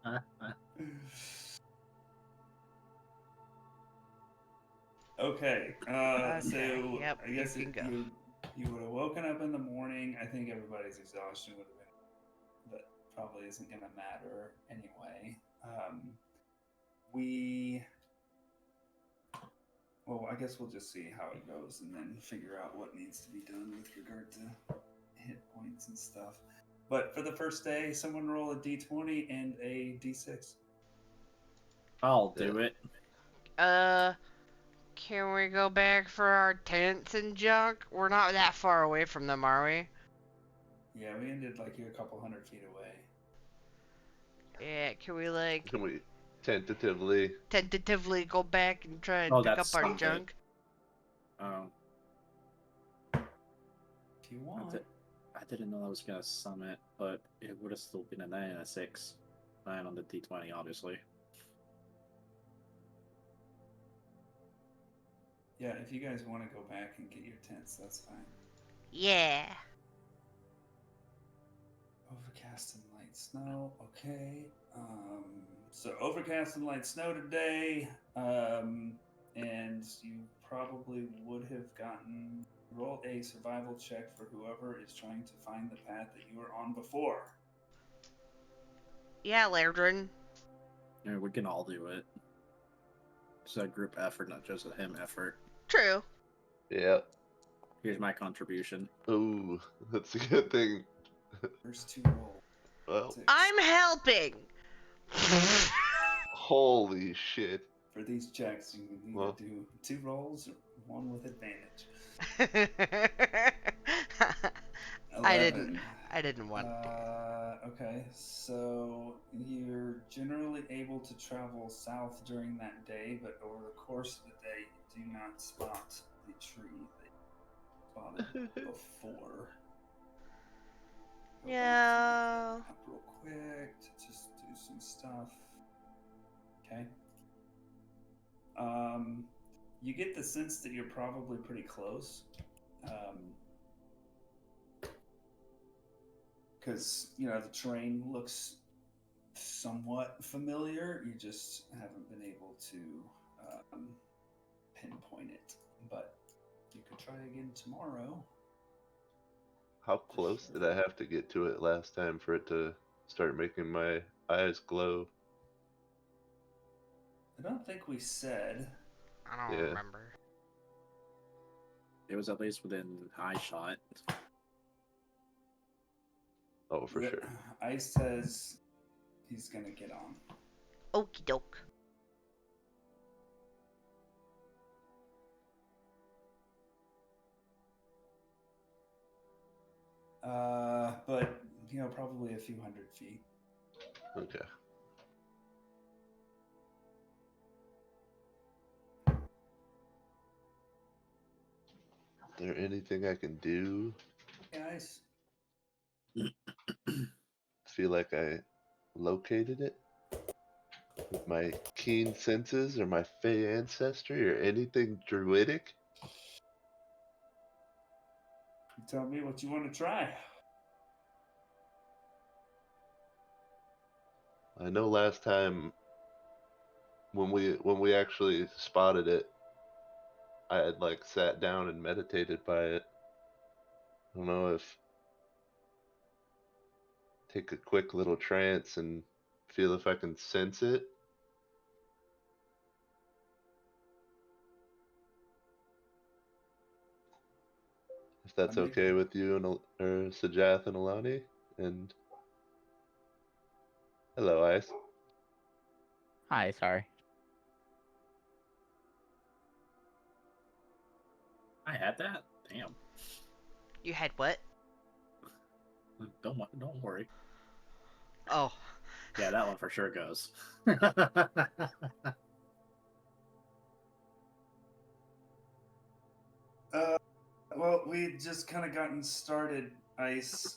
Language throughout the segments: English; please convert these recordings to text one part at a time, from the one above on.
Okay, Okay, so yep, I guess you can go. you would have woken up in the morning. I think everybody's exhaustion would have been, but probably isn't going to matter anyway. We, well, I guess we'll just see how it goes and then figure out what needs to be done with regard to hit points and stuff. But for the first day, someone roll a d20 and a d6. I'll do it. Can we go back for our tents and junk? We're not that far away from them, are we? Yeah, we ended like you're a couple 100 feet away. Yeah, can we like Can we tentatively? tentatively go back and try and Oh, pick up that's our stupid. junk? Oh, If you want. I didn't know I was gonna summit, but it would have still been a 9 and a 6. 9 on the d20, obviously. Yeah, if you guys want to go back and get your tents, that's fine. Yeah. Overcast and light snow. Okay. So overcast and light snow today. And you probably would have gotten roll a survival check for whoever is trying to find the path that you were on before. Yeah, Lairdrin. Yeah, we can all do it. It's a group effort, not just a him effort. True. Yeah. Here's my contribution. Ooh, that's a good thing. First two rolls. Well, I'm helping. holy shit. For these checks, you can either do 2 rolls or 1 with advantage. 11. I didn't want to. Okay, so you're generally able to travel south during that day, but over the course of the day, you do not spot the tree that you spotted before. Yeah. Up real quick to just do some stuff. Okay. You get the sense that you're probably pretty close. Because, the terrain looks somewhat familiar. You just haven't been able to pinpoint it. But you could try again tomorrow. How close did I have to get to it last time for it to start making my eyes glow? I don't think we said. I don't remember. It was at least within eye shot. Oh, for sure. Ice says he's going to get on. Okie doke. But, probably a few 100 feet. Okay. Is there anything I can do? Guys. Feel like I located it? With my keen senses or my fey ancestry or anything druidic? You tell me what you want to try. I know last time when we actually spotted it, I had sat down and meditated by it. I don't know if take a quick little trance and feel if I can sense it. If that's okay with you and Sajath and Alani. And hello, Ice. Hi, sorry. I had that? Damn. You had what? Don't worry. Oh. Yeah, that one for sure goes. Well, we just kind of gotten started, Ice.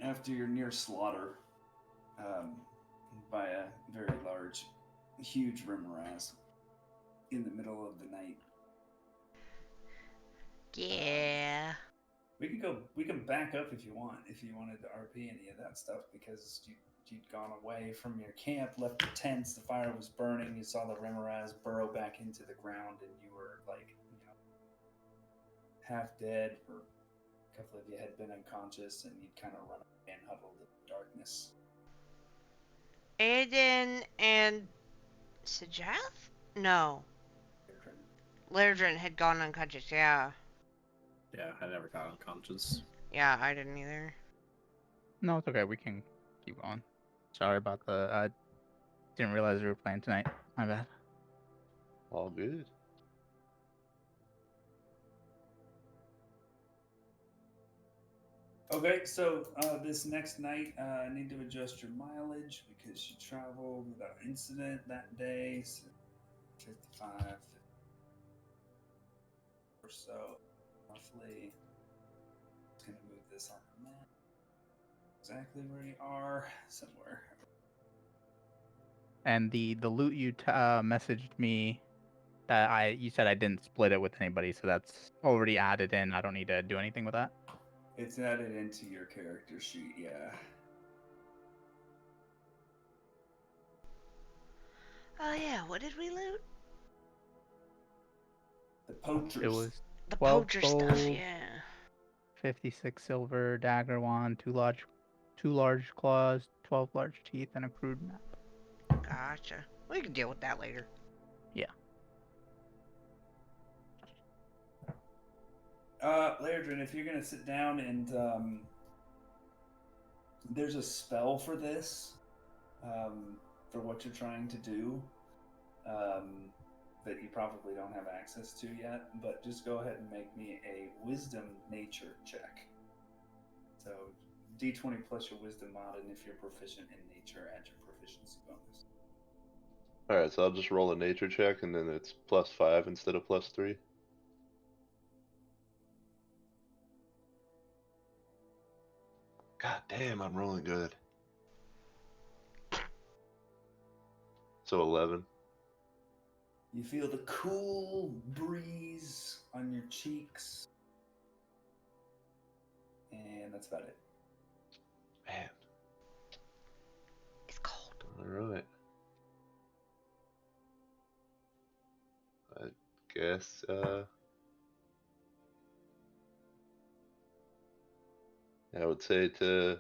After your near slaughter by a very large, huge rimmeraz in the middle of the night. Yeah. We can back up if you want. If you wanted to RP any of that stuff, because you'd gone away from your camp, left the tents, the fire was burning. You saw the Remoraz burrow back into the ground, and you were like, half dead, or a couple of you had been unconscious, and you'd kind of run away and huddled in the darkness. Aiden and Sajath? No. Lairdren had gone unconscious, yeah. Yeah, I never got unconscious. Yeah, I didn't either. No, it's okay. We can keep going. Sorry about the. I didn't realize we were playing tonight. My bad. All good. Okay, so this next night, I need to adjust your mileage because you traveled without incident that day. So 55 or so, roughly. Just gonna move this on the map. Exactly where you are, somewhere. And the loot you messaged me that you said I didn't split it with anybody, so that's already added in. I don't need to do anything with that. It's added into your character sheet, yeah. Oh yeah, what did we loot? The poachers. It was The 12 poacher stuff, gold, yeah. 56 silver, dagger wand, two large claws, 12 large teeth, and a crude map. Gotcha. We can deal with that later. Yeah. Lairdren, if you're gonna sit down and there's a spell for this, for what you're trying to do, that you probably don't have access to yet, but just go ahead and make me a wisdom nature check. So D20 plus your wisdom mod, and if you're proficient in nature, add your proficiency bonus. Alright, so I'll just roll a nature check and then it's +5 instead of +3. God damn, I'm rolling good. So 11. You feel the cool breeze on your cheeks, and that's about it. Man. It's cold. Alright. I guess, I would say to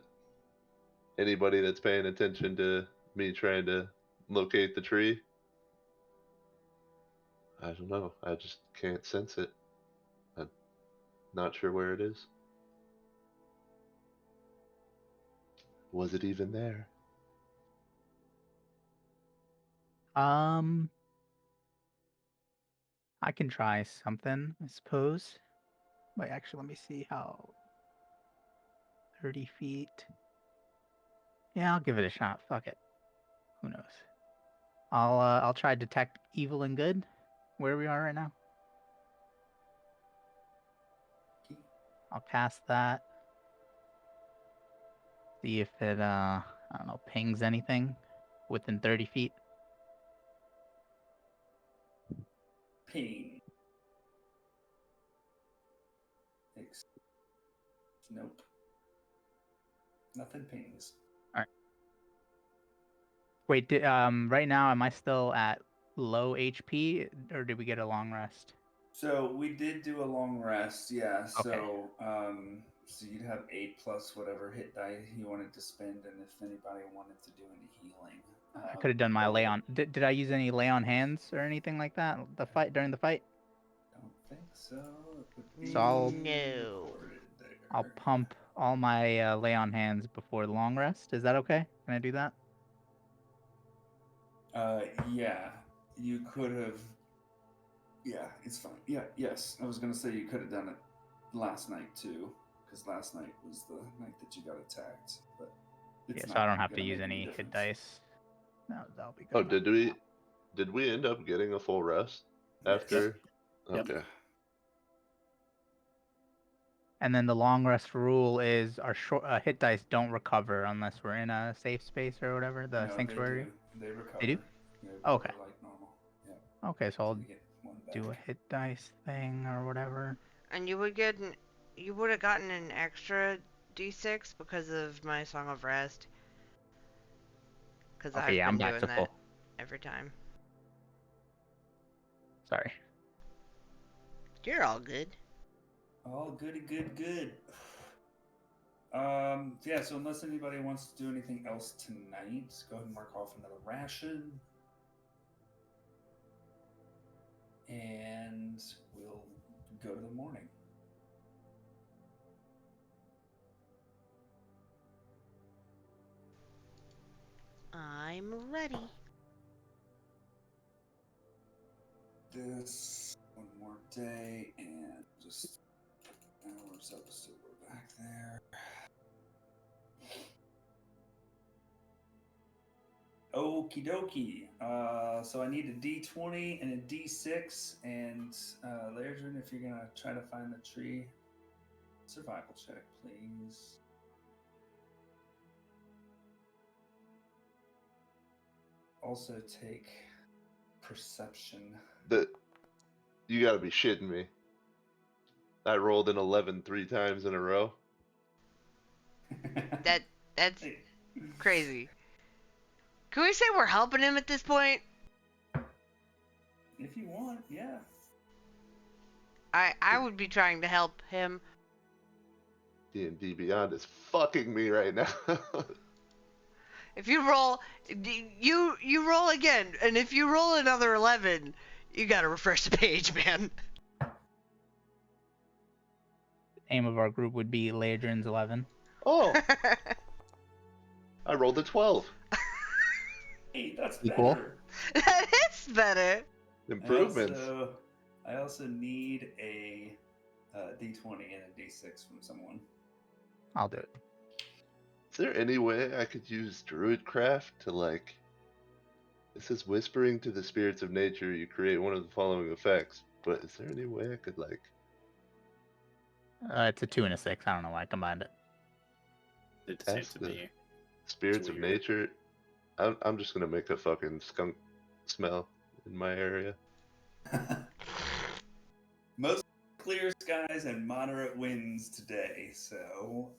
anybody that's paying attention to me trying to locate the tree, I don't know. I just can't sense it. I'm not sure where it is. Was it even there? I can try something, I suppose. Wait, actually, let me see how. 30 feet. Yeah, I'll give it a shot. Fuck it. Who knows? I'll try detect evil and good. Where we are right now. I'll cast that. See if it I don't know, pings anything within 30 feet. Ping. Nope. Nothing pings. Wait, right now am I still at low HP or did we get a long rest? So we did do a long rest, yeah. Okay. So so you'd have 8 plus whatever hit die you wanted to spend, and if anybody wanted to do any healing. I could have done my lay on. Did I use any lay on hands or anything like that? During the fight? Don't think so. It would be So I'll- No. recorded there. I'll pump all my lay on hands before the long rest. Is that okay? Can I do that? Yeah, you could have. Yeah, it's fine. Yeah, yes. I was gonna say you could have done it last night too, because last night was the night that you got attacked. But it's Yeah, so not I don't have to gonna use make any hit difference. dice. No, that'll be good. Oh, did we end up getting a full rest Yes. after? Yep. Okay. And then the long rest rule is our hit dice don't recover unless we're in a safe space or whatever, the No, sanctuary. They recover. They do? They Okay. recover like normal. Yeah. Okay, so I'll You get one back. do a hit dice thing or whatever. And you would get an you would have gotten an extra d6 because of my Song of Rest. Because Okay, I've yeah, I'm been back doing to that full. every time. Sorry. You're all good. All goody, good. Yeah, so unless anybody wants to do anything else tonight, go ahead and mark off another ration. And we'll go to the morning. I'm ready. This one more day and just hours up, so we're back there. Okie dokie. So I need a D20 and a D6, and Lairdren, if you're gonna try to find the tree, survival check, please. Also take perception. You gotta be shitting me. I rolled an 11 3 times in a row. That's crazy. Can we say we're helping him at this point? If you want, yeah. I would be trying to help him. D&D Beyond is fucking me right now. If you roll, you roll again, and if you roll another 11, you gotta refresh the page, man. Name of our group would be Laedrin's 11. Oh, I rolled a 12. Hey, that's Equal. better. That is better. Improvements. I also need a D20 and a D6 from someone. I'll do it. Is there any way I could use Druidcraft to, like... It says whispering to the spirits of nature, you create one of the following effects. But is there any way I could, like... It's a 2 and a 6. I don't know why I combined it. Did the same Ask to the me. spirits of weird. nature? I'm just gonna make a fucking skunk smell in my area. Most clear skies and moderate winds today, so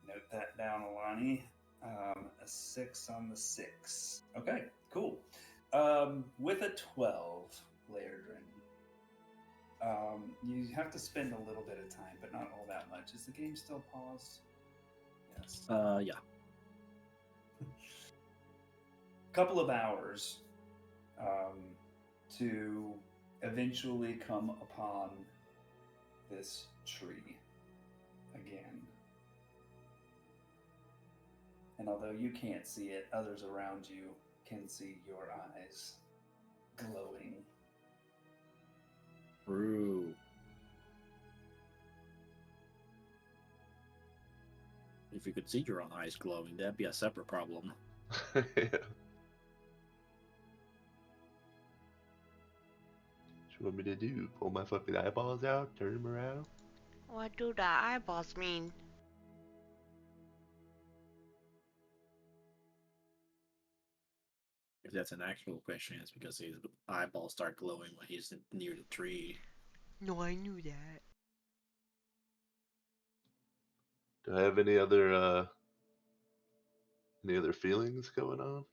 note that down, Alani. A 6 on the 6. Okay, cool. With a 12, Lairdren, you have to spend a little bit of time, but not all that much. Is the game still paused? Yes. Yeah. Couple of hours to eventually come upon this tree again. And although you can't see it, others around you can see your eyes glowing. True. If you could see your own eyes glowing, that'd be a separate problem. Yeah. What you want me to do? Pull my fucking eyeballs out? Turn them around? What do the eyeballs mean? If that's an actual question, it's because his eyeballs start glowing when he's near the tree. No, I knew that. Do I have any other feelings going on?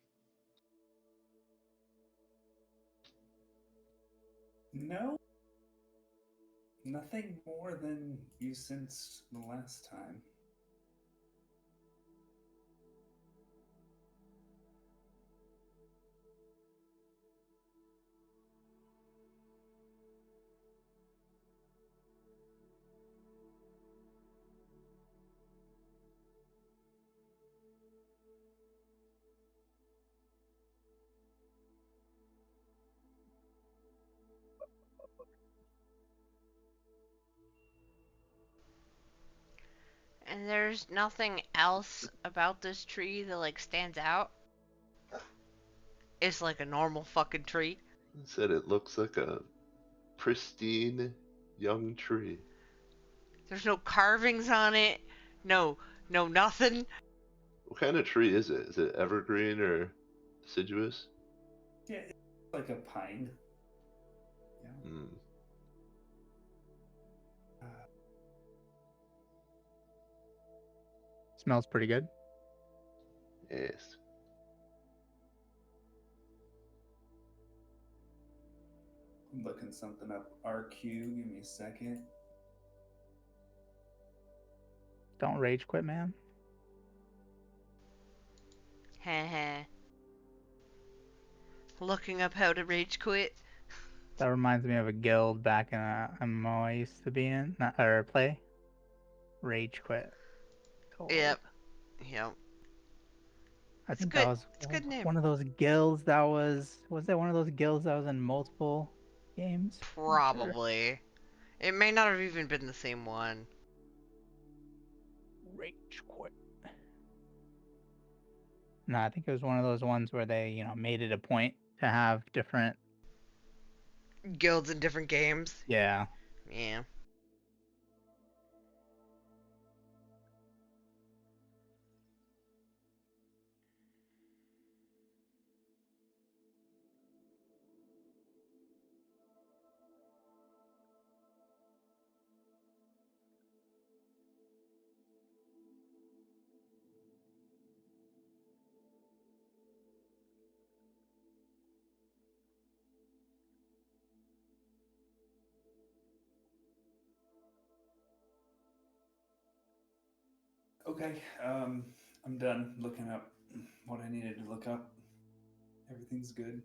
No. Nothing more than you sensed the last time. And there's nothing else about this tree that like stands out. It's like a normal fucking tree. It said it looks like a pristine young tree. There's no carvings on it. No nothing. What kind of tree is it? Is it evergreen or deciduous? Yeah, it's like a pine. Yeah. Hmm. Smells pretty good. Yes. I'm looking something up. RQ, give me a second. Don't rage quit, man. Heh. Looking up how to rage quit. That reminds me of a guild back in a MMO I used to be in, or play. Rage quit. Totally. Yep. I It's think good. that was It's a good name. one of those guilds that was that one of those guilds that was in multiple games? Not sure. Probably. It may not have even been the same one. Rage quit. No, I think it was one of those ones where they, made it a point to have different. Guilds in different games. Yeah. Yeah. Okay, I'm done looking up what I needed to look up. Everything's good.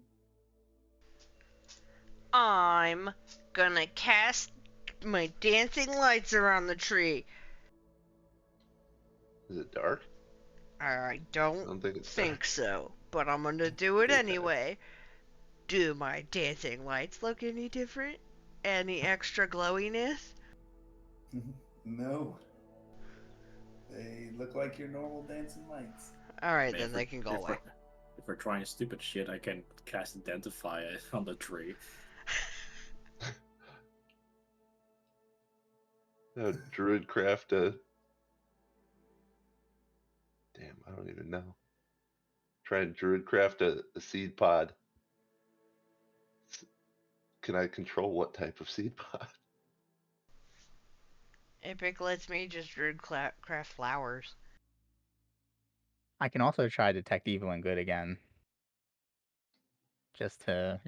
I'm gonna cast my dancing lights around the tree. Is it dark? I I don't don't think it's think dark. so, but I'm gonna do it Okay. anyway. Do my dancing lights look any different? Any extra glowiness? No. They look like your normal dancing lights. Alright, Man, then if they we're- can go if away. we're- If we're trying stupid shit, I can cast Identify on the tree. Druid craft a. Damn, I don't even know. Try and druid craft a seed pod. Can I control what type of seed pod? Epic lets me just druid craft flowers. I can also try detect evil and good again. Just to,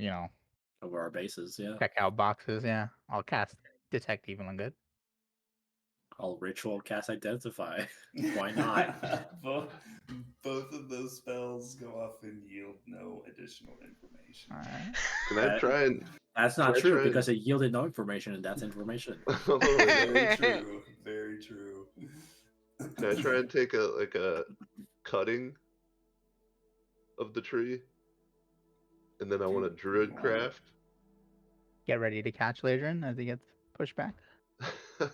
Over our bases, yeah. check out boxes. Yeah, I'll cast detect evil and good. I'll ritual cast Identify. Why not? both of those spells go off and yield no additional information. All right. Can I try and? That's not Try- true try- because it yielded no information, and that's information. Oh, Very true. Very true. can I try and take a cutting of the tree, and then I want a druid craft? Get ready to catch Ladrin as he gets pushed back. Does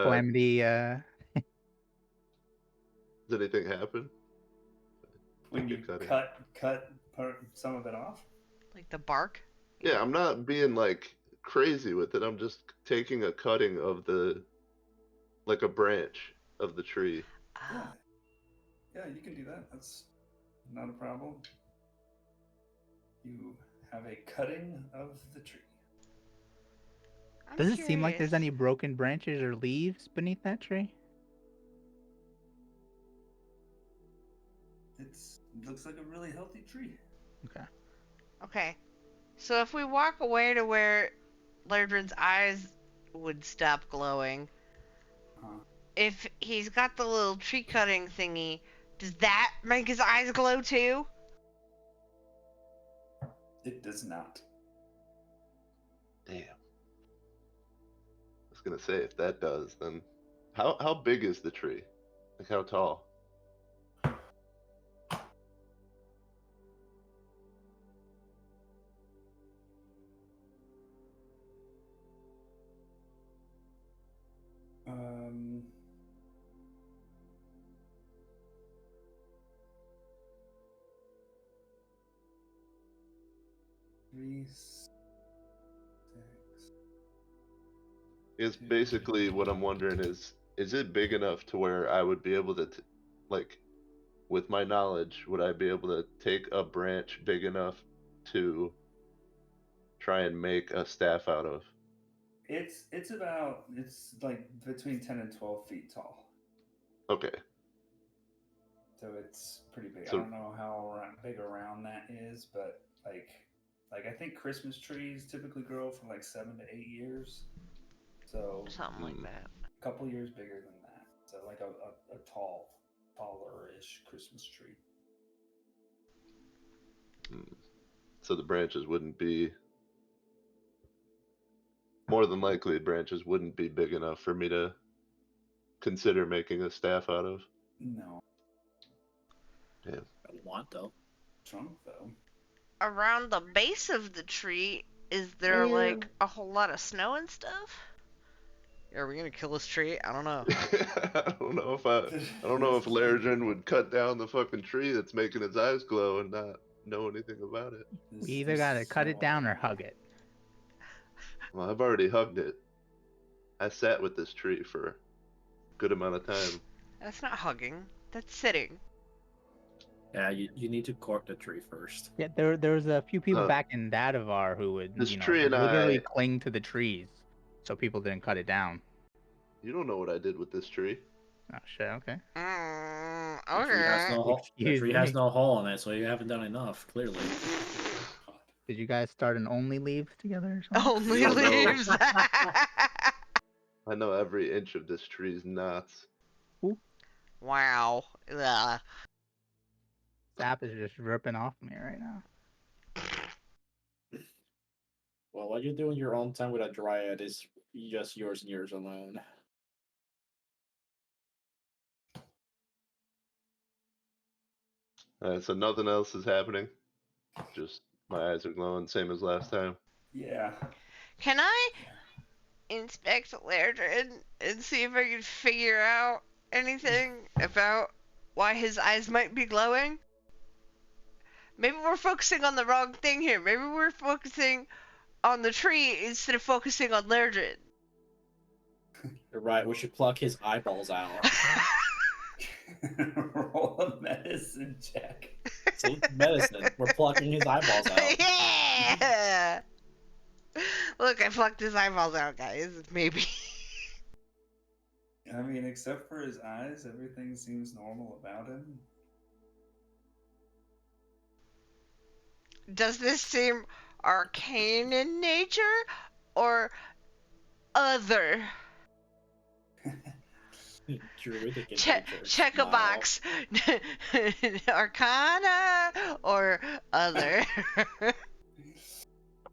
Calamity. anything happen? When you Cutting. cut some of it off? Like the bark? Yeah, I'm not being like crazy with it. I'm just taking a cutting of like a branch of the tree. Yeah. Yeah, you can do that. That's not a problem. You have a cutting of the tree. I'm Does it seem like there's curious. any broken branches or leaves beneath that tree? It looks like a really healthy tree. Okay. Okay. So if we walk away to where Ladrin's eyes would stop glowing, if he's got the little tree cutting thingy, does that make his eyes glow too? It does not. Damn. I was gonna say if that does, then how big is the tree? Like how tall? Three, 6. Is basically what I'm wondering is it big enough to where I would be able to like with my knowledge would I be able to take a branch big enough to try and make a staff out of? It's like between 10 and 12 feet tall. Okay. it's pretty big. So- I don't know how big around that is, but like I think Christmas trees typically grow for like 7 to 8 years. So Something like that. a couple years bigger than that. So like a taller-ish Christmas tree. So the branches wouldn't be. More than likely, branches wouldn't be big enough for me to consider making a staff out of. No. I want though. Trunk though. Around the base of the tree, is there like a whole lot of snow and stuff? Are we gonna kill this tree? I don't know. I don't know if I don't know if Laradrin would cut down the fucking tree that's making his eyes glow and not know anything about it. We either gotta cut it down or hug it. Well, I've already hugged it. I sat with this tree for a good amount of time. That's not hugging. That's sitting. Yeah, you need to cork the tree first. Yeah, there was a few people back in Dadavar who would This tree and literally I- cling to the trees, so people didn't cut it down. You don't know what I did with this tree. Oh shit. Okay. The tree has Okay. no hole. The Excuse tree has me. no hole in it, so you haven't done enough. Clearly. Did you guys start an only leave together or something? Only I don't know. leaves. I know every inch of this tree's knots. Wow. Ugh. Sap is just ripping off me right now. Well, what you do in your own time with a dryad is just yours and yours alone. So nothing else is happening. Just my eyes are glowing, same as last time. Yeah. Can I inspect Lairdrin and see if I can figure out anything about why his eyes might be glowing? Maybe we're focusing on the wrong thing here. Maybe we're focusing on the tree instead of focusing on Lairdrin. You're right. We should pluck his eyeballs out. Roll a medicine check. See, medicine. We're plucking his eyeballs out. Yeah! Look, I plucked his eyeballs out, guys. Maybe. I mean, except for his eyes, everything seems normal about him. Does this seem arcane in nature or other? Druidic in Check nature. a Smile. box. Arcana or other?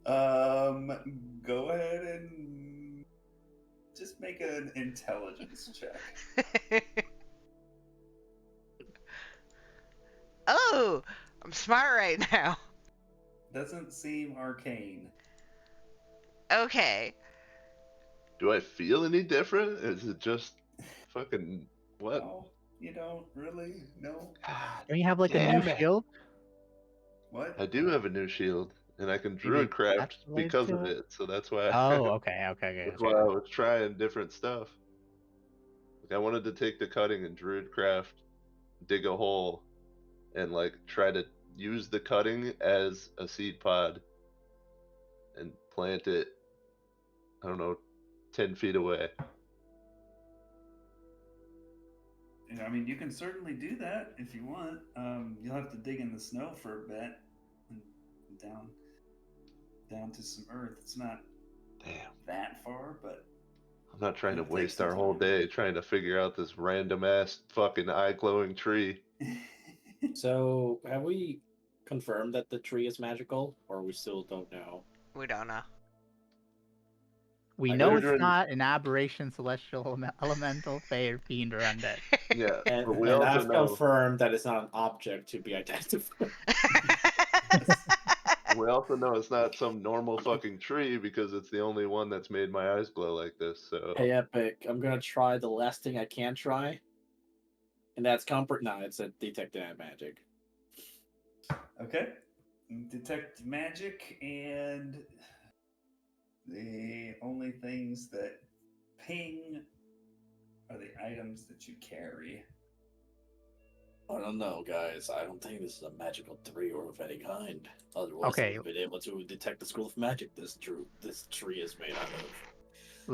Go ahead and just make an intelligence check. Oh, I'm smart right now. Doesn't seem arcane. Okay. Do I feel any different? Is it just fucking what? No, you don't really? No? Don't you have like a Damn new it. shield? What? I do have a new shield, and I can Maybe druid craft that's related because to of it? it. So that's why. Oh, okay. That's why I was trying different stuff. Like I wanted to take the cutting and druid craft, dig a hole, and like try to use the cutting as a seed pod and plant it. I don't know, 10 feet away. I mean, you can certainly do that if you want. You'll have to dig in the snow for a bit and down to some earth. It's not Damn. that far, but I'm not trying to It'll take waste some our whole time. day trying to figure out this random ass fucking eye glowing tree. So, have we confirmed that the tree is magical, or we still don't know? We don't know. We I know know it's you're- not an aberration, celestial, elemental, fey, or fiend, or undead. Yeah, And, but we and also I've know confirmed that it's not an object to be identified. we also know it's not some normal fucking tree because it's the only one that's made my eyes glow like this. So Hey, Epic, I'm gonna try the last thing I can try. And that's comfort. No, it's a detect magic. Okay. Detect magic, and the only things that ping are the items that you carry. I don't know, guys. I don't think this is a magical tree or of any kind. Otherwise, Okay. I would have been able to detect the school of magic this tree is made out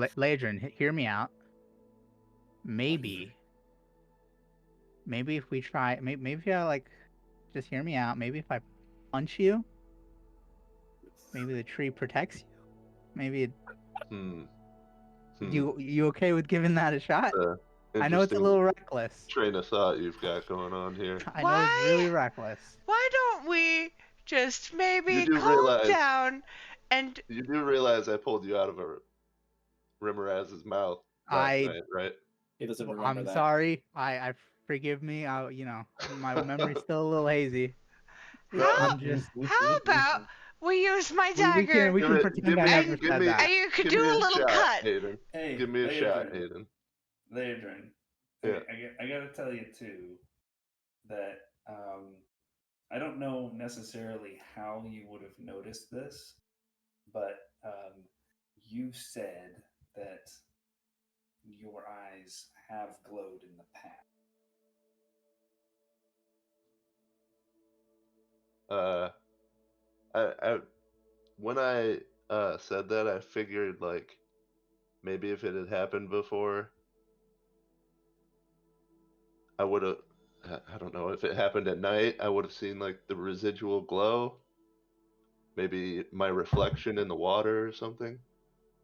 of. Ladrin, hear me out. Maybe maybe if we try, maybe if you like, just hear me out. Maybe if I punch you, maybe the tree protects you. Maybe Hmm. you okay with giving that a shot? I know it's a Interesting little reckless. train of thought you've got going on here. I know it's really reckless. Why don't we just maybe You do calm realize- down and You do realize I pulled you out of a Rimaraz's mouth last night, right? He doesn't remember I'm that. sorry. I forgive me. My memory's still a little hazy. I'm just. how about we use my We dagger? can pretend I never said that. And you could give do me a little shot, cut. Hayden. Hey, Give me a shot, Leodrin. Hayden. Leodrin. Yeah. I gotta tell you too that I don't know necessarily how you would have noticed this, but you said that your eyes have glowed in the past. I when I said that, I figured like maybe if it had happened before, I would have. I don't know if it happened at night. I would have seen like the residual glow. Maybe my reflection in the water or something.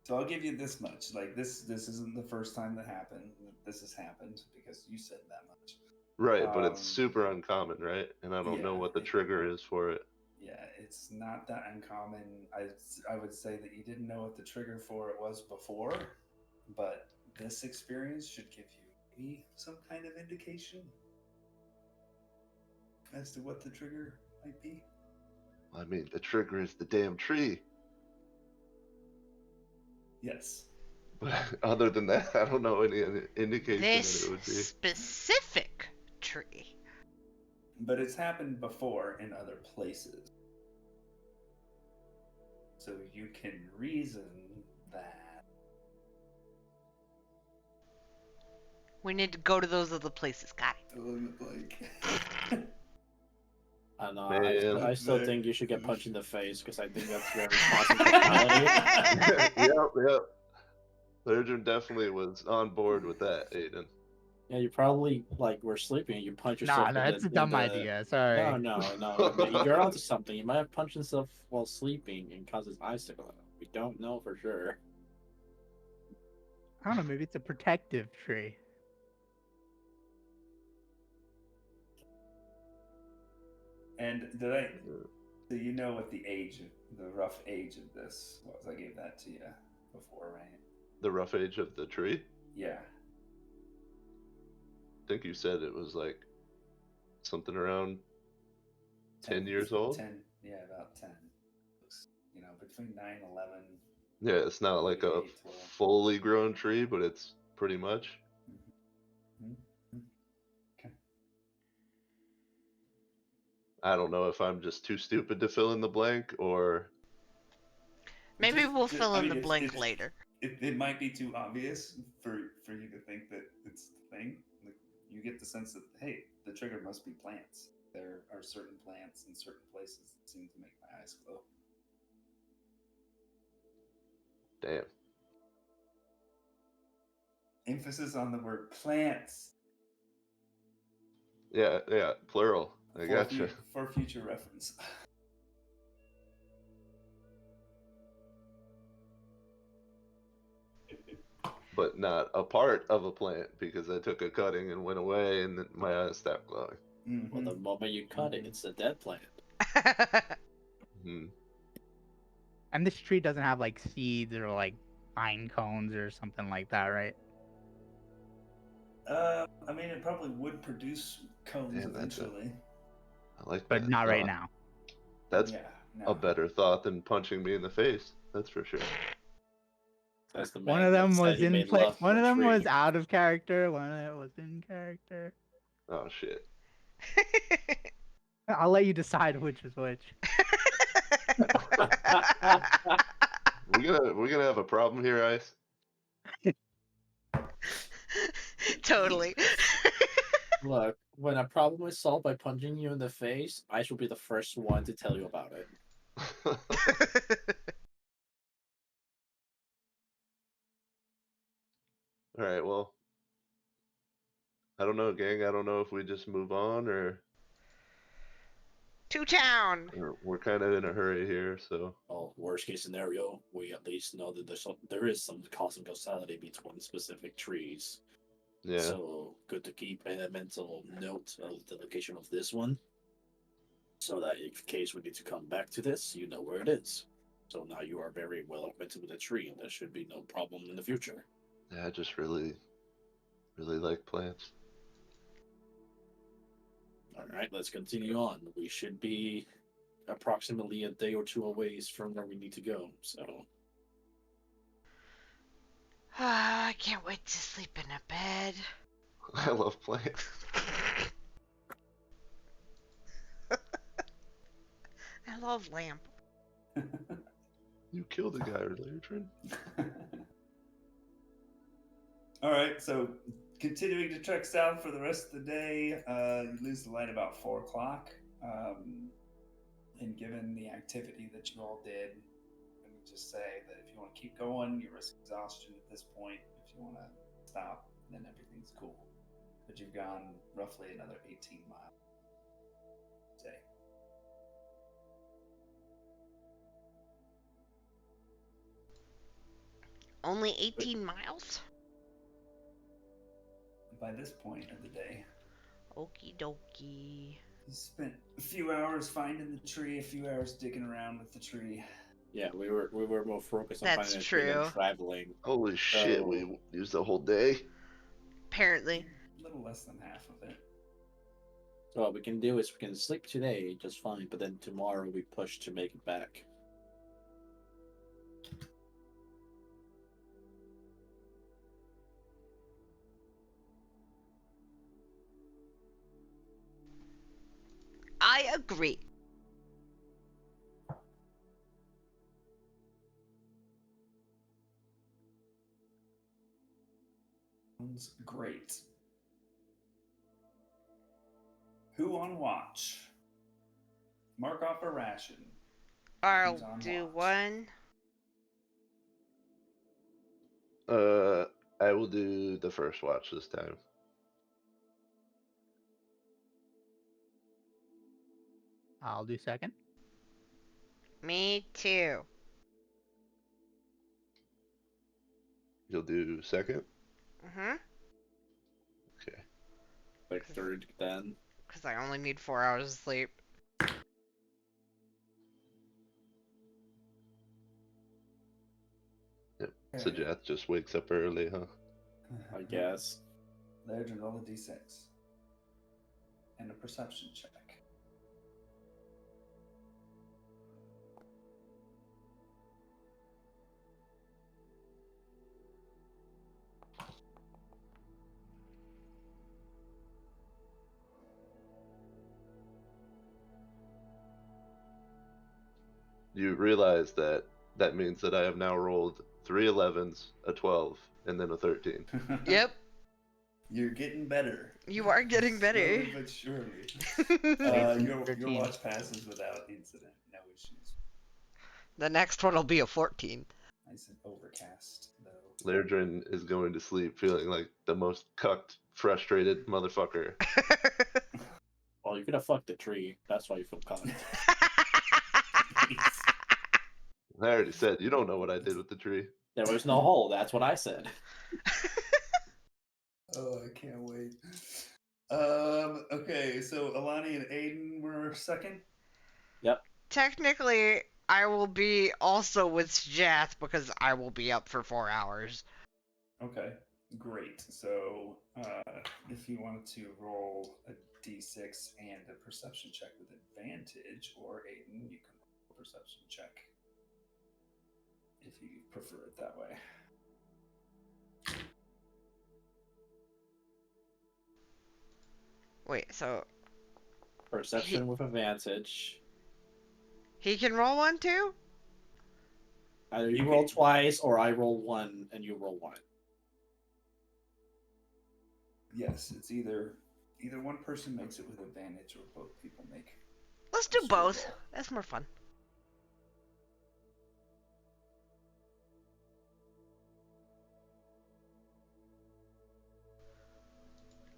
So I'll give you this much. Like this isn't the first time that happened. This has happened because you said that much. Right, but it's super uncommon, right? And I don't know yeah, what the trigger is for it. Yeah, it's not that uncommon. I would say that you didn't know what the trigger for it was before, but this experience should give you maybe some kind of indication as to what the trigger might be. I mean, the trigger is the damn tree. Yes. But other than that, I don't know any indication This that it would be. specific tree. But it's happened before in other places. So you can reason that. We need to go to those other places. Got it. Fill in the blank. I know. Man. I still think you should get punched in the face because I think that's very toxic personality. Yep. Leodrin definitely was on board with that, Aiden. Yeah, you probably were sleeping and you punch yourself. Nah, that's a dumb idea. Sorry. No. You're onto something. You might have punched himself while sleeping and caused his eyes to glow. We don't know for sure. I don't know. Maybe it's a protective tree. And do you know what the rough age of this was? I gave that to you before, right? The rough age of the tree? Yeah. I think you said it was like something around 10 years old? 10, yeah, about 10. Between 9 and 11. Yeah, it's not like a 8, 12. fully grown tree, but it's pretty much. Okay. I don't know if I'm just too stupid to fill in the blank or. Maybe we'll fill in the blank later. It might be too obvious for you to think that it's the thing. Like, you get the sense that, hey, the trigger must be plants. There are certain plants in certain places that seem to make my eyes glow. Damn. Emphasis on the word plants. Yeah, plural. I gotcha. For future reference. But not a part of a plant because I took a cutting and went away and then my eyes stopped glowing. Mm-hmm. Well, the moment you cut it, it's a dead plant. Hmm. And this tree doesn't have like seeds or like pine cones or something like that, right? I mean, it probably would produce cones eventually. I like that. But not right now. That's no. a better thought than punching me in the face. That's for sure. That's the One man of them that said was he in made play. love One to of a them tree. was out of character. One of them was in character. Oh shit. I'll let you decide which is which. We're gonna have a problem here, Ice. Totally. Look, when a problem is solved by punching you in the face, I shall be the first one to tell you about it. All right. Well, I don't know, gang. I don't know if we just move on To town! or we're kind of in a hurry here. So Well, worst case scenario, we at least know that there is some causality between specific trees. yeah, So good to keep a mental note of the location of this one, so that in case we need to come back to this, you know where it is. So now you are very well acquainted with the tree, and there should be no problem in the future. yeah. I just really like plants. All right, let's continue on. We should be approximately a day or two away from where we need to go. So I can't wait to sleep in a bed. I love plants. I love lamp. You killed a guy, Latrin. All right, so continuing to trek south for the rest of the day, you lose the light about 4 o'clock. And given the activity that you all did, let me just say that if you want to keep going, you risk exhaustion at this point. If you want to stop, then everything's cool. But you've gone roughly another 18 miles today. Only 18 miles? By this point of the day, Okie dokie. you spent a few hours finding the tree, a few hours digging around with the tree. yeah, we were more focused on That's finding a tree than true. traveling. Holy shit! So- We used the whole day. Apparently. A little less than half of it. So what we can do is we can sleep today just fine, but then tomorrow we push to make it back. I agree. Sounds great. Who on watch? Mark off a ration. I'll Who's on do watch? one. I will do the first watch this time. I'll do second. Me too. You'll do second. Mm-hmm. Okay. Like third, then. Because I only need 4 hours of sleep. So Jath just wakes up early, huh? I guess. Legend, roll a d6. And a perception check. You realize that means that I have now rolled 3 11s, a 12, and then a 13. Yep. You're getting better. You are getting better. Slowly but surely. 13, Your 13. watch passes without incident. No issues. The next one will be a 14. Nice and overcast, though. Lairdrin is going to sleep feeling like the most cucked, frustrated motherfucker. Well, you're gonna fuck the tree. That's why you feel cocked. I already said, you don't know what I did with the tree. There was no hole. That's what I said. Oh, I can't wait. Okay, so Alani and Aiden were second. Technically, I will be also with Jath because I will be up for 4 hours. Okay, great. So, if you wanted to roll a d6 and a perception check with advantage, or Aiden, you can roll a perception check if you prefer it that way. Wait, so Perception with advantage. he can roll one too? Either you roll twice or I roll one and you roll one. Yes, it's either one person makes it with advantage, or both people make. Let's do Straight both. roll. That's more fun.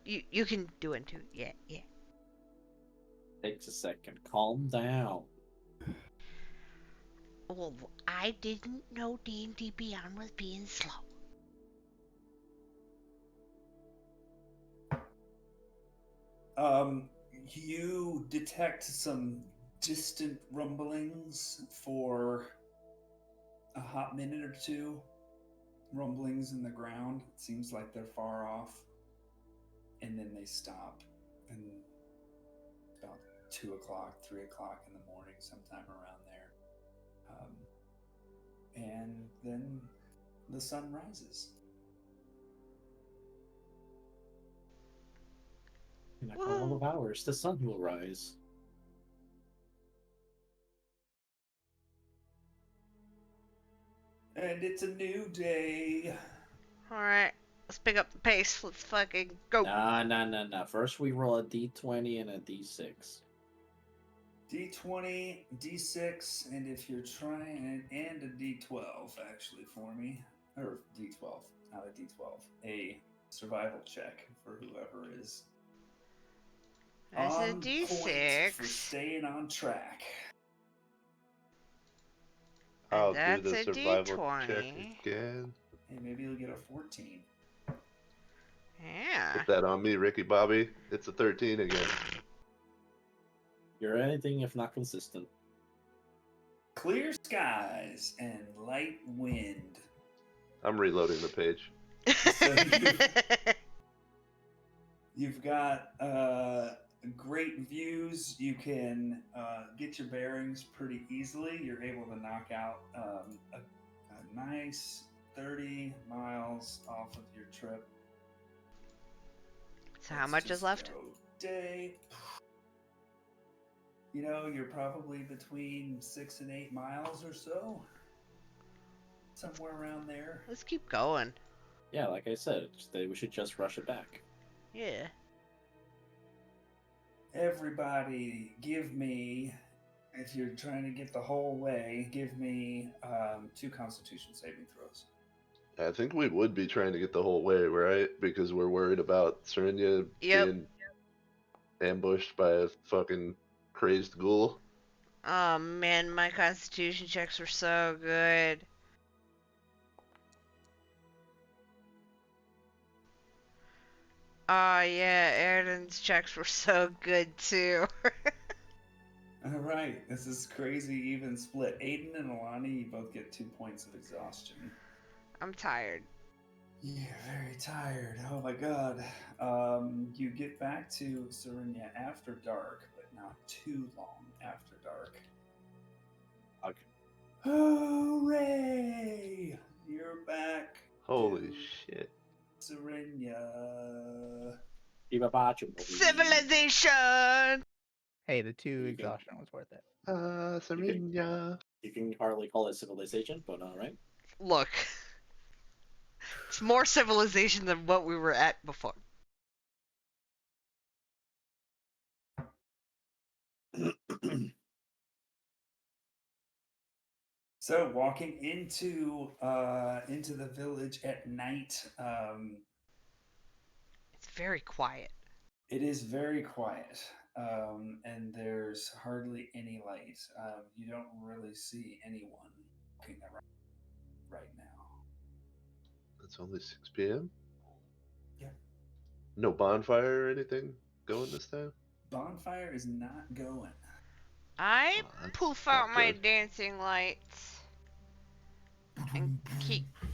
You can do it too. Yeah. Takes a second. Calm down. Well, I didn't know D&D Beyond was being slow. You detect some distant rumblings for a hot minute or two. Rumblings in the ground. It seems like they're far off. And then they stop. And about 2 o'clock, 3 o'clock in the morning, sometime around there. And then the sun rises. In a couple of hours, the sun will rise. And it's a new day. Alright, let's pick up the pace. Let's fucking go. Nah. First we roll a d20 and a d6. D20, D6, and if you're trying, and a D12 actually for me, or D12, not a D12, a survival check for whoever is That's a on point D6. for staying on track. I'll do That's the a survival D20. check again. And maybe you'll get a 14. Yeah. Put that on me, Ricky Bobby. It's a 13 again. You're anything if not consistent. Clear skies and light wind. I'm reloading the page. You've got great views. You can get your bearings pretty easily. You're able to knock out a nice 30 miles off of your trip. So how much is left? Day. You know, you're probably between 6 and 8 miles or so. Somewhere around there. Let's keep going. Yeah, like I said, we should just rush it back. Yeah. Everybody, give me, if you're trying to get the whole way, give me 2 Constitution saving throws. I think we would be trying to get the whole way, right? Because we're worried about Serenia being ambushed by a fucking crazed ghoul. Oh man, my Constitution checks were so good. Oh yeah, Erden's checks were so good too. All right, this is crazy even split. Aiden and Alani, you both get 2 points of exhaustion. I'm tired. Yeah, very tired. Oh my god. You get back to Serenia after dark, but not too long after dark. Okay. Hooray! You're back. Holy to shit. Serenia. Civilization! Hey, the 2 exhaustion was worth it. Serenia. You can hardly call it civilization, but alright. Look. It's more civilization than what we were at before. So walking into the village at night, It's very quiet. it is very quiet, and there's hardly any light. You don't really see anyone walking around right now. It's only 6 p.m.? Yeah. No bonfire or anything going this time? Bonfire is not going. I Oh, that's poof not out my good. dancing lights and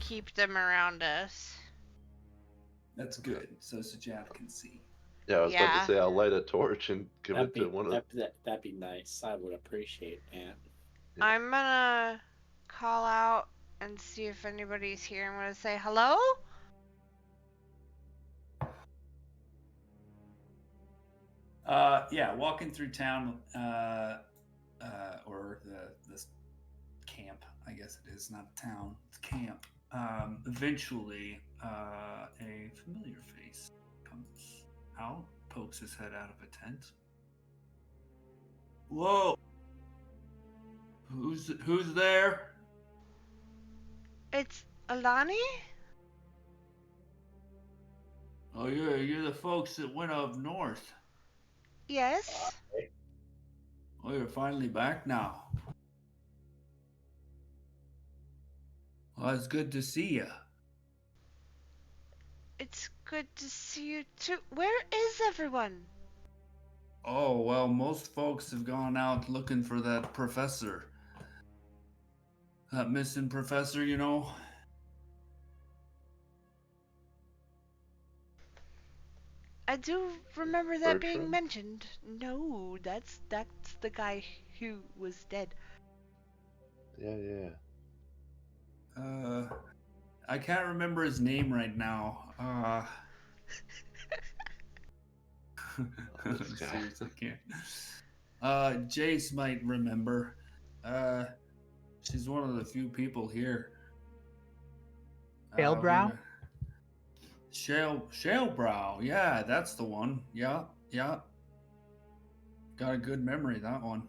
keep them around us. That's good, so Sajat can see. Yeah, I was about Yeah. to say I'll light a torch and give That'd it to one of that'd be nice. I would appreciate that. Yeah. I'm gonna call out and see if anybody's here. I'm gonna say hello. Yeah, walking through town, or this camp, I guess it is, not a town, it's camp. Eventually, a familiar face comes out, pokes his head out of a tent. Whoa! Who's there? It's Alani? Oh, you're the folks that went up north. Yes? Oh, you're finally back now. Well, it's good to see you. It's good to see you too. Where is everyone? Oh, well, most folks have gone out looking for that professor. That missing professor, you know? I do remember that being Bertram? mentioned. No, that's the guy who was dead. Yeah. I can't remember his name right now. This guy. Seriously, can't. Jace might remember. Uh, she's one of the few people here. Palebrow? Shalebrow. Yeah, that's the one. Yeah. Got a good memory, that one.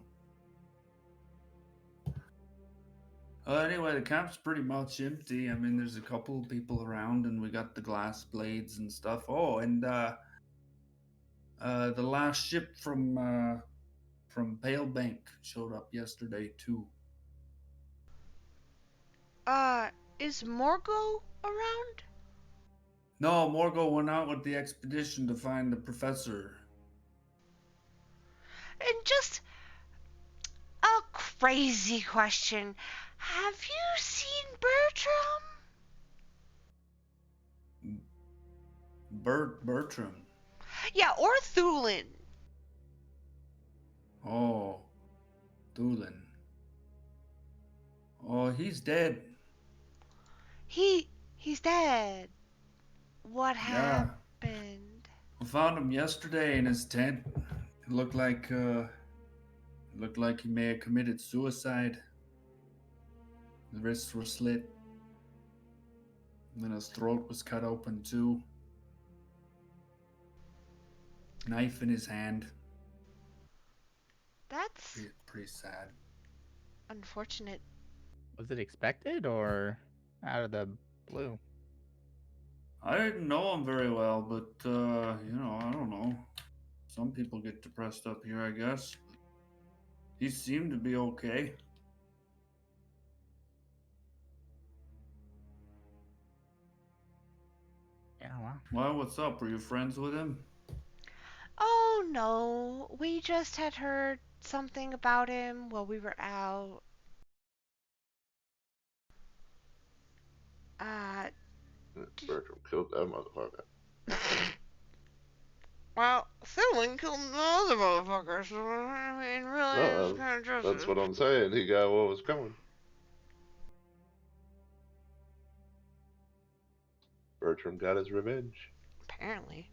Anyway, the camp's pretty much empty. I mean, there's a couple of people around, and we got the glass blades and stuff. Oh, and the last ship from Palebank showed up yesterday too. Is Morgo around? No, Morgo went out with the expedition to find the professor. And just a crazy question. Have you seen Bertram? Bertram. Yeah, or Thulin. Oh, Thulin. Oh, he's dead. He's dead. What Yeah. happened? We found him yesterday in his tent. It looked like he may have committed suicide. His wrists were slit. And then his throat was cut open too. Knife in his hand. That's Pretty sad. unfortunate. Was it expected or out of the blue? I didn't know him very well, but I don't know. Some people get depressed up here, I guess. He seemed to be okay. Yeah, wow. Well, what's up? Were you friends with him? Oh no, we just had heard something about him while we were out. Bertram killed that motherfucker. Well, Thulin killed the other motherfucker, so I mean, really, No, it's kind of justice. that's what I'm saying. He got what was coming. Bertram got his revenge. Apparently.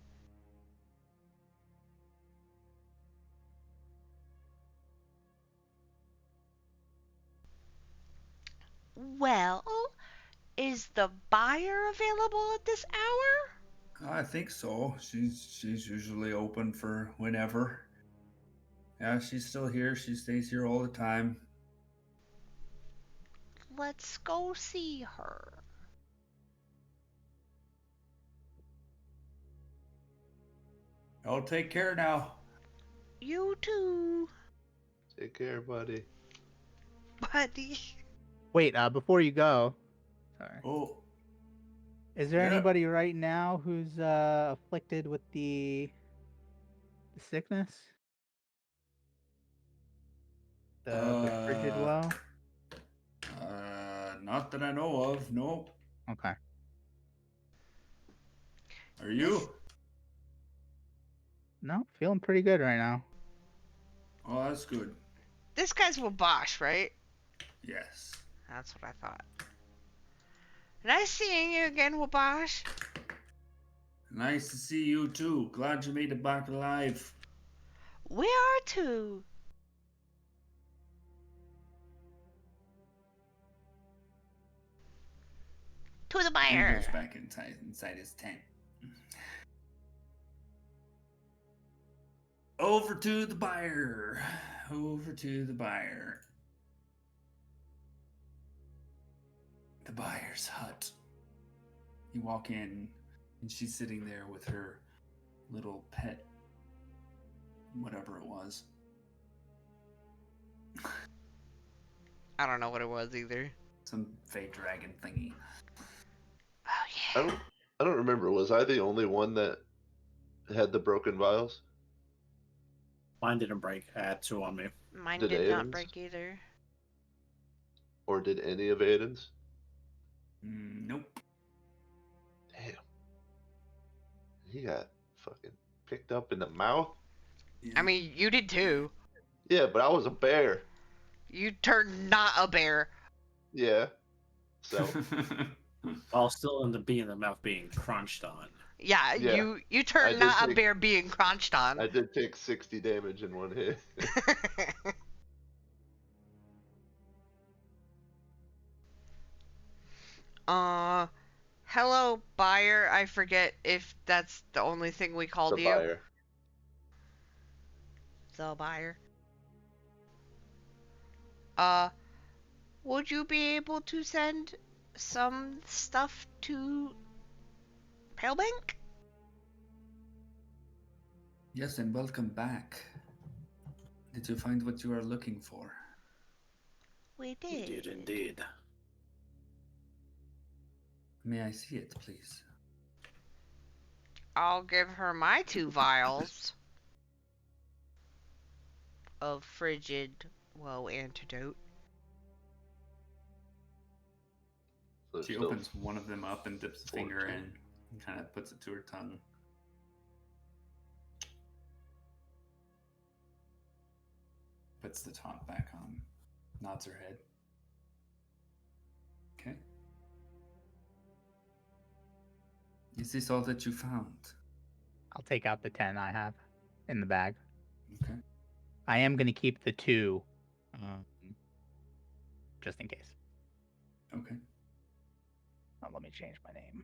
Well, is the buyer available at this hour? I think so. She's usually open for whenever. Yeah, she's still here. She stays here all the time. Let's go see her. I'll take care now. You too, Take care, buddy. buddy. Wait, before you go, sorry. Oh, Is there yeah. anybody right now who's afflicted with the sickness? The frigid well? Not that I know of. Nope. Okay. Are you? No, feeling pretty good right now. Oh, that's good. This guy's Wabash, right? Yes. That's what I thought. Nice seeing you again, Wabash. Nice to see you too. Glad you made it back alive. We are too. To the He buyer. goes back inside his tent. Over to the buyer. Over to the buyer. The buyer's hut. You walk in. And she's sitting there with her little pet, whatever it was. I don't know what it was either. Some fake dragon thingy. Oh yeah. I don't remember. Was I the only one that had the broken vials? Mine didn't break. I had 2 on me. Mine Did did not Aiden's? break either. Or did any of Aiden's? Nope. Damn. He got fucking picked up in the mouth? Yeah. I mean, you did too. Yeah, but I was a bear. You turned not a bear. Yeah. So, While still in the mouth being crunched on. Yeah, Yeah. you I turned did not a take- bear being crunched on. I did take 60 damage in one hit. Hello, buyer. I forget if that's the only thing we called The you. buyer. The buyer. Would you be able to send some stuff to Palebank? Yes, and welcome back. Did you find what you are looking for? We You did. did indeed. May I see it, please? I'll give her my 2 vials of frigid woe antidote. So She still opens one of them up and dips a finger 14. in and kind of puts it to her tongue. Puts the taunt back on. Nods her head. Okay. Is this all that you found? I'll take out the 10 I have in the bag. Okay. I am going to keep the 2 just in case. Okay. Oh, let me change my name.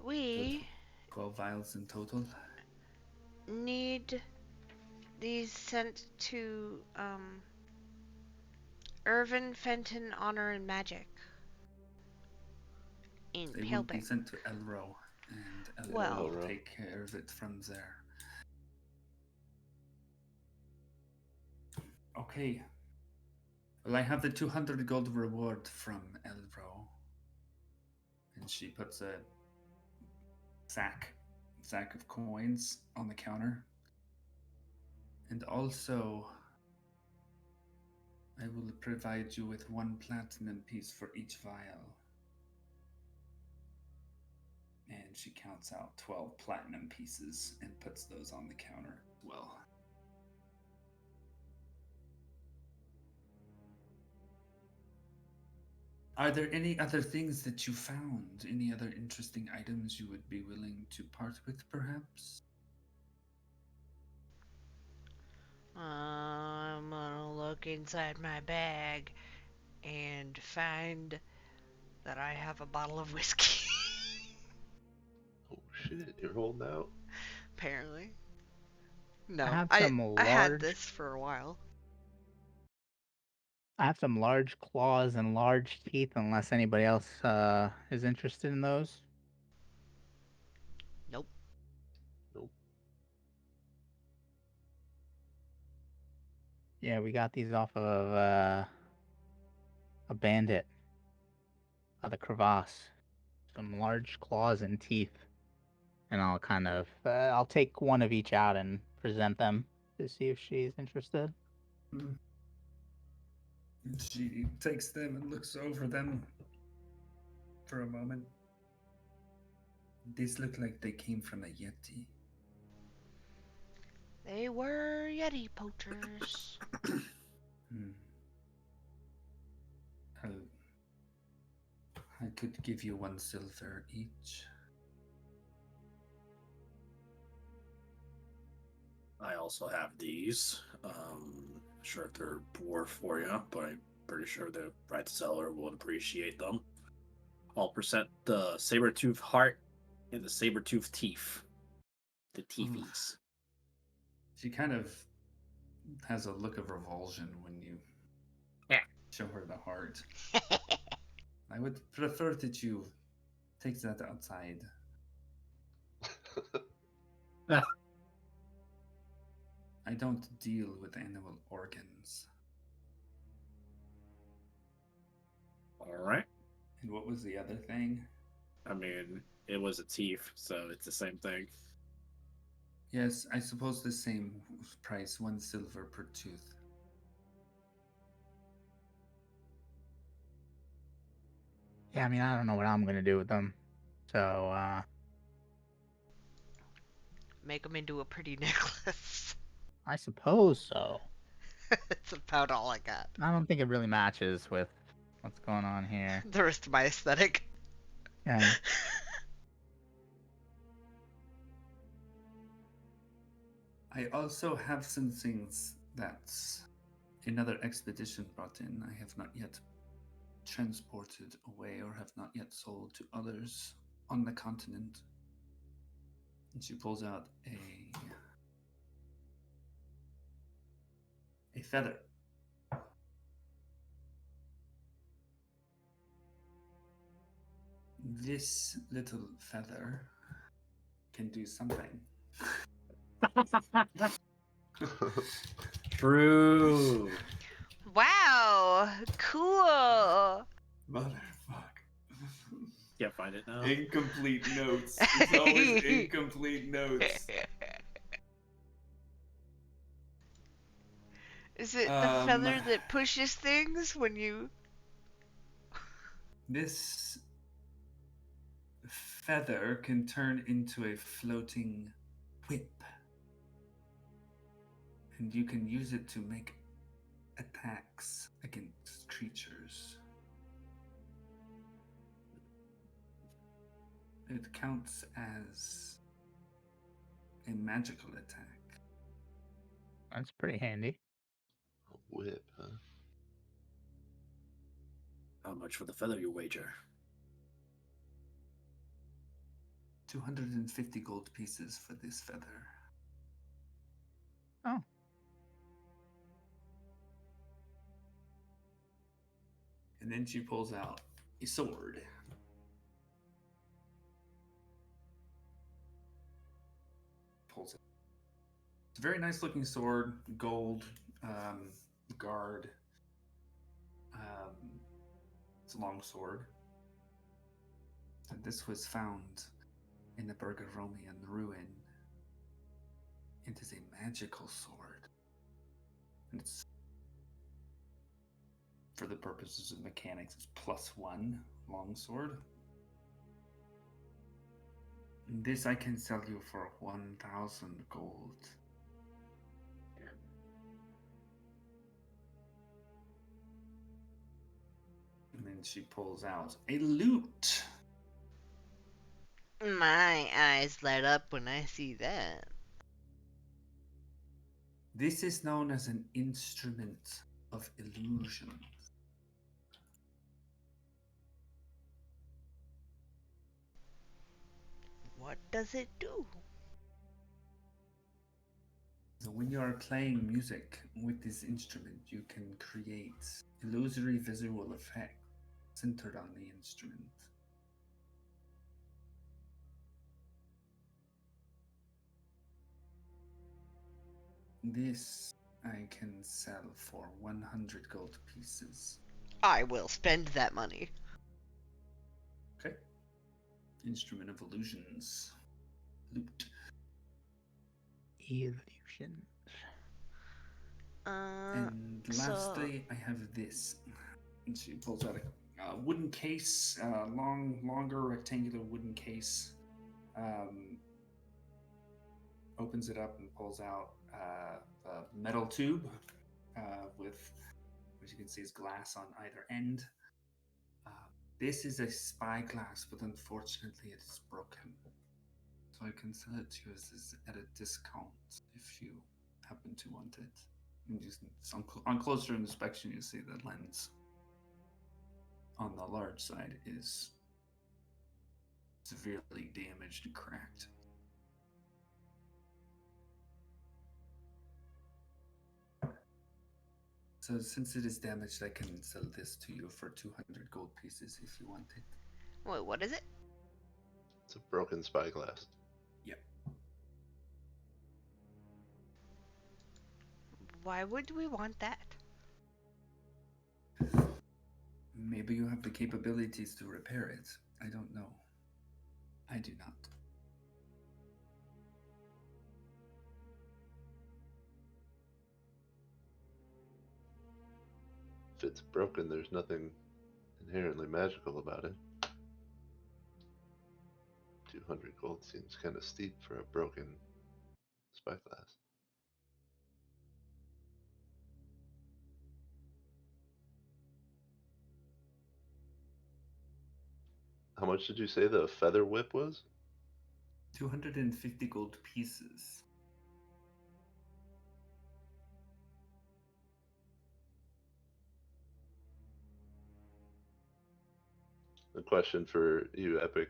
We 12 vials in total. need these sent to Irvin Fenton Honor and Magic in They will be Palebank. sent to Elro, and Elro Well- will take care of it from there. Okay. Well, I have the 200 gold reward from Elro. And she puts a sack of coins on the counter. And also, I will provide you with 1 platinum piece for each vial. And she counts out 12 platinum pieces and puts those on the counter as well. Are there any other things that you found? Any other interesting items you would be willing to part with, perhaps? I'm gonna look inside my bag and find that I have a bottle of whiskey. Oh shit, you're holding out? Apparently. No, I have I some had large- this for a while. I have some large claws and large teeth, unless anybody else is interested in those. Nope. Nope. Yeah, we got these off of a bandit. The crevasse. Some large claws and teeth. And I'll kind of, I'll take one of each out and present them to see if she's interested. And she takes them and looks over them for a moment. These look like they came from a Yeti. They were Yeti poachers. I could give you 1 silver each. I also have these. Sure if they're poor for you, but I'm pretty sure the right seller will appreciate them. I'll present the saber-tooth heart and the saber-tooth teeth. The teethies. She kind of has a look of revulsion when you Yeah. show her the heart. I would prefer that you take that outside. I don't deal with animal organs. All right. And what was the other thing? I mean, it was a teeth, so it's the same thing. Yes, I suppose the same price, 1 silver per tooth. Yeah, I mean, I don't know what I'm gonna do with them. So, Make them into a pretty necklace. I suppose so. That's about all I got. I don't think it really matches with what's going on here. The rest of my aesthetic. Yeah. I also have some things that another expedition brought in. I have not yet transported away or have not yet sold to others on the continent. And she pulls out a feather. This little feather can do something. True. Wow, cool. Motherfuck. Can't find it now. Incomplete notes. It's always incomplete notes. Is it the feather that pushes things when you... This feather can turn into a floating whip. And you can use it to make attacks against creatures. It counts as a magical attack. That's pretty handy. Whip, huh? How much for the feather you wager? 250 gold pieces for this feather. Oh. And then she pulls out a sword. Pulls it. It's a very nice looking sword, gold, guard. It's a long sword. And this was found in the Bergeromian ruin. It is a magical sword. And it's, for the purposes of mechanics, it's +1 longsword. And this I can sell you for 1,000 gold. And then she pulls out a lute. My eyes light up when I see that. This is known as an instrument of illusion. What does it do? So when you are playing music with this instrument, you can create illusory visual effects centered on the instrument. This I can sell for 100 gold pieces. I will spend that money. Okay. Instrument of illusions. Lute. Illusion. And lastly, I have this. And she pulls out a wooden case, longer rectangular wooden case. Opens it up and pulls out a metal tube with, as you can see, is glass on either end. This is a spyglass, but unfortunately it is broken. So I can sell it to you at a discount if you happen to want it. And just, on closer inspection, you see the lens on the large side is severely damaged and cracked. So since it is damaged, I can sell this to you for 200 gold pieces if you want it. Wait, what is it? It's a broken spyglass. Yep. Why would we want that? Maybe you have the capabilities to repair it. I don't know. I do not. If it's broken, there's nothing inherently magical about it. 200 gold seems kind of steep for a broken spyglass. How much did you say the feather whip was? 250 gold pieces. A question for you, Epic.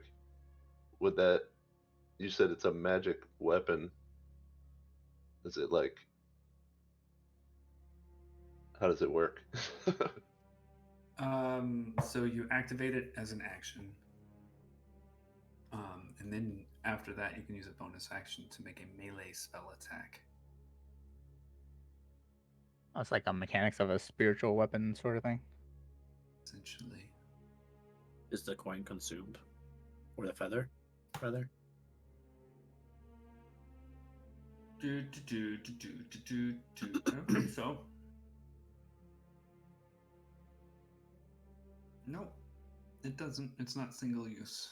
Would that, you said it's a magic weapon. Is it like, how does it work? So you activate it as an action. And then after that, you can use a bonus action to make a melee spell attack. Oh, it's like a mechanics of a spiritual weapon sort of thing. Essentially. Is the coin consumed? Or the feather, rather? I don't think so. No, it doesn't. It's not single use.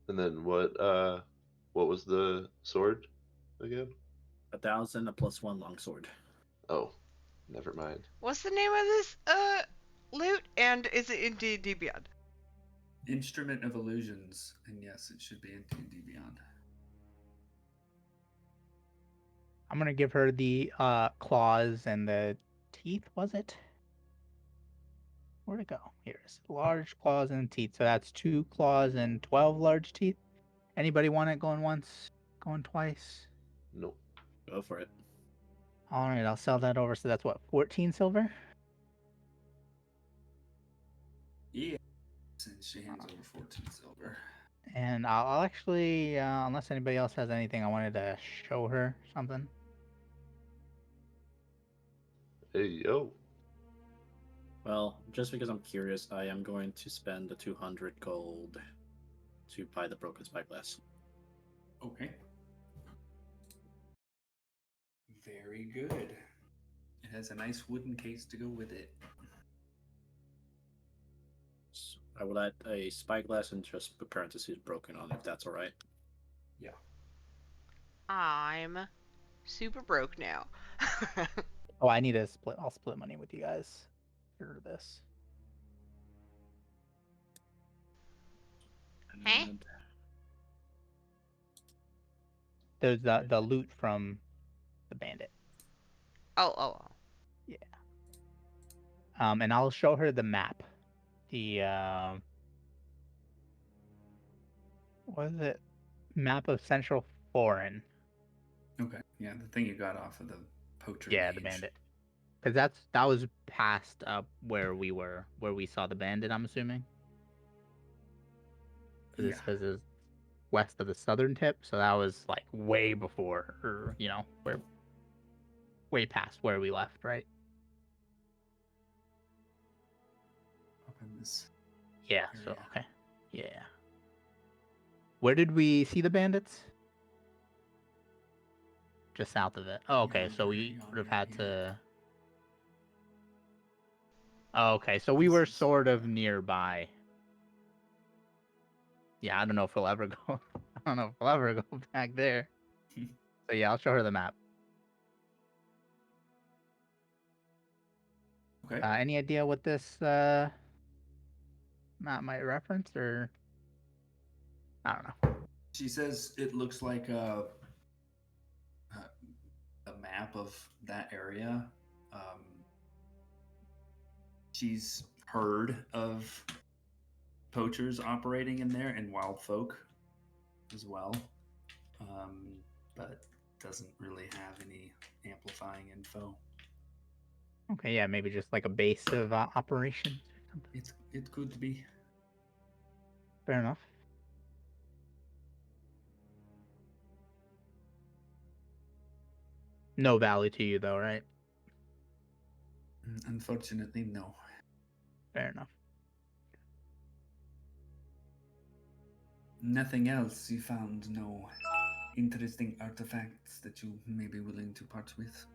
And then what was the sword again? 1,000, a +1 longsword. Oh, never mind. What's the name of this loot? And is it in D&D Beyond? Instrument of Illusions, and yes, it should be in D&D Beyond. I'm gonna give her the claws and the teeth, was it? Where'd it go? Here it is. Large claws and teeth. So that's 2 claws and 12 large teeth. Anybody want it going once? Going twice? Nope. Go for it. Alright, I'll sell that over. So that's what, 14 silver? Yeah. Since she hands over 14 silver. And I'll actually, unless anybody else has anything, I wanted to show her something. Hey, yo. Well, just because I'm curious, I am going to spend the 200 gold to buy the broken spyglass. Okay. Very good. It has a nice wooden case to go with it. So I will add a spyglass and just put parentheses broken on, if that's alright. Yeah. I'm super broke now. Oh, I need to split. I'll split money with you guys for this. Hey? And There's the loot from the bandit. Oh. Yeah. And I'll show her the map. The what is it? Map of Central Foreign. Okay. Yeah, the thing you got off of the poacher. Yeah, the mage. bandit. Because that was past where we saw the bandit. I'm assuming. Because Yeah. it says it's west of the southern tip, so that was like way before, or where, way past where we left, right? Up in this. Yeah. So area. okay. Yeah. Where did we see the bandits? Just south of it. Oh, okay. So we would have had to. Oh, okay. So we This were is- sort of nearby. Yeah, I don't know if we'll ever go. I don't know if we'll ever go back there. So yeah, I'll show her the map. Okay. Any idea what this map might reference, or I don't know. She says it looks like a map of that area. She's heard of poachers operating in there and wild folk as well. But doesn't really have any amplifying info. Okay, yeah, maybe just like a base of operations or something. It could be. Fair enough. No value to you, though, right? Unfortunately, no. Fair enough. Nothing else. You found no interesting artifacts that you may be willing to part with.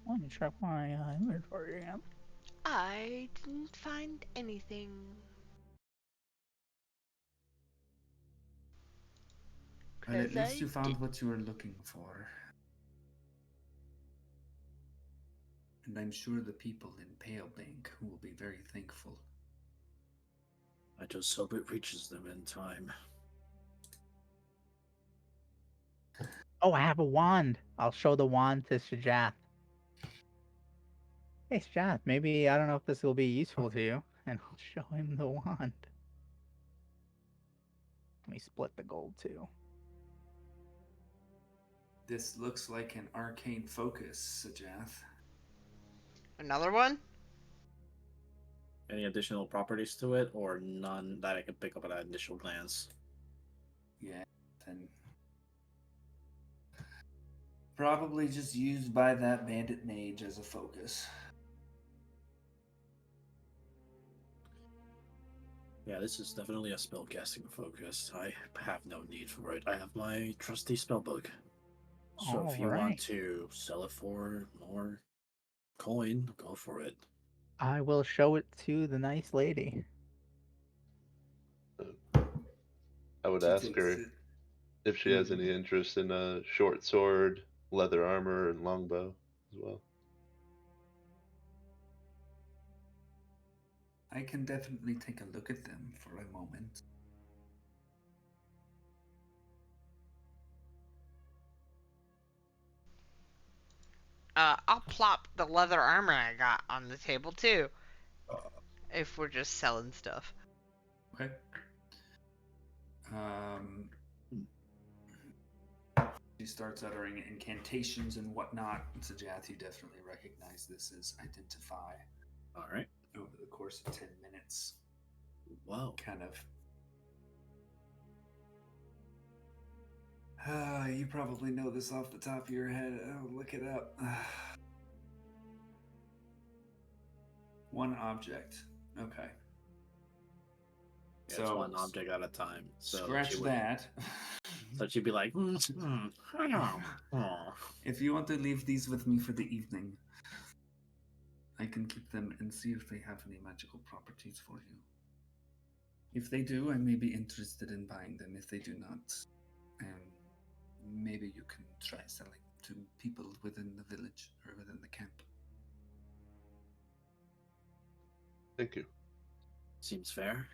Let me check my inventory again. I didn't find anything. Well, at 'Cause least you I found did- what you were looking for. And I'm sure the people in Pale Bank will be very thankful. I just hope it reaches them in time. Oh, I have a wand. I'll show the wand to Shajath. Hey, Shajath, maybe, I don't know if this will be useful to you, and I'll show him the wand. Let me split the gold, too. This looks like an arcane focus, Sajath. Another one? Any additional properties to it, or none that I can pick up at an initial glance? Yeah, then probably just used by that bandit mage as a focus. Yeah, this is definitely a spellcasting focus. I have no need for it. I have my trusty spellbook. So if you want Alright. to sell it for more coin, go for it. I will show it to the nice lady. I would She ask takes her it. if she has any interest in a short sword, leather armor, and longbow as well. I can definitely take a look at them for a moment. I'll plop the leather armor I got on the table too. If we're just selling stuff. Okay. She starts uttering incantations and whatnot. Sajath, you definitely recognize this as identify. All right. Over the course of 10 minutes. Wow. Kind of. You probably know this off the top of your head. Oh, look it up. One object. Okay. Yeah, So it's one object at a time. So scratch she would, that. So she'd be like, If you want to leave these with me for the evening, I can keep them and see if they have any magical properties for you. If they do, I may be interested in buying them. If they do not, maybe you can try selling to people within the village or within the camp. Thank you. Seems fair.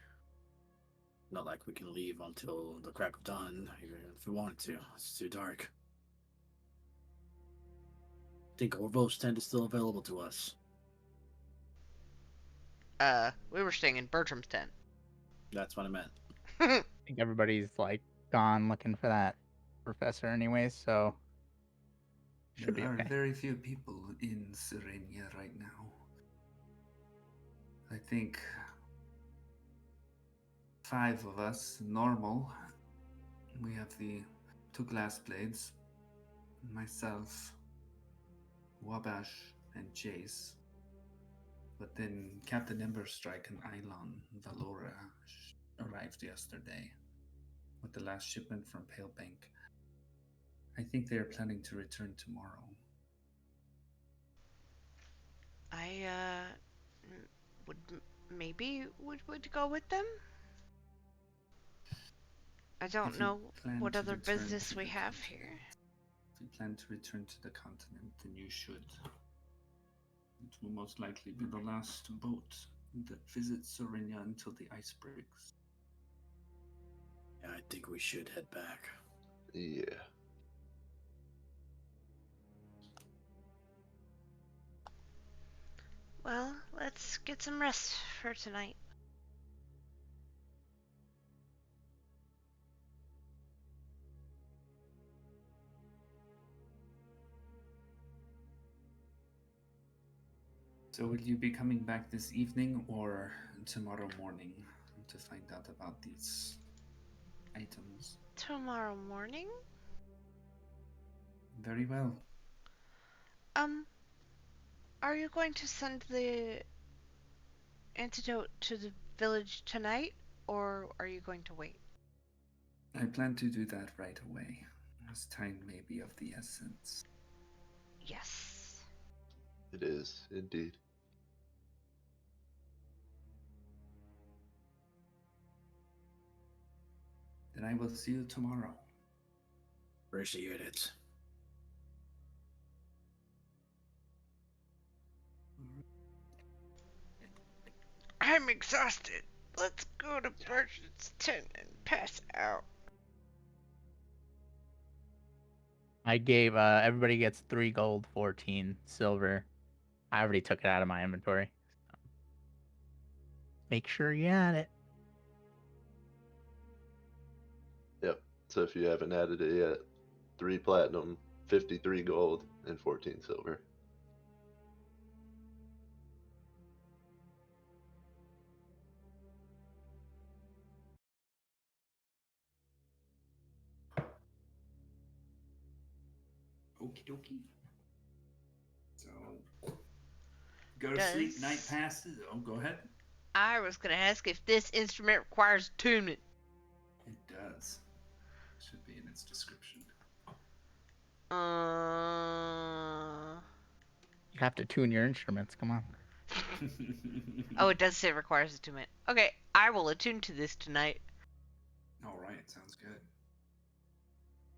Not like we can leave until the crack of dawn, even if we wanted to. It's too dark. I think Orvo's tent is still available to us. We were staying in Bertram's tent. That's what I meant. I think everybody's like gone looking for that professor anyways, so should be There are okay. very few people in Serenia right now. I think 5 of us, normal. We have the 2 glass blades, myself, Wabash, and Chase. But then Captain Emberstrike and Eilon Valora arrived yesterday with the last shipment from Pale Bank. I think they are planning to return tomorrow. I would maybe would go with them. I don't If you know plan what to other return business to we the have continent- here. If you plan to return to the continent, then you should. It will most likely be the last boat that visits Serenia until the ice breaks. Yeah, I think we should head back. Yeah. Well, let's get some rest for tonight. So will you be coming back this evening or tomorrow morning to find out about these items? Tomorrow morning? Very well. Are you going to send the antidote to the village tonight, or are you going to wait? I plan to do that right away, as time may be of the essence. Yes. It is, indeed. Then I will see you tomorrow. Appreciate it. I'm exhausted. Let's go to Bertrand's tent and pass out. I gave everybody gets 3 gold, 14 silver. I already took it out of my inventory. Make sure you add it. Yep. So if you haven't added it yet, 3 platinum, 53 gold, and 14 silver. Okie dokie. So, go to sleep, night passes. Oh, go ahead. I was gonna ask if this instrument requires attunement. It does. Should be in its description. You have to tune your instruments. Come on. Oh, it does say it requires attunement. Okay, I will attune to this tonight. All right, sounds good.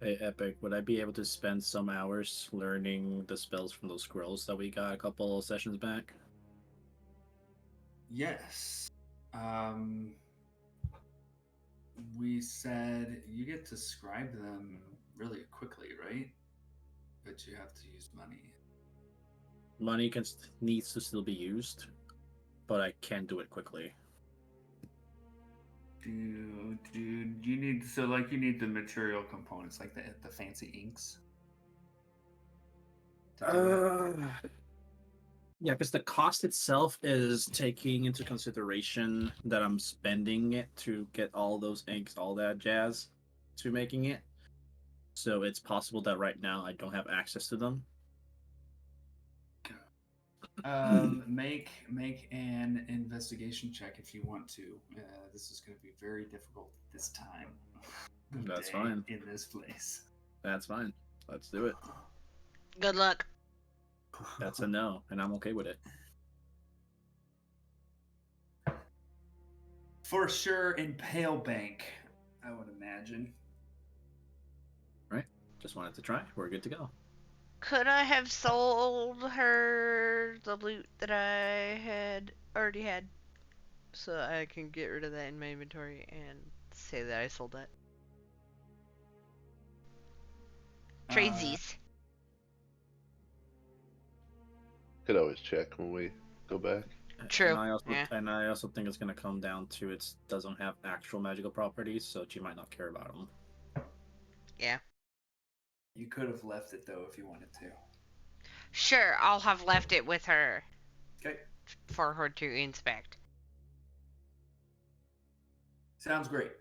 Hey, Epic, would I be able to spend some hours learning the spells from those scrolls that we got a couple of sessions back? Yes. We said you get to scribe them really quickly, right? But you have to use money. Money needs to still be used, but I can do it quickly. Do you need you need the material components like the fancy inks? Yeah, because the cost itself is taking into consideration that I'm spending it to get all those inks, all that jazz, to making it. So it's possible that right now I don't have access to them. Make an investigation check if you want to. This is going to be very difficult this time. That's fine. In this place. That's fine. Let's do it. Good luck. That's a no, and I'm okay with it. For sure in Pale Bank, I would imagine. Right? Just wanted to try. We're good to go. Could I have sold her the loot that I already had? So I can get rid of that in my inventory and say that I sold that. Tradesies. Could always check when we go back. True. And I also think it's going to come down to it doesn't have actual magical properties, so she might not care about them. Yeah. You could have left it though if you wanted to. Sure, I'll have left it with her. Okay. For her to inspect. Sounds great.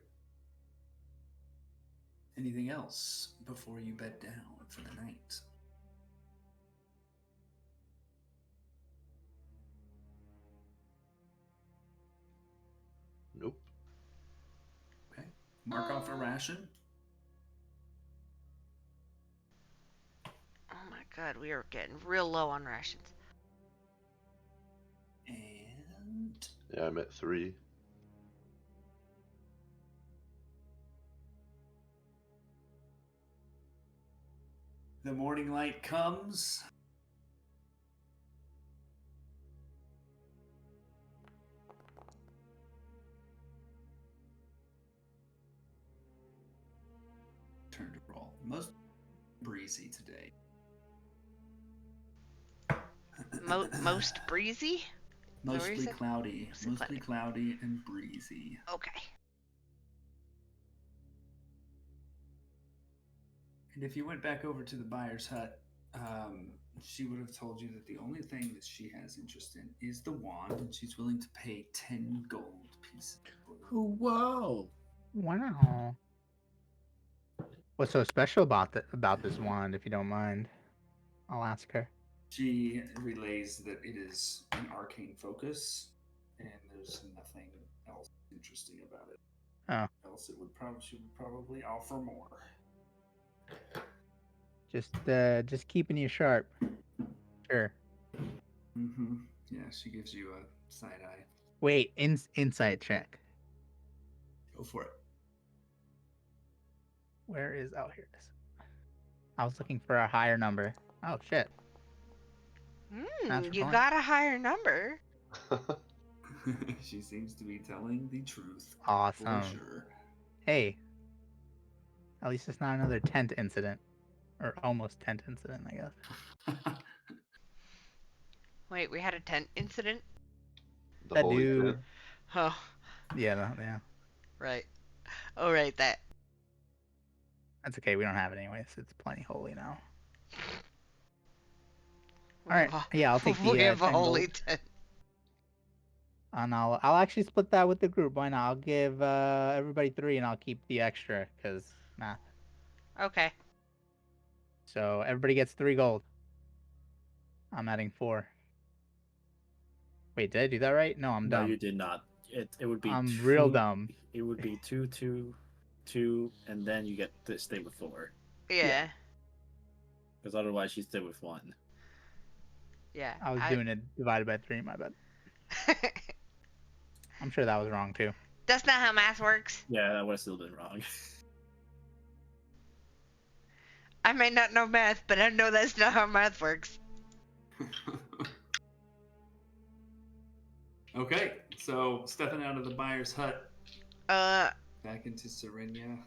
Anything else before you bed down for the night? Nope. Okay. Mark off a ration. Oh my god, we are getting real low on rations. And Yeah, I'm at 3. the morning light comes. Turn to roll. Most breezy today. Most breezy? Mostly cloudy. Mostly cloudy and breezy. Okay. And if you went back over to the buyer's hut, she would have told you that the only thing that she has interest in is the wand, and she's willing to pay 10 gold pieces for it. Wow. Wow. What's so special about this wand, if you don't mind? I'll ask her. She relays that it is an arcane focus, and there's nothing else interesting about it. Oh. Else, she would probably offer more. Just keeping you sharp. Sure. Mm-hmm. Yeah, she gives you a side eye. Wait, insight check. Go for it. Where is? Oh, here it is. I was looking for a higher number. Oh shit. You got a higher number. She seems to be telling the truth. Awesome. For sure. Hey. At least it's not another tent incident. Or almost tent incident, I guess. Wait, we had a tent incident? The That holy dude. tent. Oh, Yeah, yeah. right. Oh, right, that. That's okay, we don't have it anyways. It's plenty holy now. We Alright, have yeah, I'll take the we have a 10 holy gold. tent. And I'll actually split that with the group. Why not? I'll give everybody 3 and I'll keep the extra, because math. Okay. So everybody gets 3 gold. I'm adding 4. Wait, did I do that right? No, I'm No, dumb. you did not. It would be. I'm real dumb. It would be 2, 2, 2, and then you get to stay with 4. Yeah. Because otherwise, you stay with 1. Yeah. I was doing it divided by 3, my bad. I'm sure that was wrong too. That's not how math works. Yeah, that would have still been wrong. I may not know math, but I know that's not how math works. Okay, so stepping out of the buyer's hut, back into Serenia.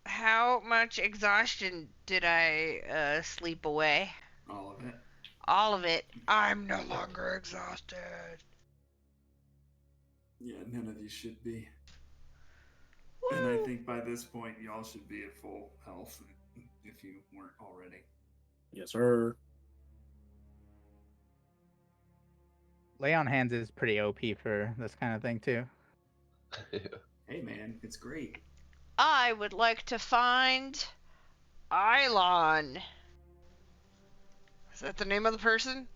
How much exhaustion did I sleep away? All of it. All of it. I'm no longer exhausted. Yeah, none of you should be. Woo. And I think by this point, y'all should be at full health if you weren't already. Yes, sir. Lay on hands is pretty OP for this kind of thing too. Yeah. Hey man, it's great. I would like to find Ilon. Is that the name of the person?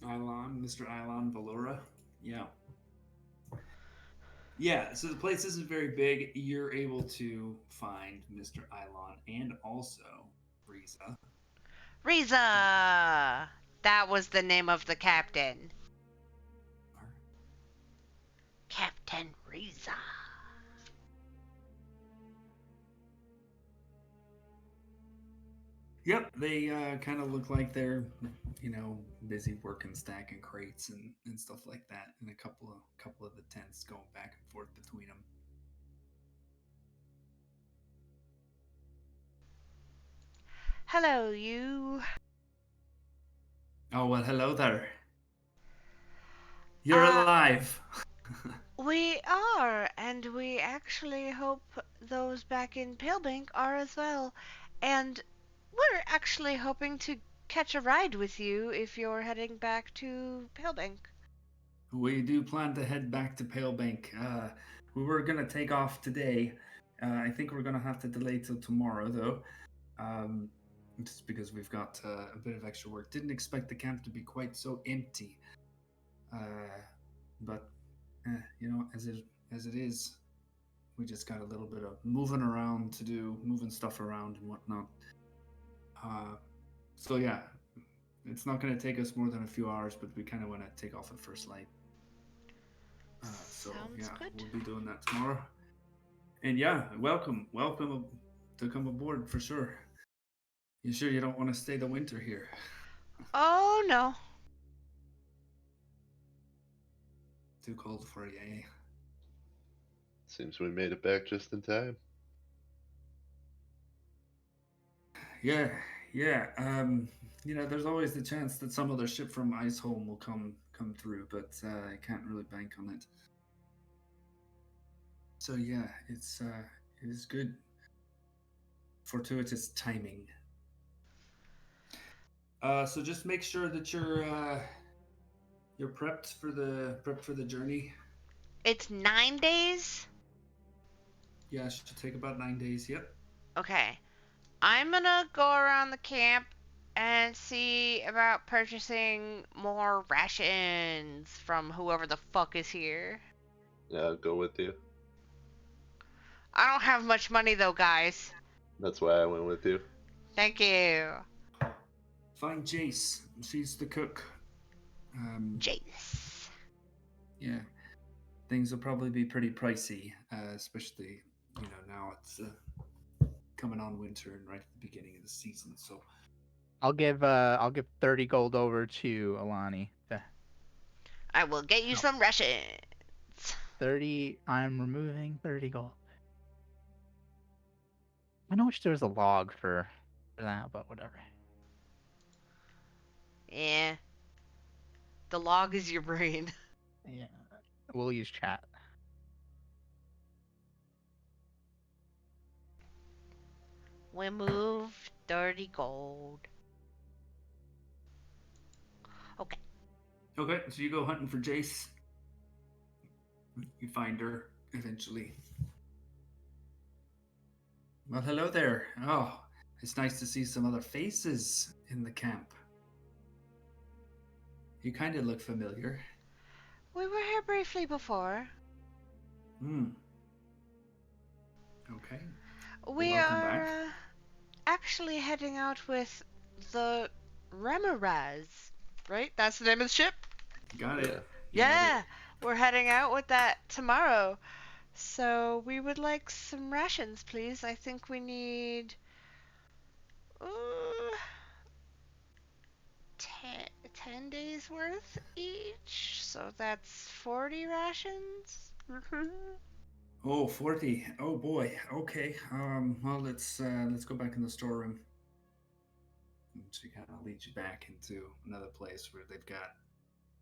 Ilon, Mr. Ilon Valora. Yeah. Yeah, so the place isn't very big. You're able to find Mr. Ilon and also Riza. Riza! That was the name of the captain. Captain Riza. Yep, they kind of look like they're, busy working, stacking crates and stuff like that, and a couple of the tents going back and forth between them. Hello, you. Oh well, hello there. You're alive. We are, and we actually hope those back in Palebank are as well. And we're actually hoping to catch a ride with you if you're heading back to Palebank. We do plan to head back to Palebank. We were gonna take off today. I think we're gonna have to delay till tomorrow, though. Just because we've got a bit of extra work. Didn't expect the camp to be quite so empty. But as it is, we just got a little bit of moving around to do, moving stuff around and whatnot. So yeah, it's not going to take us more than a few hours, but we kind of want to take off at first light. So Sounds yeah, good. we'll be doing that tomorrow. And yeah, welcome to come aboard for sure. You sure you don't want to stay the winter here? Oh, no. Too cold for you, eh? Seems we made it back just in time. Yeah. There's always the chance that some other ship from Iceholm will come through, but I can't really bank on it. So yeah, it is good. Fortuitous timing. So just make sure that you're prepped for the journey. It's 9 days? Yeah, it should take about 9 days. Yep. Okay. I'm gonna go around the camp and see about purchasing more rations from whoever the fuck is here. Yeah, I'll go with you. I don't have much money though, guys. That's why I went with you. Thank you. Find Jace. She's the cook. Jace. Yeah. Things will probably be pretty pricey, especially now it's coming on winter and right at the beginning of the season. So I'll give 30 gold over to Alani. I will get you some rations. 30. I'm removing 30 gold. I know wish there was a log for that, but whatever. Yeah. The log is your brain. Yeah, we'll use chat. We moved 30 gold. Okay. okay, so you go hunting for Jace. You find her eventually. Well, hello there. Oh, it's nice to see some other faces in the camp. You kind of look familiar. We were here briefly before. Okay. We Welcome are back. actually heading out with the Remoraz, right? That's the name of the ship? Got it. Yeah, we're heading out with that tomorrow. So we would like some rations, please. I think we need 10 days worth each. So that's 40 rations. Oh, 40. Oh boy. Okay. Well, let's go back in the storeroom. And she kind of leads you back into another place where they've got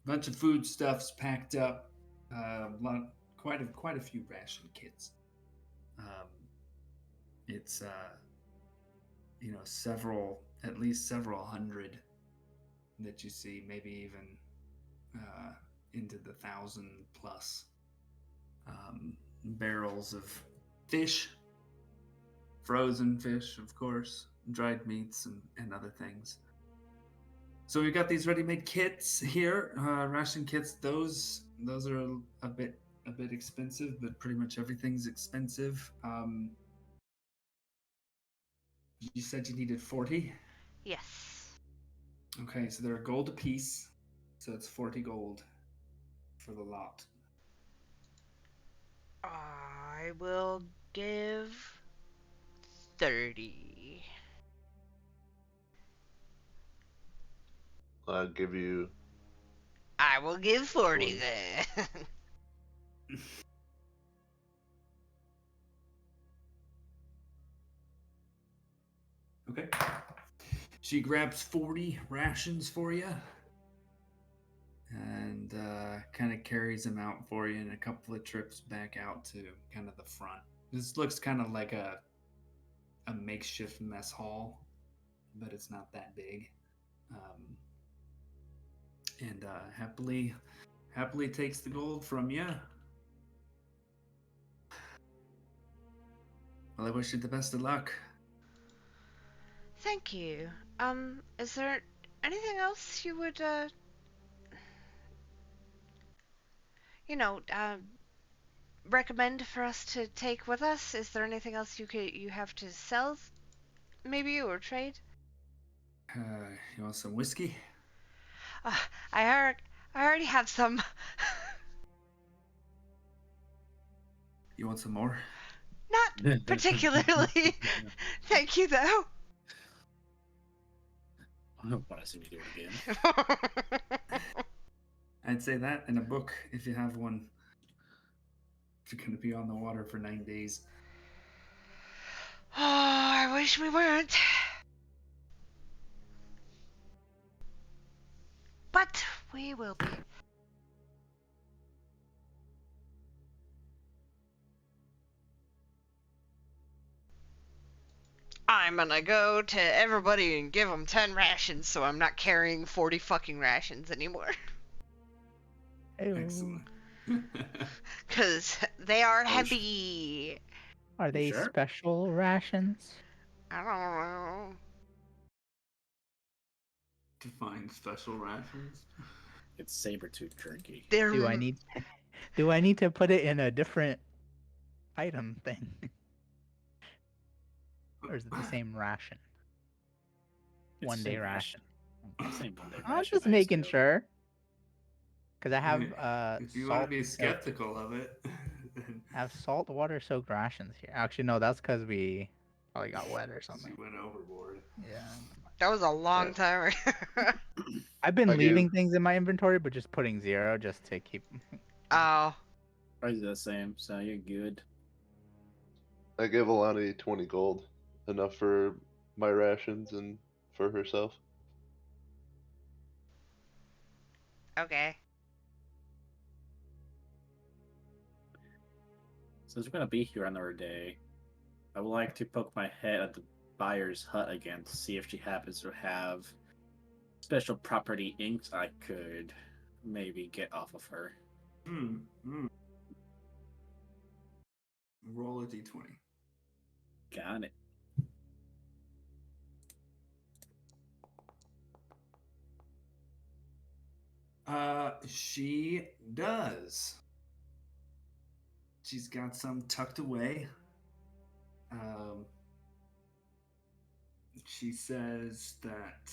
a bunch of foodstuffs packed up. Quite a few ration kits. It's at least several hundred that you see, maybe even into the 1,000 plus barrels of fish, frozen fish, of course, dried meats and other things. So we've got these ready-made kits here, ration kits. Those are a bit expensive, but pretty much everything's expensive. You said you needed 40? Yes. Okay, so they're a gold a piece, so it's 40 gold for the lot. I will give 30. I'll give you. I will give 40 then. Okay. She grabs 40 rations for you and kind of carries them out for you in a couple of trips back out to kind of the front. This looks kind of like a makeshift mess hall, but it's not that big. And happily takes the gold from you. Well, I wish you the best of luck. Thank you. Is there anything else you would, recommend for us to take with us? Is there anything else you have to sell, maybe, or trade? You want some whiskey? I already have some. You want some more? Not particularly. Thank you, though. I don't want to see me do it again. I'd say that in a book, if you have one. If you're going to be on the water for 9 days. Oh, I wish we weren't. But we will be. I'm gonna go to everybody and give them 10 rations so I'm not carrying 40 fucking rations anymore. Excellent. Because they are heavy. Are they sure? special rations? I don't know. Define special rations. It's saber-tooth jerky. They're... Do I need to put it in a different item thing? Or is it the same ration? It's One day same ration. Same one day I'm ration, just I making assume. sure. Because I I have mean, if you want salt. to be skeptical of it, then I have salt water soaked rations here. Actually, no, that's because we probably got wet or you something. went overboard. Yeah. That was a long time ago. I've been I leaving gave- things in my inventory, but just putting 0 just to keep. Oh. Price is the same, so you're good. I gave Alani 20 gold, enough for my rations and for herself. Okay. Since we're gonna be here another day, I would like to poke my head at the buyer's hut again to see if she happens to have special property inks I could maybe get off of her. Roll a d20. Got it. She does. She's got some tucked away. She says that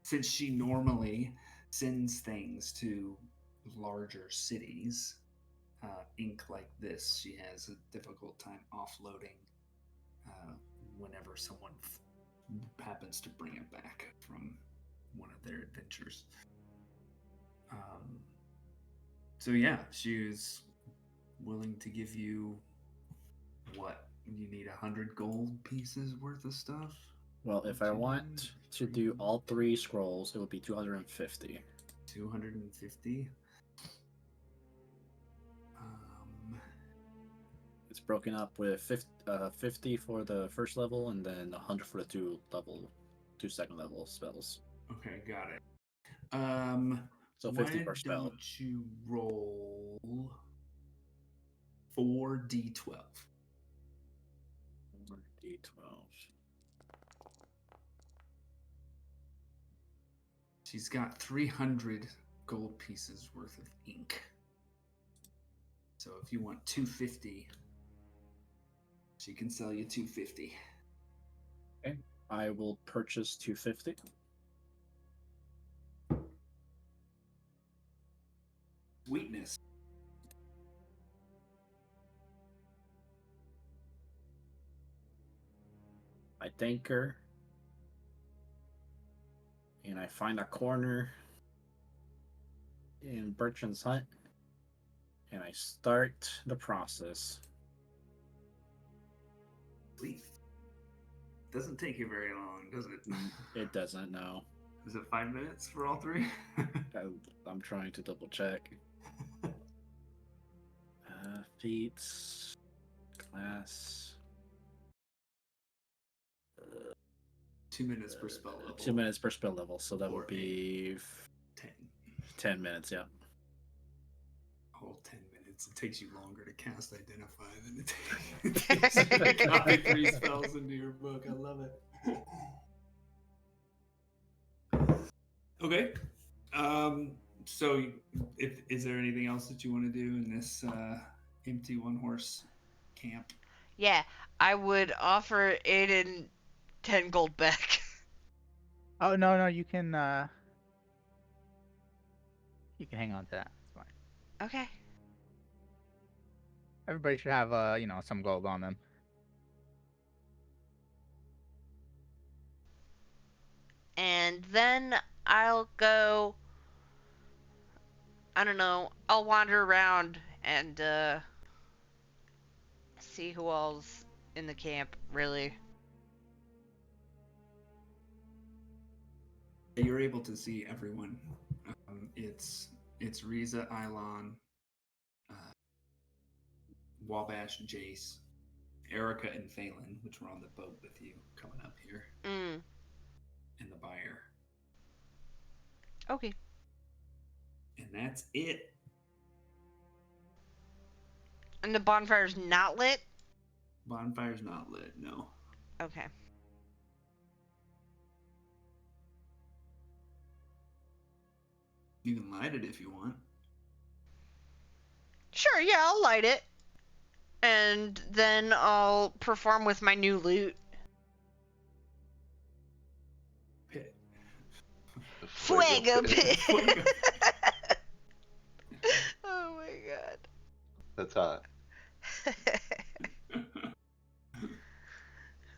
since she normally sends things to larger cities, ink like this, she has a difficult time offloading whenever someone happens to bring it back from one of their adventures. So yeah, she was willing to give you what? You need 100 gold pieces worth of stuff? Well, if I want to do all 3 scrolls, it would be 250. 250? It's broken up with 50 for the first level and then 100 for the 2 second level spells. Okay, got it. So 50 per spell. Why don't you roll 4d12? 4d12. She's got 300 gold pieces worth of ink. So if you want 250, she can sell you 250. Okay. I will purchase 250. Sweetness. I thank her. And I find a corner in Bertrand's hut. And I start the process. Sweet. Doesn't take you very long, does it? It doesn't, no. Is it 5 minutes for all 3? I'm trying to double check. Feats, class. 2 minutes per spell level. 2 minutes per spell level, so that Or would be 10. 10 minutes, yeah. Oh, 10 minutes. It takes you longer to cast Identify than it takes you to copy 3 spells into your book. I love it. Okay. So, is there anything else that you want to do in this empty one-horse camp? Yeah, I would offer Aiden 10 gold back. Oh no, you can hang on to that. It's fine. Okay. Everybody should have some gold on them. And then I'll go, I don't know, I'll wander around and see who all's in the camp, really. You're able to see everyone. It's Riza, Eilon, Wabash, Jace, Erica and Phelan, which were on the boat with you coming up here, Mm. and the buyer. Okay. And that's it. And the bonfire's not lit? Bonfire's not lit, no. Okay. You can light it if you want. Sure, yeah, I'll light it. And then I'll perform with my new lute. Pit. Fuego pit. Fuego. Oh my god. That's hot.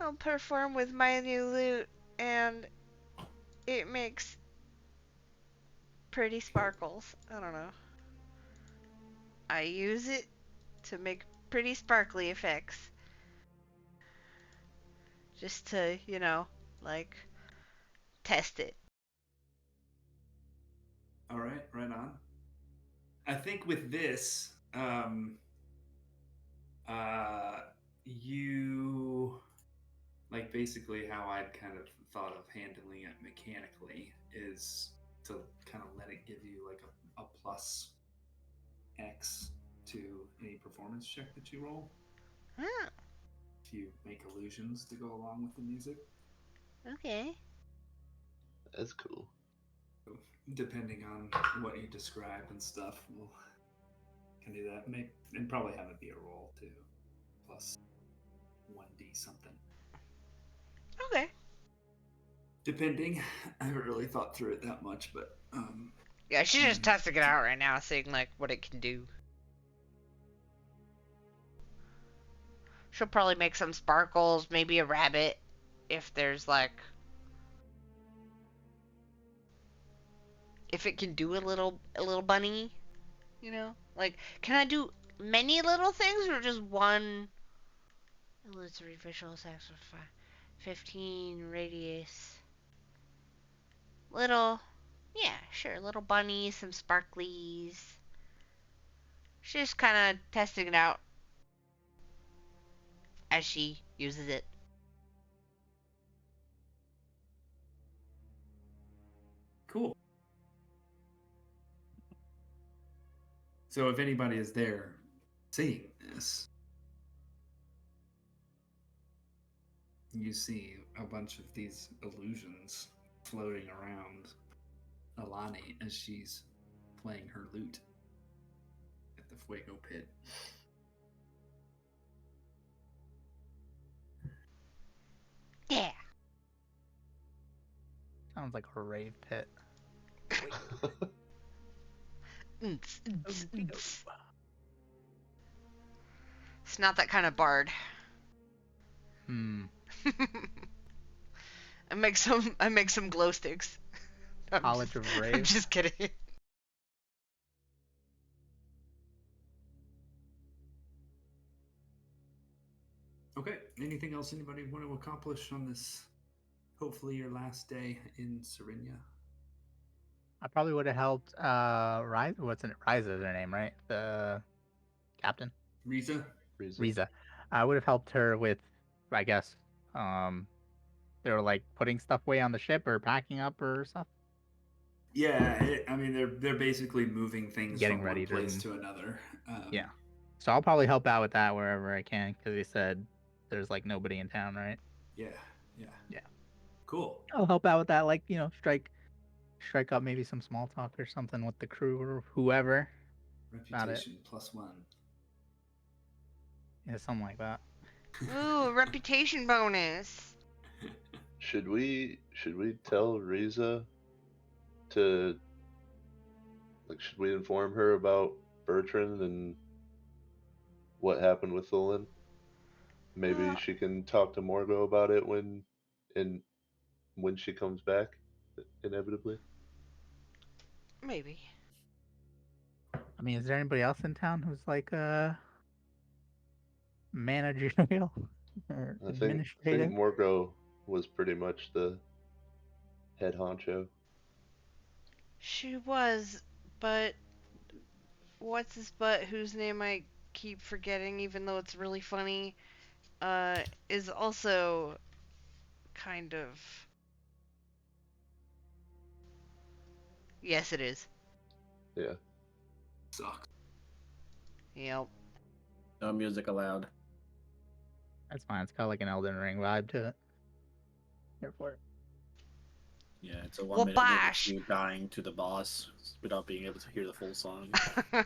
I'll perform with my new lute, and it makes pretty sparkles. I don't know. I use it to make pretty sparkly effects. Just to, like, test it. All right, right on. I think with this, you, like, basically how I'd kind of thought of handling it mechanically is to kind of let it give you like a plus X to any performance check that you roll. Huh. If you make illusions to go along with the music. Okay. That's cool. Depending on what you describe and stuff, we'll can do that. And probably have it be a roll too, plus 1d something. Okay. Depending, I haven't really thought through it that much, but Yeah, she's just testing it out right now, seeing like what it can do. She'll probably make some sparkles, maybe a rabbit, if there's like, if it can do a little bunny, like, can I do many little things or just one? Illusory visual effects for 15 radius. Little, yeah, sure, little bunnies, some sparklies. She's just kind of testing it out as she uses it. cool. So if anybody is there seeing this, you see a bunch of these illusions floating around Alani as she's playing her lute at the Fuego pit. Yeah. Sounds like a rave pit. It's not that kind of bard. I make some glow sticks. College of Rave. I'm just kidding. Okay, anything else anybody want to accomplish on this, hopefully your last day in Serenia? I probably would have helped Riza. What's it? Riza is her name, right? The captain. Riza? Riza. I would have helped her with, I guess, they were like putting stuff away on the ship or packing up or stuff. Yeah, I mean they're basically moving things Getting from ready one place to- to another. Yeah. So I'll probably help out with that wherever I can because they said there's like nobody in town, right? Yeah. Yeah. Cool. I'll help out with that, like strike up maybe some small talk or something with the crew or whoever. Reputation +1. Yeah, something like that. Ooh, a reputation bonus. Should we tell Riza to, like, should we inform her about Bertrand and what happened with Thulin? Maybe she can talk to Morgo about it when she comes back, inevitably. Maybe. I mean, is there anybody else in town who's like managerial or I think administrative? Morgo was pretty much the head honcho. She was, but what's his butt whose name I keep forgetting even though it's really funny? is also kind of... Yes, it is. Yeah. Sucks. Yep. No music allowed. That's fine. It's got like an Elden Ring vibe to it. Here for it. Yeah, it's a Well, 1 minute movie of bash. you dying to the boss without being able to hear the full song. Were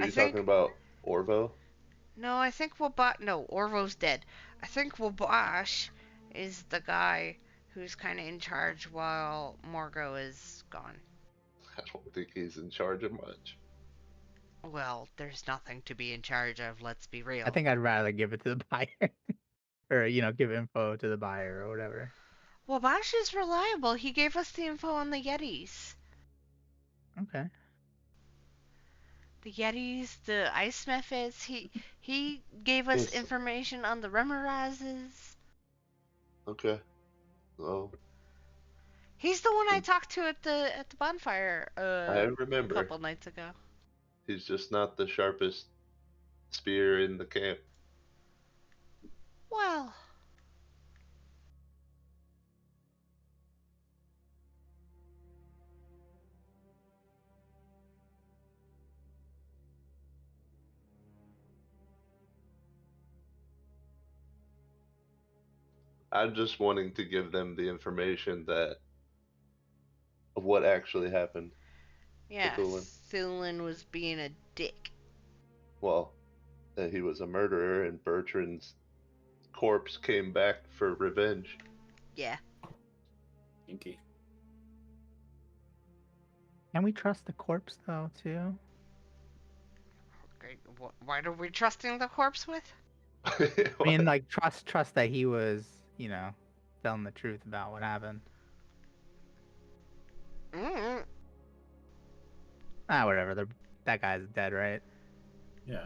I you think- talking about Orvo? No, I think No, Orvo's dead. I think Wabash is the guy who's kind of in charge while Margot is gone. I don't think he's in charge of much. Well, there's nothing to be in charge of, let's be real. I think I'd rather give it to the buyer. Or, give info to the buyer or whatever. Wabash is reliable. He gave us the info on the Yetis. Okay. The Yetis, the ice methods. He gave us Yes. information on the Remorazes. Okay. Well, He's the one I talked to at the bonfire I a remember. couple nights ago. He's just not the sharpest spear in the camp. Well, I'm just wanting to give them the information of what actually happened. yeah, Thulin. Thulin was being a dick. Well, that he was a murderer and Bertrand's corpse came back for revenge. Yeah. Kinky. Can we trust the corpse though too? Okay, what are we trusting the corpse with? I mean, like trust that he was, telling the truth about what happened. Mm. Whatever. That guy's dead, right? Yeah.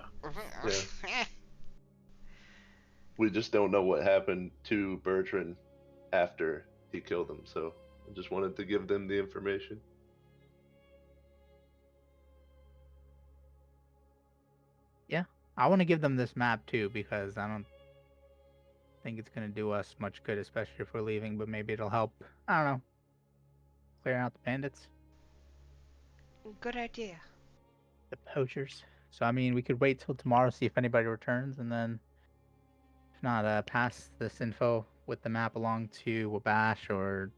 We just don't know what happened to Bertrand after he killed him, so I just wanted to give them the information. Yeah. I want to give them this map too because I don't think it's gonna do us much good, especially if we're leaving. But maybe it'll help. I don't know. Clear out the bandits, Good idea. the poachers. So I mean, we could wait till tomorrow, see if anybody returns, and then if not, pass this info with the map along to Wabash or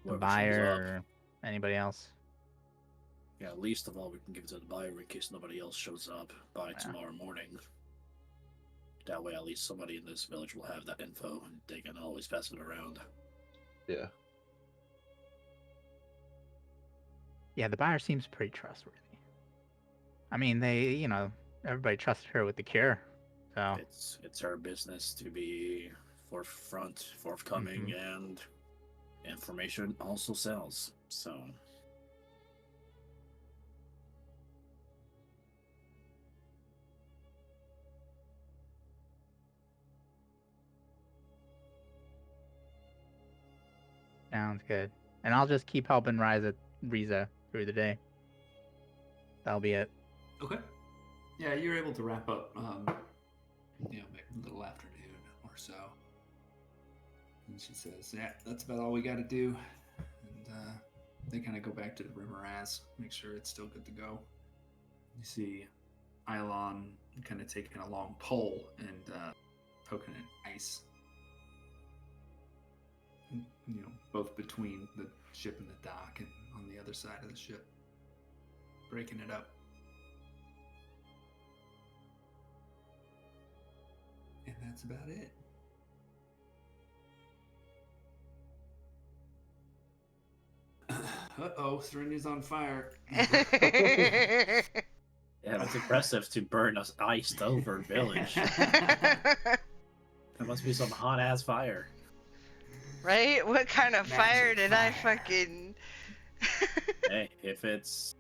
the Whoever shows buyer up. or anybody else. Yeah, least of all, we can give it to the buyer in case nobody else shows up by Yeah. tomorrow morning. That way, at least somebody in this village will have that info, and they can always pass it around. Yeah. Yeah, the buyer seems pretty trustworthy. I mean, everybody trusted her with the cure. So It's her business to be forthcoming, and information also sells. So sounds good. And I'll just keep helping Riza through the day. That'll be it. Okay. Yeah, you're able to wrap up, maybe a little afternoon or so. And she says, "Yeah, that's about all we got to do." And they kind of go back to the Rimmeraz, make sure it's still good to go. You see Eilon kind of taking a long pole and poking at ice. Both between the ship and the dock and on the other side of the ship. Breaking it up. And that's about it. Uh-oh, Serendi's on fire. yeah, that's impressive to burn a iced over village. That must be some hot ass fire. Right? What kind of fire Magic did I fire. fucking... Hey, if it's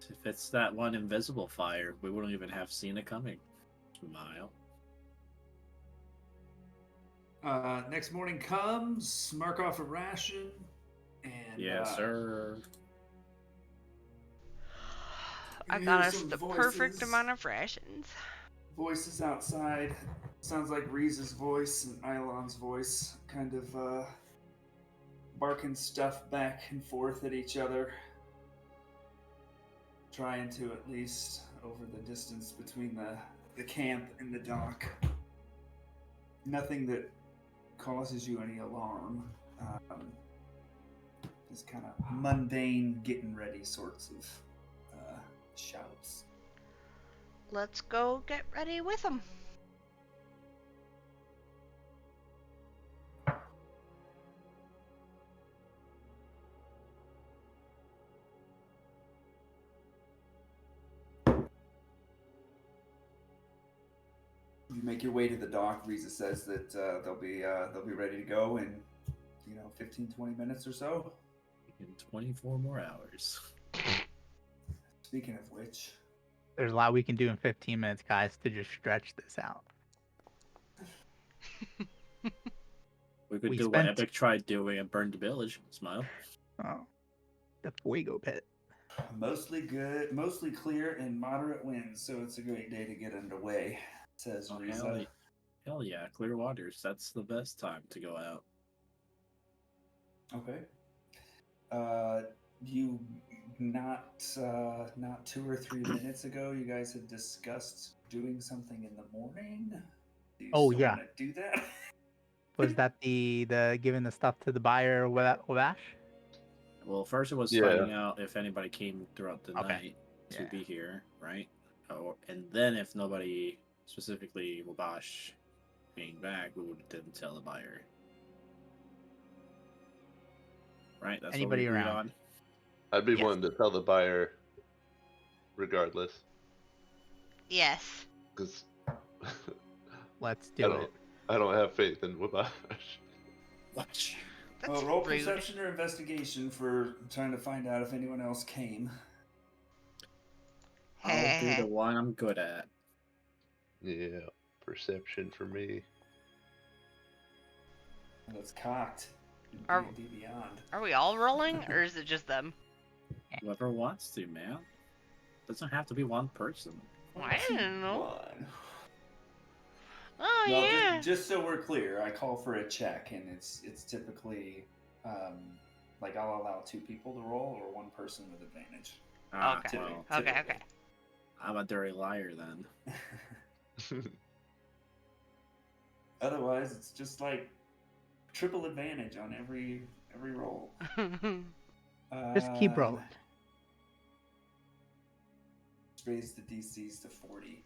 that one invisible fire, we wouldn't even have seen it coming. Smile. Next morning comes, mark off a ration, and Yes, sir. I hear got us some the perfect voices. amount of rations. Voices outside Sounds like Reese's voice and Ilon's voice kind of barking stuff back and forth at each other. Trying to, at least over the distance between the camp and the dock. Nothing that causes you any alarm. Just kind of mundane, getting ready sorts of shouts. Let's go get ready with them. You make your way to the dock. Riza says that they'll be ready to go in 15, 20 minutes or so. In 24 more hours. Speaking of which, There's a lot we can do in 15 minutes, guys, to just stretch this out. We could We do what spent- Epic tried doing and burn the village. Smile. Oh, the Fuego Pit. mostly good, mostly clear, and moderate winds, so it's a great day to get underway. Says Oh, Riza. hell yeah, clear waters. That's the best time to go out. Okay. You not 2 or 3 minutes ago, you guys had discussed doing something in the morning. Do you Oh, still yeah. wanna do that? Was that the giving the stuff to the buyer Wabash? Well, first it was Yeah. finding out if anybody came throughout the Okay. night to Yeah. be here, right? Oh, and then if nobody, specifically Wabash, being back, we would then tell the buyer. Right? That's Anybody what we agreed around. on. I'd be Yes. one to tell the buyer, regardless, Yes. because Let's do it. I don't have faith in Wabash. Watch. That's Well, roll rude. perception or investigation for trying to find out if anyone else came. I'll do the one I'm good at. Yeah, perception for me. That's cocked. Are- D&D Beyond. Are we all rolling, or is it just them? Whoever wants to, man. Doesn't have to be one person. I don't know. One. Oh No, yeah. just so we're clear, I call for a check, and it's typically like I'll allow 2 people to roll or 1 person with advantage. Ah, Okay. well, Okay. typically. Okay. I'm a dirty liar then. Otherwise, it's just like triple advantage on every roll. Just keep rolling. Raise the DCs to 40.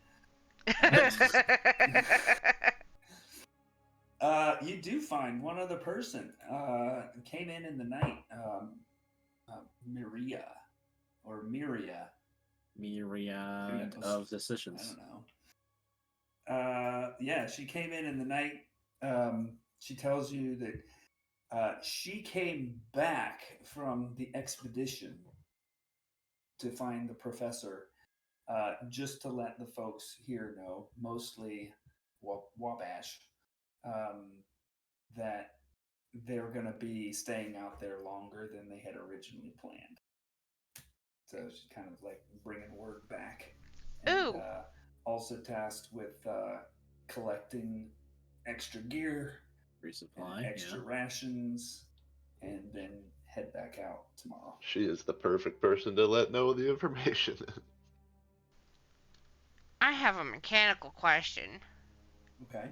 You do find one other person came in the night. Miria or Miria. Myriad Who knows? of I decisions. don't know. Yeah, she came in the night. She tells you that she came back from the expedition to find the professor, just to let the folks here know, mostly Wabash, that they're going to be staying out there longer than they had originally planned. So she's kind of like bringing word back. And, Ooh. also tasked with collecting extra gear, Resupply, extra rations, and then head back out tomorrow. She is the perfect person to let know the information. I have a mechanical question. Okay.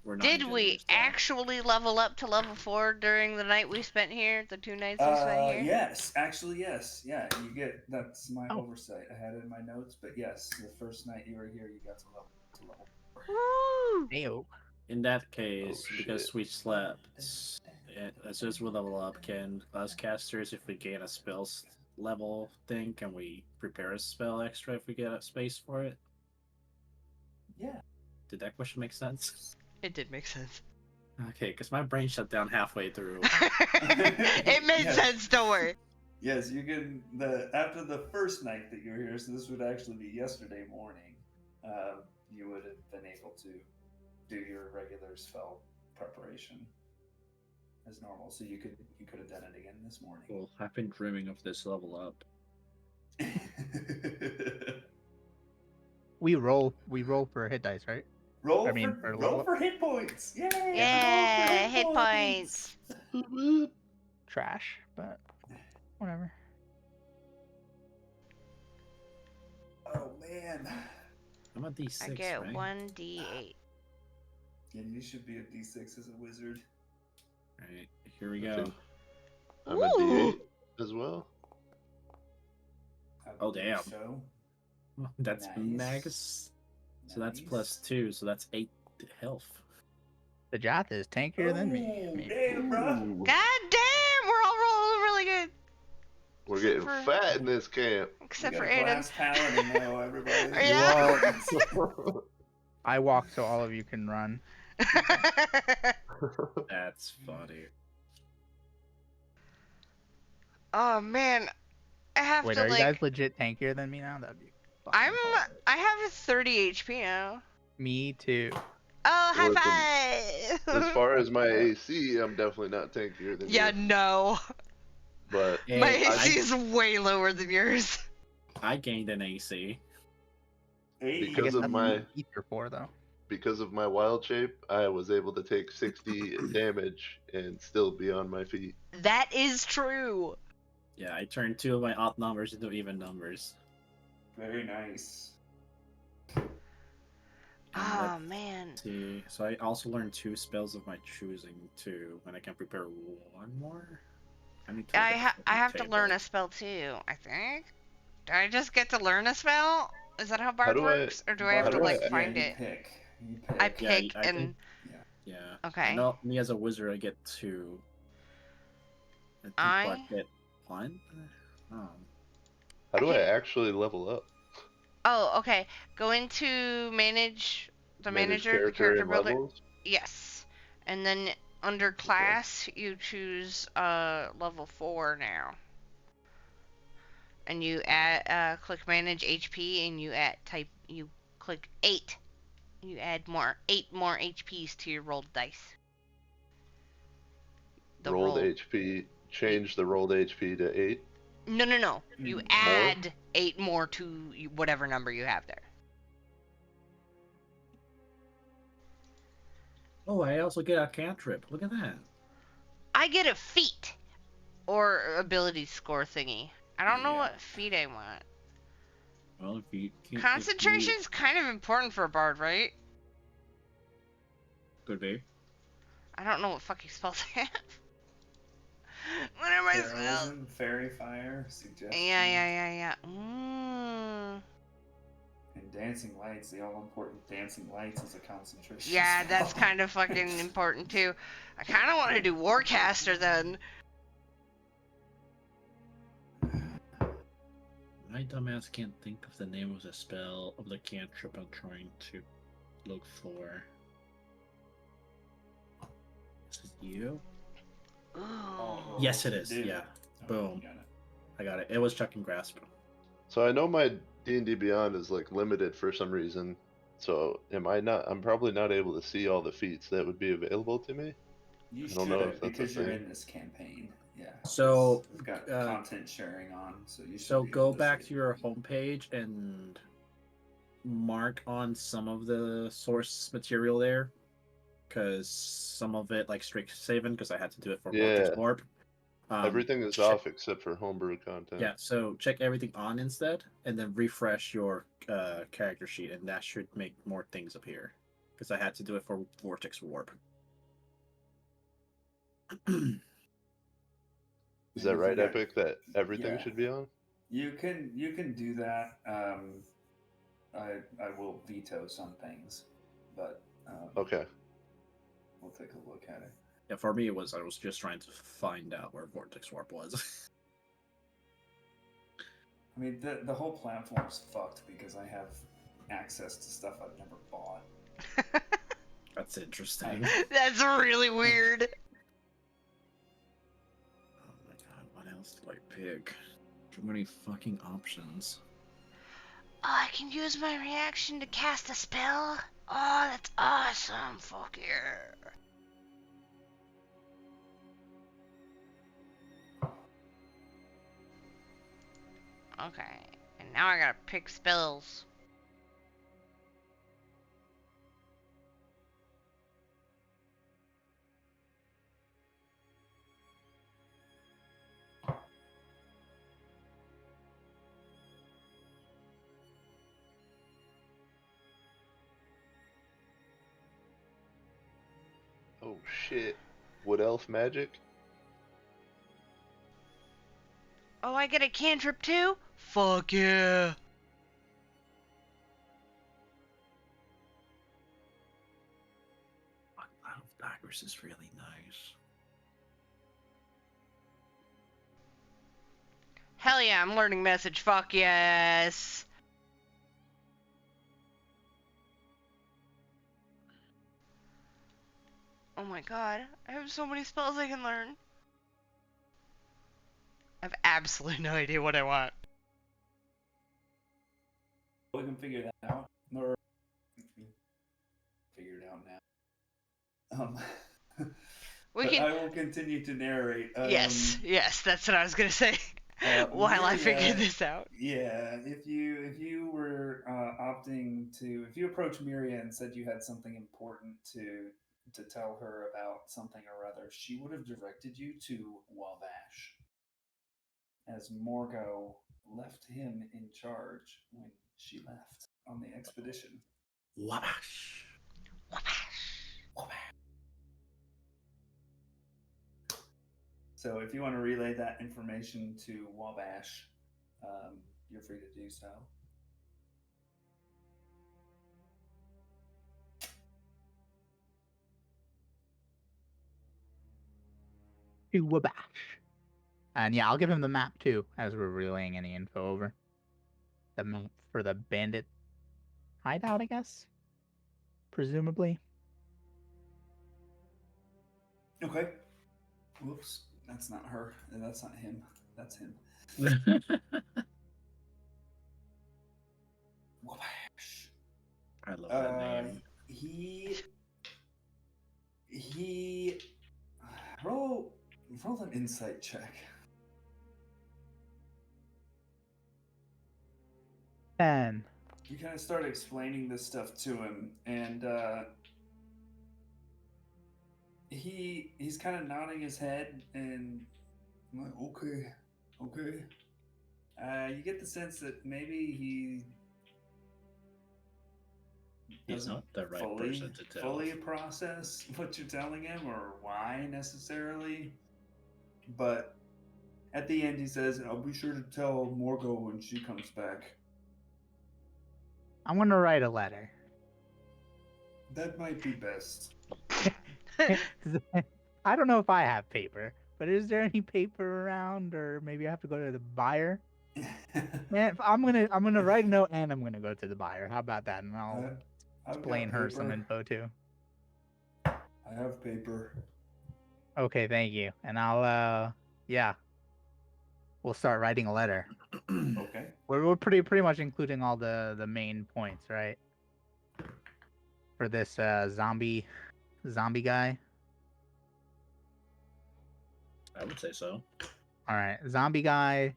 We're not Did we engineers, though. actually level up to level 4 during the night we spent here? The 2 nights we spent here? Yes, actually, yes. Yeah, you get, that's my Oh. oversight. I had it in my notes, but yes, the first night you were here, you got to level 4. Woo! Ayo. In that case, Oh, because shit. we slept, as soon as we level up, can us casters, if we gain a spell level thing, can we prepare a spell extra if we get a space for it? Yeah. Did that question make sense? It did make sense. Okay, because my brain shut down halfway through. It made Yes. sense, don't worry. Yes, you can, after the first night that you were here, so this would actually be yesterday morning, you would have been able to do your regular spell preparation as normal. So you could have done it again this morning. Well, I've been dreaming of this level up. We roll for hit dice, right? Roll I mean, for level roll up. for hit points. Yay! Yeah, roll for hit points. Trash, but whatever. Oh man. I'm a D6, I get right? 1d8. Yeah, you should be a D6 as a wizard. Alright, here we I go. think I'm a D8 as well. I Oh, believe damn. So. That's Nice. max. So that's Nice. +2, so that's 8 health. The Joth is tankier than me. I mean, Damn, bro. Ooh, God damn, we're all rolling really good. we're Except getting for- fat in this camp. Except We for got a Aiden. glass paladin now, everybody. Yeah. I walk so all of you can run. That's funny. Oh man, I have Wait, to are you like. guys legit tankier than me now? That'd be. fucking hilarious. I have a 30 HP now. Me too. Oh, high Listen, five! As far as my AC, I'm definitely not tankier than Yeah, you. no. But My Hey, AC is way lower than yours. I gained an AC. I because guess of that's my what ether for though. because of my wild shape, I was able to take 60 damage and still be on my feet. That is true. Yeah, I turned 2 of my odd numbers into even numbers. Very nice. Oh man. See, so I also learned 2 spells of my choosing too, and I can prepare 1 more. I need to look at the I have to table. learn a spell too, I think. Do I just get to learn a spell? Is that how Bard do I- works? Or do I have how to do like I- find you it? Pick. You I pick. Yeah, pick I and think- Yeah. Yeah. okay. I know me as a wizard, I get 2. I think I- Bard get 1. Oh. How do I Okay. actually level up? Oh, okay. Go into manage the Manage manager, the character and builder. levels? Yes. And then under class you choose level 4 now. And you add click manage HP and you click 8. You add 8 more HPs to your rolled dice. Rolled HP. Change the rolled HP to 8. No. You More? add 8 more to whatever number you have there. Oh, I also get a cantrip. Look at that. I get a feat or ability score thingy. I don't know Yeah. what feat I want. Well, if you can't, Concentration's kind of important for a bard, right? could be. I don't know what fucking spells I have. What are my spells? Heroism, fairy fire, suggestion. Yeah. And dancing lights, the all important dancing lights is a concentration. Yeah, spell. that's kind of fucking important too. I kind of want to do Warcaster then. My dumbass can't think of the name of the spell of the cantrip I'm trying to look for. Is it you? Ooh. Yes, it is. Dude. Yeah. Oh, Boom. got it. I got it. It was Chuck and Grasp. So I know my D&D Beyond is like limited for some reason. So I'm probably not able to see all the feats that would be available to me. You I don't know if should, that's a because you're thing. in this campaign. Yeah. So, we've got content sharing on, so you should. So be go able back see to your homepage and mark on some of the source material there, because some of it, like Strict Saving, because I had to do it for Vortex Yeah. Warp. Everything is off except for homebrew content. Yeah, so check everything on instead, and then refresh your character sheet, and that should make more things appear. Because I had to do it for Vortex Warp. Is that And right, you Epic? That everything yeah. should be on? You can do that. I will veto some things, but Okay. we'll take a look at it. Yeah, for me, I was just trying to find out where Vortex Warp was. I mean, the whole platform's fucked because I have access to stuff I've never bought. That's interesting. That's really weird. Oh my god, what else do I pick? Too many fucking options. Oh, I can use my reaction to cast a spell. Oh, that's awesome. Fuck yeah. Okay, and now I gotta pick spells. Oh shit. Wood elf magic? Oh, I get a cantrip too? Fuck yeah. Cloud of Daggers is really nice. Hell yeah, I'm learning message. Fuck yes. Oh my god, I have so many spells I can learn. I have absolutely no idea what I want. We can figure that out. Or figure it out now. We but can. I will continue to narrate. Yes, that's what I was gonna say. While I figure this out. Yeah, if you were opting to, if you approached Miria and said you had something important to tell her about something or other, she would have directed you to Wabash, as Morgo left him in charge when she left on the expedition. Wabash. So if you want to relay that information to Wabash, you're free to do so. To Wabash. And yeah, I'll give him the map too, as we're relaying any info over. The map for the bandit hideout, I guess? Presumably. Okay. Whoops. That's not her. That's not him. That's him. Wabash. I love that name. He roll an insight check. 10. You kind of start explaining this stuff to him, and he's kind of nodding his head, and I'm like, okay. You get the sense that maybe he He's not the right person to tell. fully process what you're telling him or why necessarily. But at the end, he says, "I'll be sure to tell Morgo when she comes back." I'm gonna write a letter. That might be best. I don't know if I have paper, but is there any paper around, or maybe I have to go to the buyer? Man, I'm gonna write a note and I'm gonna go to the buyer. How about that? And I'll explain her some info too. I have paper. Okay, thank you. And I'll we'll start writing a letter. Okay. We're pretty much including all the main points, right? For this zombie guy. I would say so. All right, zombie guy,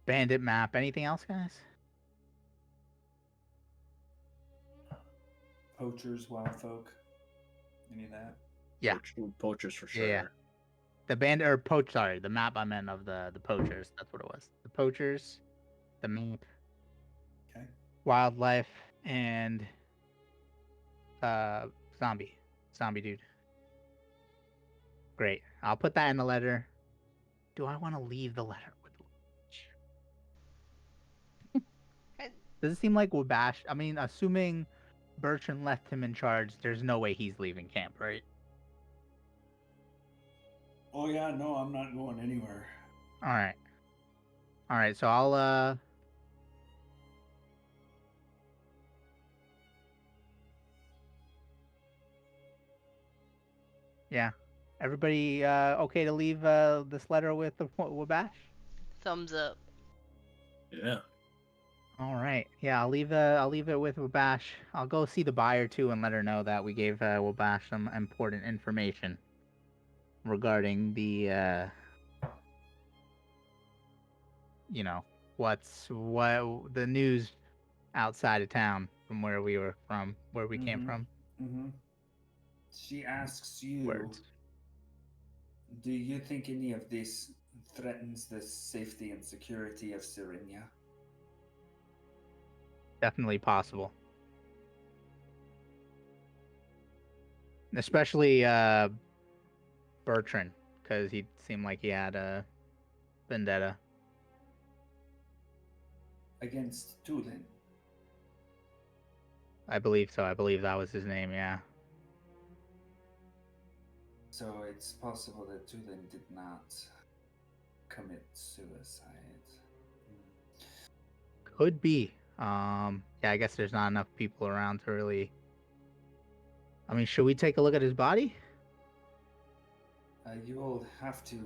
bandit map. Anything else, guys? Poachers, wild folk. Any of that? Yeah. Poachers for sure. Yeah. The the map I meant of the poachers. That's what it was. The poachers, the map. Okay. Wildlife and zombie dude. Great. I'll put that in the letter. Do I want to leave the letter with Wabash? Does it seem like Wabash? I mean, assuming Bertrand left him in charge, there's no way he's leaving camp, right? Oh yeah, no, I'm not going anywhere. All right. So I'll yeah. Everybody okay to leave this letter with Wabash? Thumbs up. Yeah. All right. Yeah, I'll leave it with Wabash. I'll go see the buyer too and let her know that we gave Wabash some important information regarding the what the news outside of town from where we came from. Mm-hmm. She asks you, Words. do you think any of this threatens the safety and security of Serenia? Definitely possible. Especially Bertrand, because he seemed like he had a vendetta. Against Tulin. I believe so. I believe that was his name, yeah. So it's possible that Tulin did not commit suicide. Could be. Yeah, I guess there's not enough people around to really... I mean, should we take a look at his body? You'll have to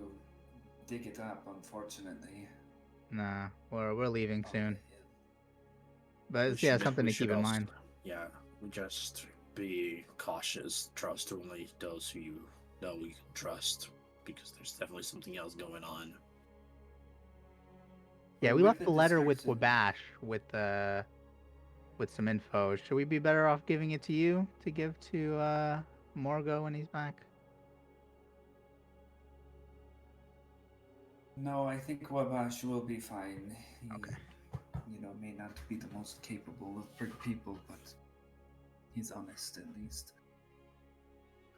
dig it up, unfortunately. Nah, we're leaving Oh, soon. yeah. But it's, yeah, something to keep in mind. Yeah, just be cautious. Trust only those who you know you can trust, because there's definitely something else going on. Yeah, But we with left the the letter with description- Wabash with some info. Should we be better off giving it to you to give to Morgo when he's back? No, I think Wabash will be fine. He, Okay. may not be the most capable of people, but he's honest at least.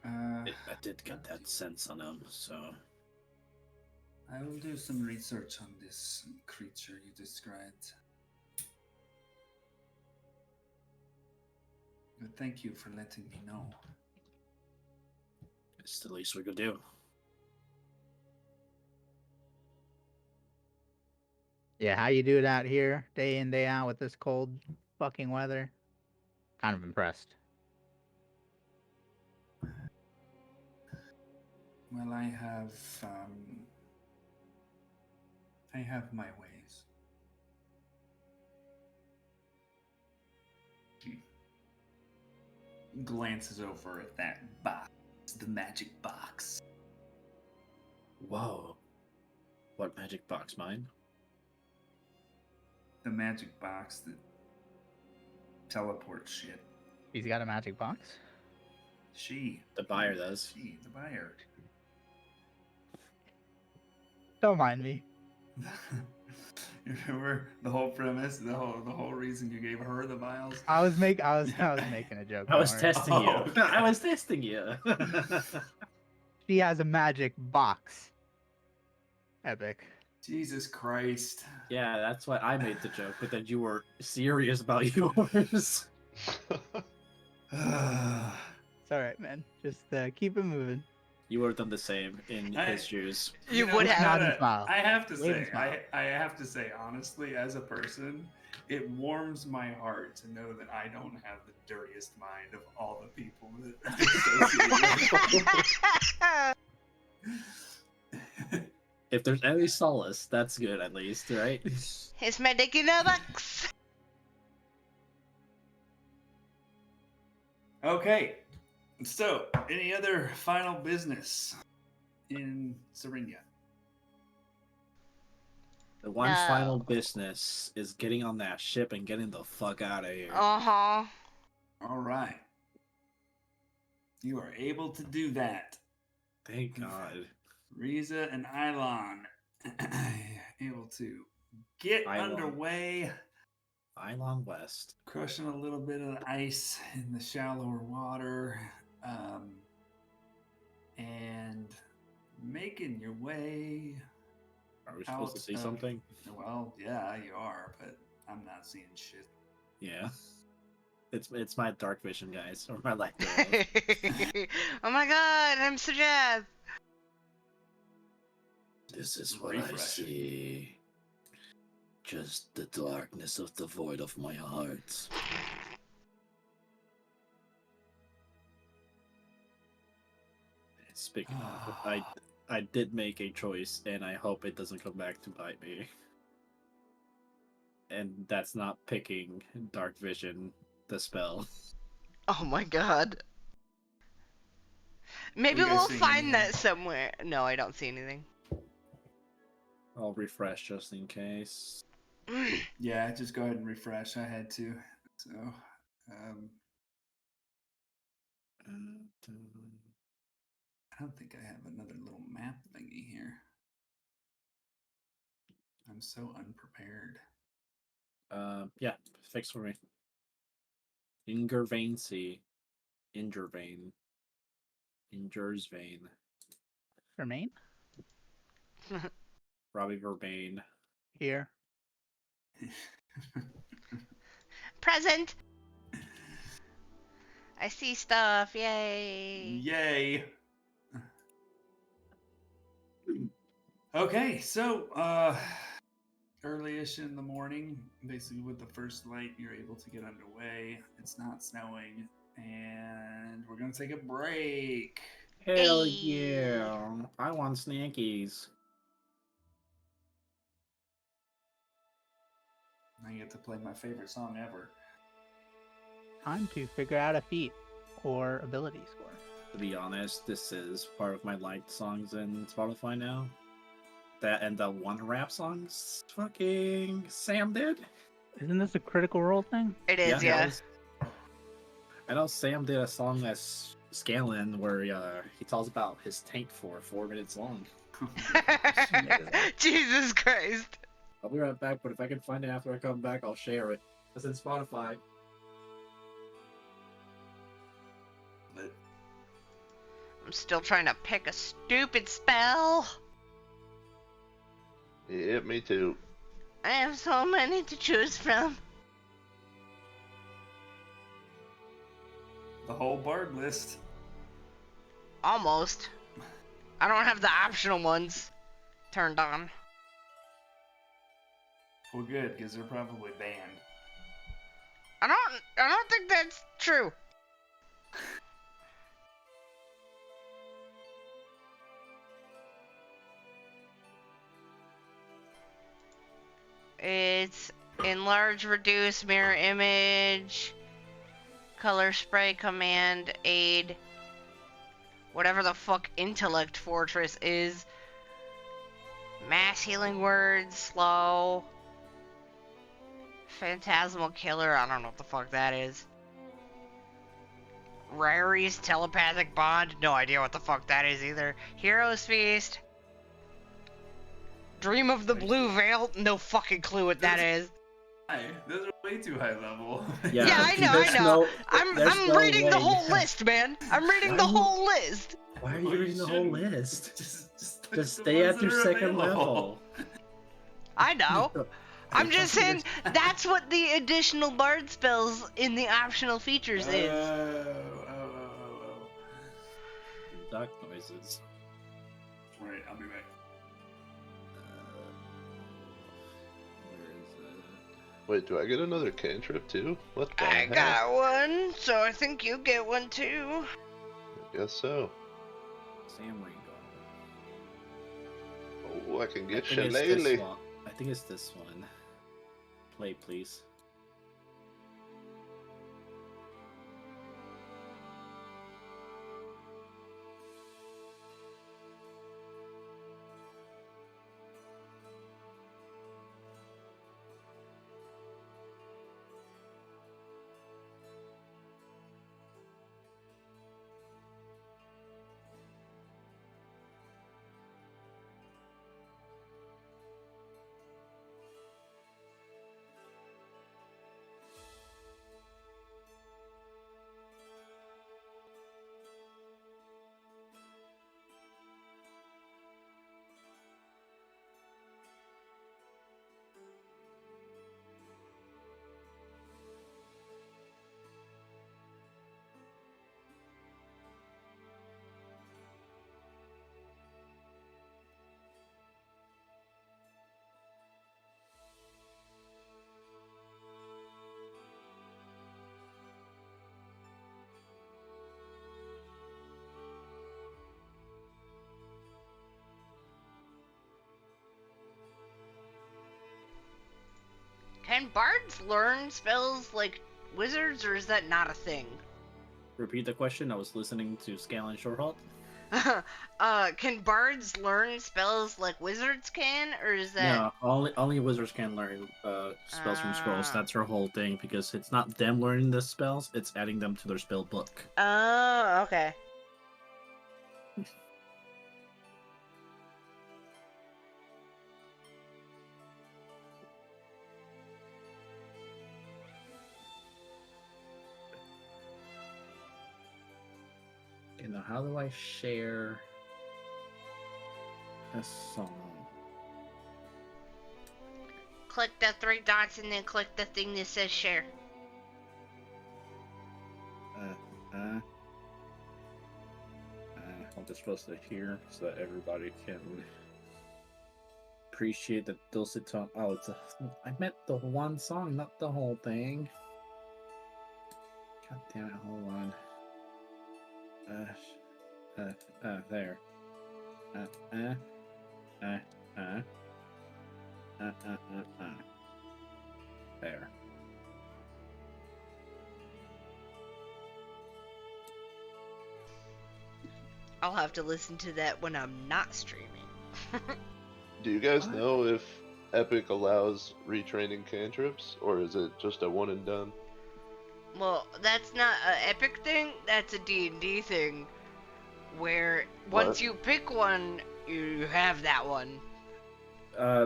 I did get that sense on him, so... I will do some research on this creature you described. But thank you for letting me know. It's the least we could do. Yeah, how you do it out here, day in, day out with this cold fucking weather? Kind of impressed. Well, I have my ways. He glances over at that box, the magic box. Whoa. What magic box, mine? The magic box that teleports shit. He's got a magic box? The buyer does. She, the buyer. Don't mind me. You remember the whole premise, the whole reason you gave her the vials? I was making a joke. I was don't worry. testing you. okay. I was testing you. She has a magic box. Epic. Jesus Christ. Yeah, that's why I made the joke, but then you were serious about yours. It's alright, man. Just keep it moving. You would have done the same in his shoes. You know, would I have. Nod and smile. I have to Wave and say, smile. I have to say, honestly, as a person, it warms my heart to know that I don't have the dirtiest mind of all the people that associate with. If there's any solace, that's good at least, right? His medic in a box. Okay, so any other final business in Serinia? The one No. final business is getting on that ship and getting the fuck out of here. Uh-huh. All right, you are able to do that. Thank God. Riza and Ilon able to get Ilon. underway, Ilon West. crushing a little bit of the ice in the shallower water, and making your way. Are we supposed to see something? Well, yeah, you are, but I'm not seeing shit. Yeah. It's my dark vision, guys, or my light. Oh my god, I'm so jazzed. This is what I Refreshing. see. Just the darkness of the void of my heart. Speaking of, I did make a choice, and I hope it doesn't come back to bite me. And that's not picking Dark Vision, the spell. Oh my god. Maybe Are you guys we'll seeing find anything? that somewhere. No, I don't see anything. I'll refresh just in case. Yeah, just go ahead and refresh. I had to. So, I don't think I have another little map thingy here. I'm so unprepared. Yeah, fix for me. Ingervane Sea. Ingervane. In Jer's vein. Remain Robbie Verbain. here. Present. I see stuff. Yay. Yay. Okay, so early-ish in the morning, basically with the first light, you're able to get underway. It's not snowing, and we're gonna take a break. Hell Hey. yeah! I want snackies. I get to play my favorite song ever. Time to figure out a feat or ability score. To be honest, this is part of my liked songs in Spotify now. That and the one rap songs fucking Sam did. Isn't this a Critical Role thing? It is, yeah. I know Sam did a song as Scanlan where he tells about his tank for 4 minutes long. Jesus Christ. I'll be right back, but if I can find it after I come back, I'll share it. It's in Spotify. But I'm still trying to pick a stupid spell. Yeah, me too. I have so many to choose from. the whole bard list. Almost. I don't have the optional ones turned on. Well, good, because they're probably banned. I don't think that's true. It's enlarge, reduce, mirror image, color spray, command, aid, whatever the fuck intellect fortress is, mass healing words, slow, phantasmal killer, I don't know what the fuck that is. Rary's telepathic bond, no idea what the fuck that is either. Hero's feast. Dream of the blue veil, no fucking clue what that is. Hi, those are way too high level. Yeah, I know. I'm reading the whole list, man. I'm reading the whole list. Why are you Well, you reading the whole shouldn't. list? Just Just look at the stay ones at that your are second available. level. I know. I'm just saying that's what the additional bard spells in the optional features is. Oh. Duck noises. Right, I'll be back. Where is it? Wait, do I get another cantrip too? What the I heck? got one, so I think you get one too. I guess so. Sam, where you going? Oh, I can I get think it's this Shillelagh. one. I think it's this one. Play, please. Can bards learn spells like wizards, or is that not a thing? Repeat the question. I was listening to Scanlan Shorthalt. Can bards learn spells like wizards can, or is that... No, only wizards can learn spells from scrolls. Ah. That's her whole thing, because it's not them learning the spells, it's adding them to their spell book. Oh, okay. Okay, now how do I share a song? Click the 3 dots and then click the thing that says share. I'm just supposed to hear so that everybody can appreciate the dulcet tone. Oh, I meant the one song, not the whole thing. God damn it! Hold on. There. There. I'll have to listen to that when I'm not streaming. Do you guys know if Epic allows retraining cantrips, or is it just a one and done? Well, that's not an Epic thing, that's a D&D thing. Where What? once you pick one, you have that one.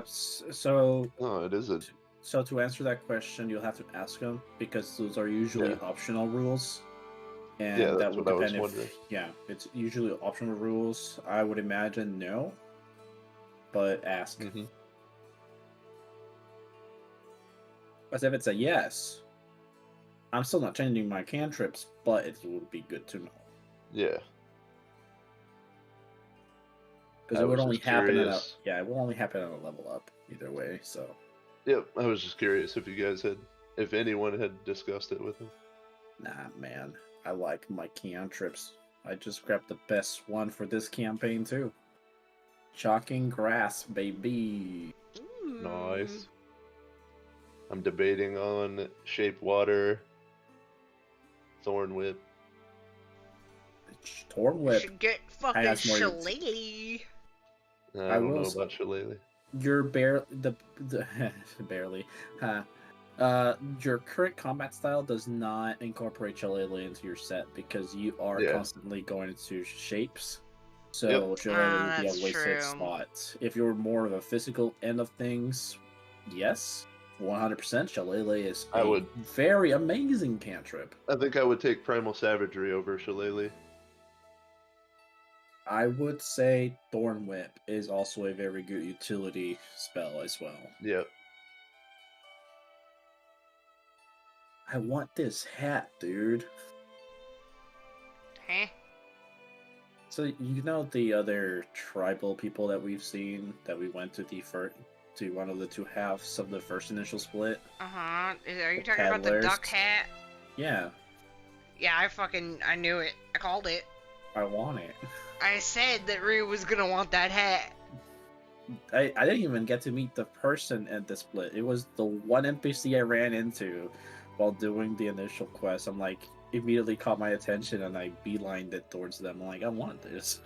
So Oh, it is a. So to answer that question, you'll have to ask them because those are usually Yeah. optional rules, and Yeah, that that's would what I was depend wondering. if it's usually optional rules. I would imagine no, but ask. Mm-hmm. As if it's a yes, I'm still not changing my cantrips, but it would be good to know Yeah. because I it would was only just happen curious. it will only happen at a level up either way. So Yep, I was just curious if you guys had, if anyone had discussed it with him. nah, man, I like my cantrips. I just grabbed the best one for this campaign too. Chalking grass, baby. Nice. I'm debating on Shape Water, Thorn Whip. Torn You whip. should get fucking has more shillelagh. I I don't will know s- about Shillelagh. Your barely. Your current combat style does not incorporate shillelagh into your set because you are Yeah. constantly going into shapes. So Yep. shillelagh would be a That's wasted true. spot. If you're more of a physical end of things, yes, 100%. Shillelagh is I a would. very amazing cantrip. I think I would take Primal Savagery over Shillelagh. I would say Thorn Whip is also a very good utility spell as well. Yep. I want this hat, dude. Huh? So you know the other tribal people that we've seen that we went to to one of the two halves of the first initial split? Are you The talking about the peddlers. duck hat? Yeah, Yeah, I knew it. I called it. I want it. I said that Ryu was gonna want that hat. I didn't even get to meet the person at the split. It was the one NPC I ran into while doing the initial quest. I'm like, immediately caught my attention and I beelined it towards them. I'm like, I want this.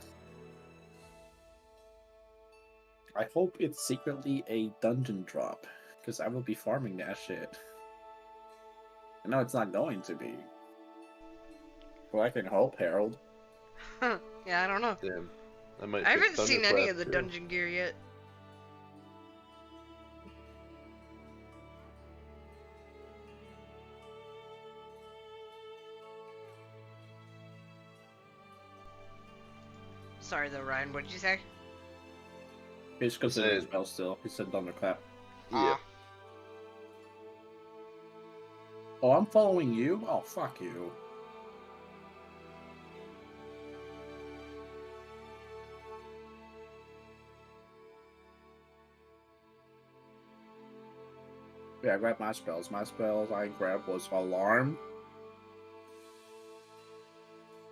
I hope it's secretly a dungeon drop because I will be farming that shit. I know it's not going to be. Well, I can hope, Harold. Yeah, I don't know. Damn. I might. I take haven't seen any Thunderclap, of the too. dungeon gear yet. Sorry though, Ryan, what did you say? He's considering his Said- spell still. He said thunderclap. Yeah. Oh, I'm following you? Oh, fuck you. Yeah, I grabbed my spells. My spells I grabbed was Alarm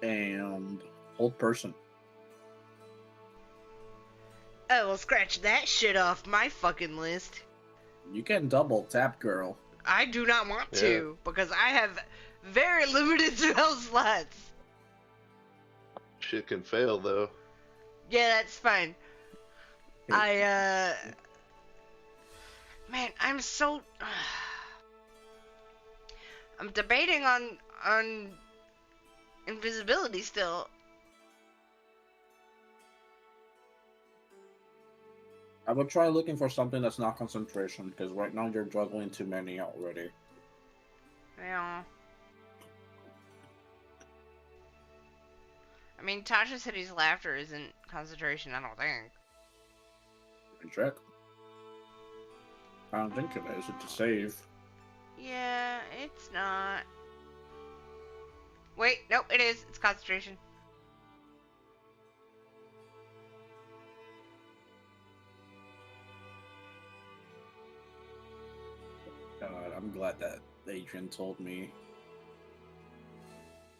and Hold Person. Oh, well, scratch that shit off my fucking list. You can double tap, girl. I do not want to, because I have very limited spell slots. Shit can fail though. Yeah, that's fine. Man, I'm so... I'm debating on invisibility still. I would try looking for something that's not concentration, because right now you're juggling too many already. Yeah. I mean, Tasha said his laughter isn't concentration, I don't think. Check. I don't think it is. It's a save. Yeah, it's not. Wait, nope, it is. It's concentration. God, I'm glad that Adrian told me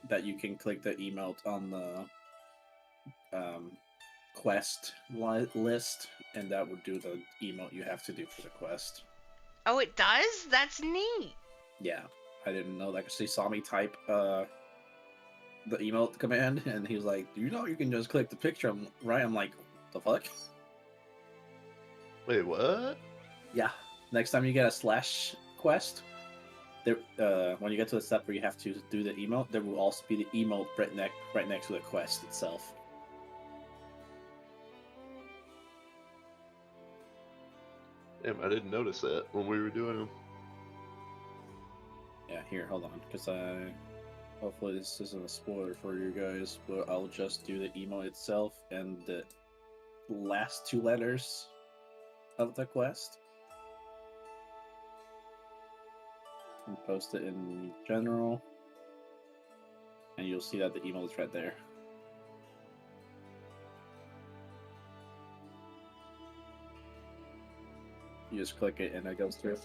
that you can click the email on the quest list, and that would do the emote you have to do for the quest. Oh, it does? That's neat. Yeah, I didn't know that because he saw me type the emote command, and he was like, "Do you know you can just click the picture?" I'm like, "The fuck?" Wait, what? Yeah. Next time you get a slash quest, there when you get to the step where you have to do the emote, there will also be the emote right next to the quest itself. Damn, I didn't notice that when we were doing them. Yeah, here, hold on, because hopefully this isn't a spoiler for you guys, but I'll just do the emote itself and the last two letters of the quest. And post it in general, and you'll see that the emote is right there. You just click it and it goes through.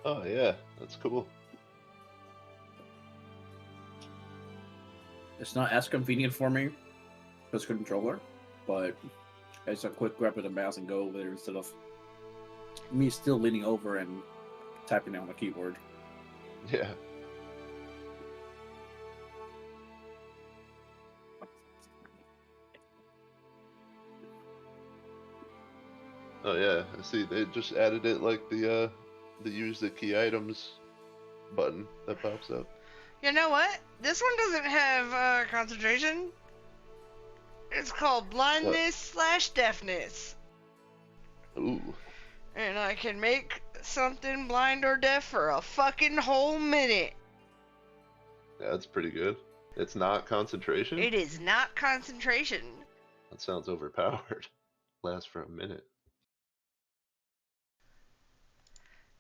Oh yeah, that's cool. It's not as convenient for me as controller, but it's a quick grab of the mouse and go over there instead of me still leaning over and typing on the keyboard. Yeah. Oh yeah, I see. They just added it like the use the key items button that pops up. You know what? This one doesn't have concentration. It's called blindness/deafness. Ooh. And I can make something blind or deaf for a fucking whole minute. Yeah, that's pretty good. It's not concentration? It is not concentration. That sounds overpowered. Lasts for a minute.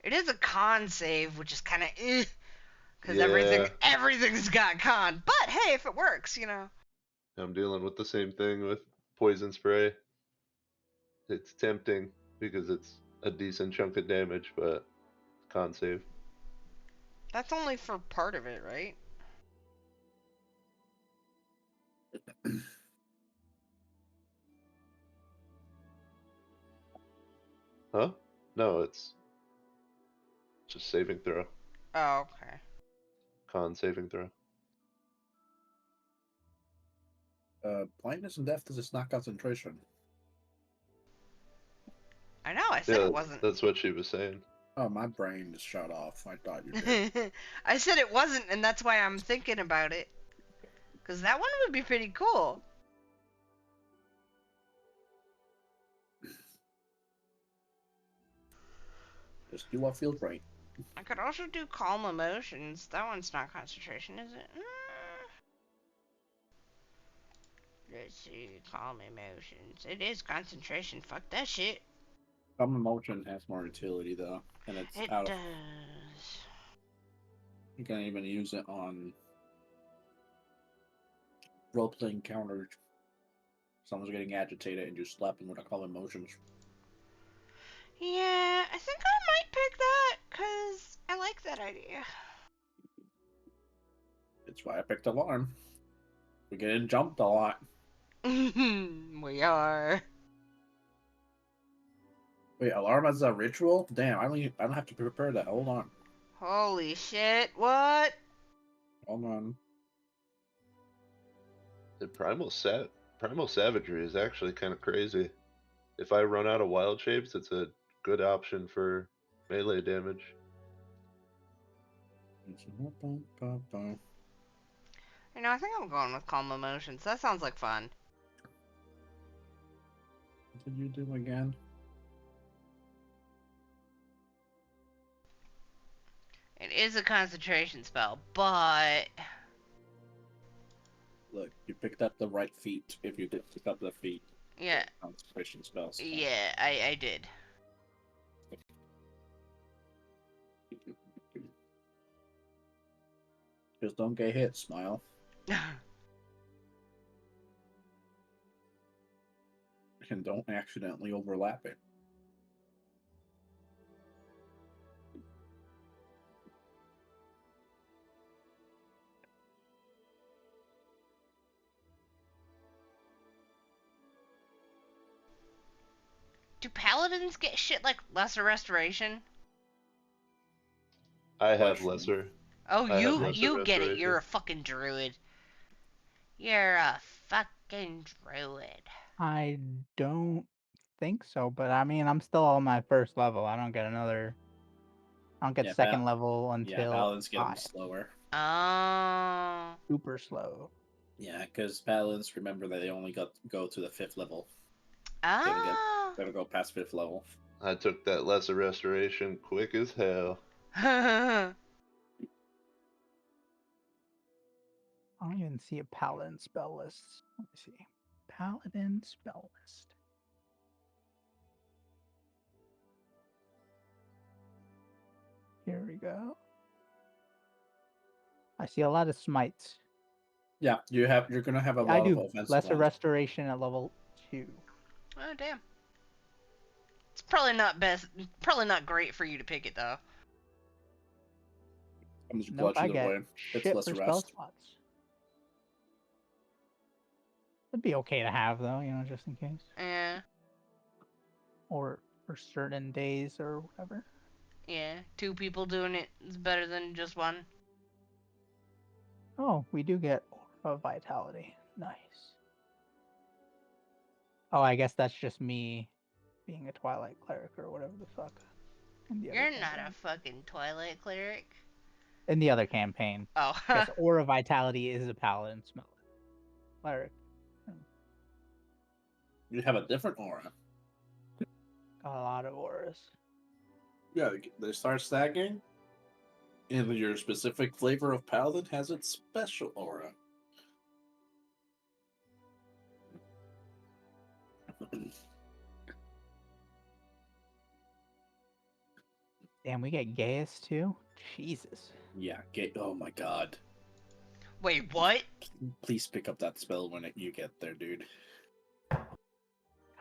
It is a con save, which is kind of because Yeah. everything's got con. But hey, if it works, you know. I'm dealing with the same thing with poison spray. It's tempting because it's a decent chunk of damage, but con save. That's only for part of it, right? Huh? No, it's just saving throw. Oh, okay. Con saving throw. Blindness and deafness is not concentration. I know, I said Yeah, it wasn't. that's what she was saying. Oh, my brain is shut off. I thought you did. I said it wasn't, and that's why I'm thinking about it. Because that one would be pretty cool. Just do what feels right. I could also do calm emotions. That one's not concentration, is it? Let's see, calm emotions. It is concentration. Fuck that shit. Calm emotion has more utility though, and it's It out of. does. You can even use it on role-playing counters. Someone's getting agitated and you slap them with a calm emotions. Yeah, I think I might pick that because I like that idea. It's why I picked alarm. We're getting jumped a lot. We are. Wait, alarm as a ritual? Damn, I don't have to prepare that. Hold on. Holy shit, what? Hold on. The primal savagery is actually kind of crazy. If I run out of wild shapes, it's a good option for melee damage. You know, I think I'm going with calm emotions. That sounds like fun. What did you do again? It is a concentration spell, but you picked up the right feat. If you did pick up the feat, Yeah. concentration spells. Yeah, I did. Just don't get hit. Smile. And don't accidentally overlap it. Do paladins get shit like lesser restoration? I have Mushroom. lesser. Oh, I have you lesser you get it. restoration. You're a fucking druid. You're a fucking druid. I don't think so, but I mean, I'm still on my first level. I don't get Yeah, second level Yeah, until paladins get them 5. slower. Oh. Super slow. Yeah, because paladins, remember that they only go to the 5th level. Oh. They don't go past 5th level. I took that lesser restoration quick as hell. I don't even see a paladin spell list. Let me see. Paladin spell list. Here we go. I see a lot of smites. Yeah, you're gonna have a I lot of do offensive lesser ones. restoration at level 2. Oh damn. It's probably not best. Probably not great for you to pick it though. I'm just Nope, glad I either get way. It's shit less for spell rest. slots. It'd be okay to have though, just in case. Yeah. Or for certain days or whatever. Yeah. 2 people doing it is better than just one. Oh, we do get Aura of Vitality. Nice. Oh, I guess that's just me being a Twilight Cleric or whatever the fuck. In the other You're not a campaign. fucking Twilight cleric. In the other campaign. Oh. Guess Aura Vitality is a paladin smell. Cleric. You have a different aura. Got a lot of auras. Yeah, they start stacking, and your specific flavor of paladin has its special aura. Damn, we get Gaius too? Jesus. Yeah, oh my god. Wait, what? Please pick up that spell when you get there, dude.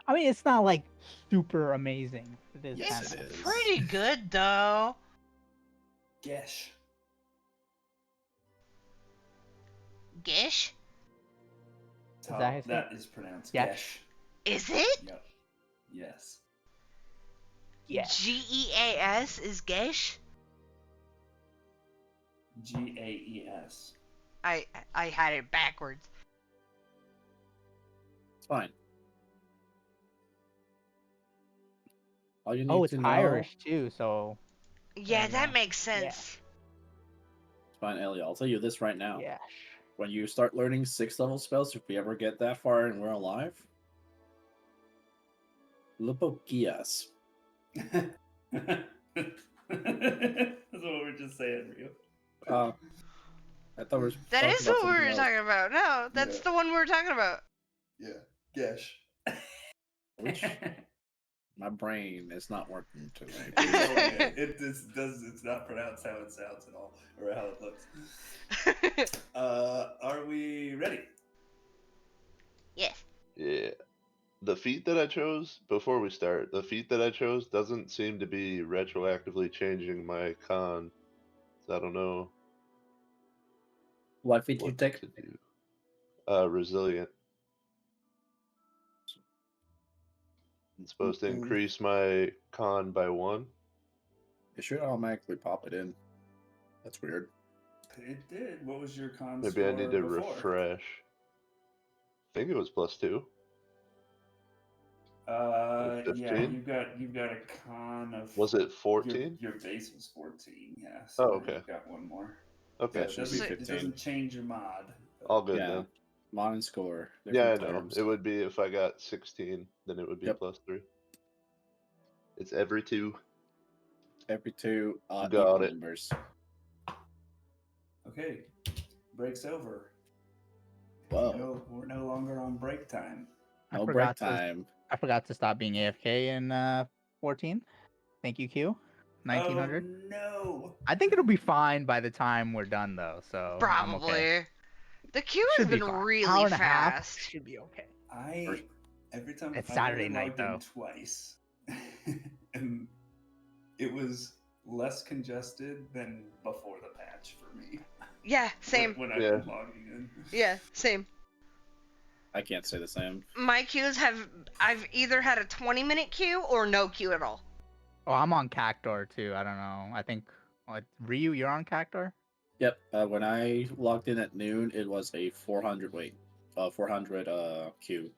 I mean, it's not like super amazing. It is Yes, kind it of. is. Pretty good though. Gesh. Gish? That's Is how that how you say that it? is pronounced. Gesh. Gesh. Is it? Yep. Yes. Yeah. Geas is Gish? Gaes. I had it backwards. It's fine. All you need Oh, it's to know. Irish too, so. Yeah, you that go. makes sense. It's fine, Ellie. I'll tell you this right now. Yeah. When you start learning 6th level spells, if we ever get that far and we're alive, Lupokias. That's what we're just saying, Rio. I thought we were That talking is about what we something were else. talking about. No, that's Yeah. the one we were talking about. Yeah. Gesh. Which my brain is not working today. It's not pronounced how it sounds at all, or how it looks. Are we ready? Yes. Yeah. The feat that I chose, before we start, the feat that I chose doesn't seem to be retroactively changing my con. So I don't know What feat you what take? to do. Resilient. It's supposed to increase my con by 1. It should automatically pop it in. That's weird. It did. What was your con Maybe I need to before? refresh. I think it was +2. Yeah, 15? you've got a con of. Was it 14? Your base was 14. Yeah. So Oh, now okay. You've got one more. Okay. That should be It 15. doesn't change your mod. but- All good Yeah. then. Mod and score. Yeah, I different know. terms. It would be if I got 16, then it would be Yep. +3. It's every 2. Every 2 Got equal it. numbers. Okay. Breaks over. Whoa. We're no longer on break time. I No break forgot to time. I forgot to stop being AFK in 14. Thank you, Q. 1900. Oh no! I think it'll be fine by the time we're done, though. So I'm okay. Probably. The queue has Should be been fine. really Hour and a half fast. should be okay. Every time It's I Saturday only night, logged in though. twice, and it was less congested than before the patch for me. Yeah, same. When I've Yeah. been logging in. Yeah, same. I can't say the same. My queues I've either had a 20-minute queue or no queue at all. Oh, I'm on Cactor too. I don't know. I think Ryu, you're on Cactor? Yep. When I logged in at noon, it was a 400 queue,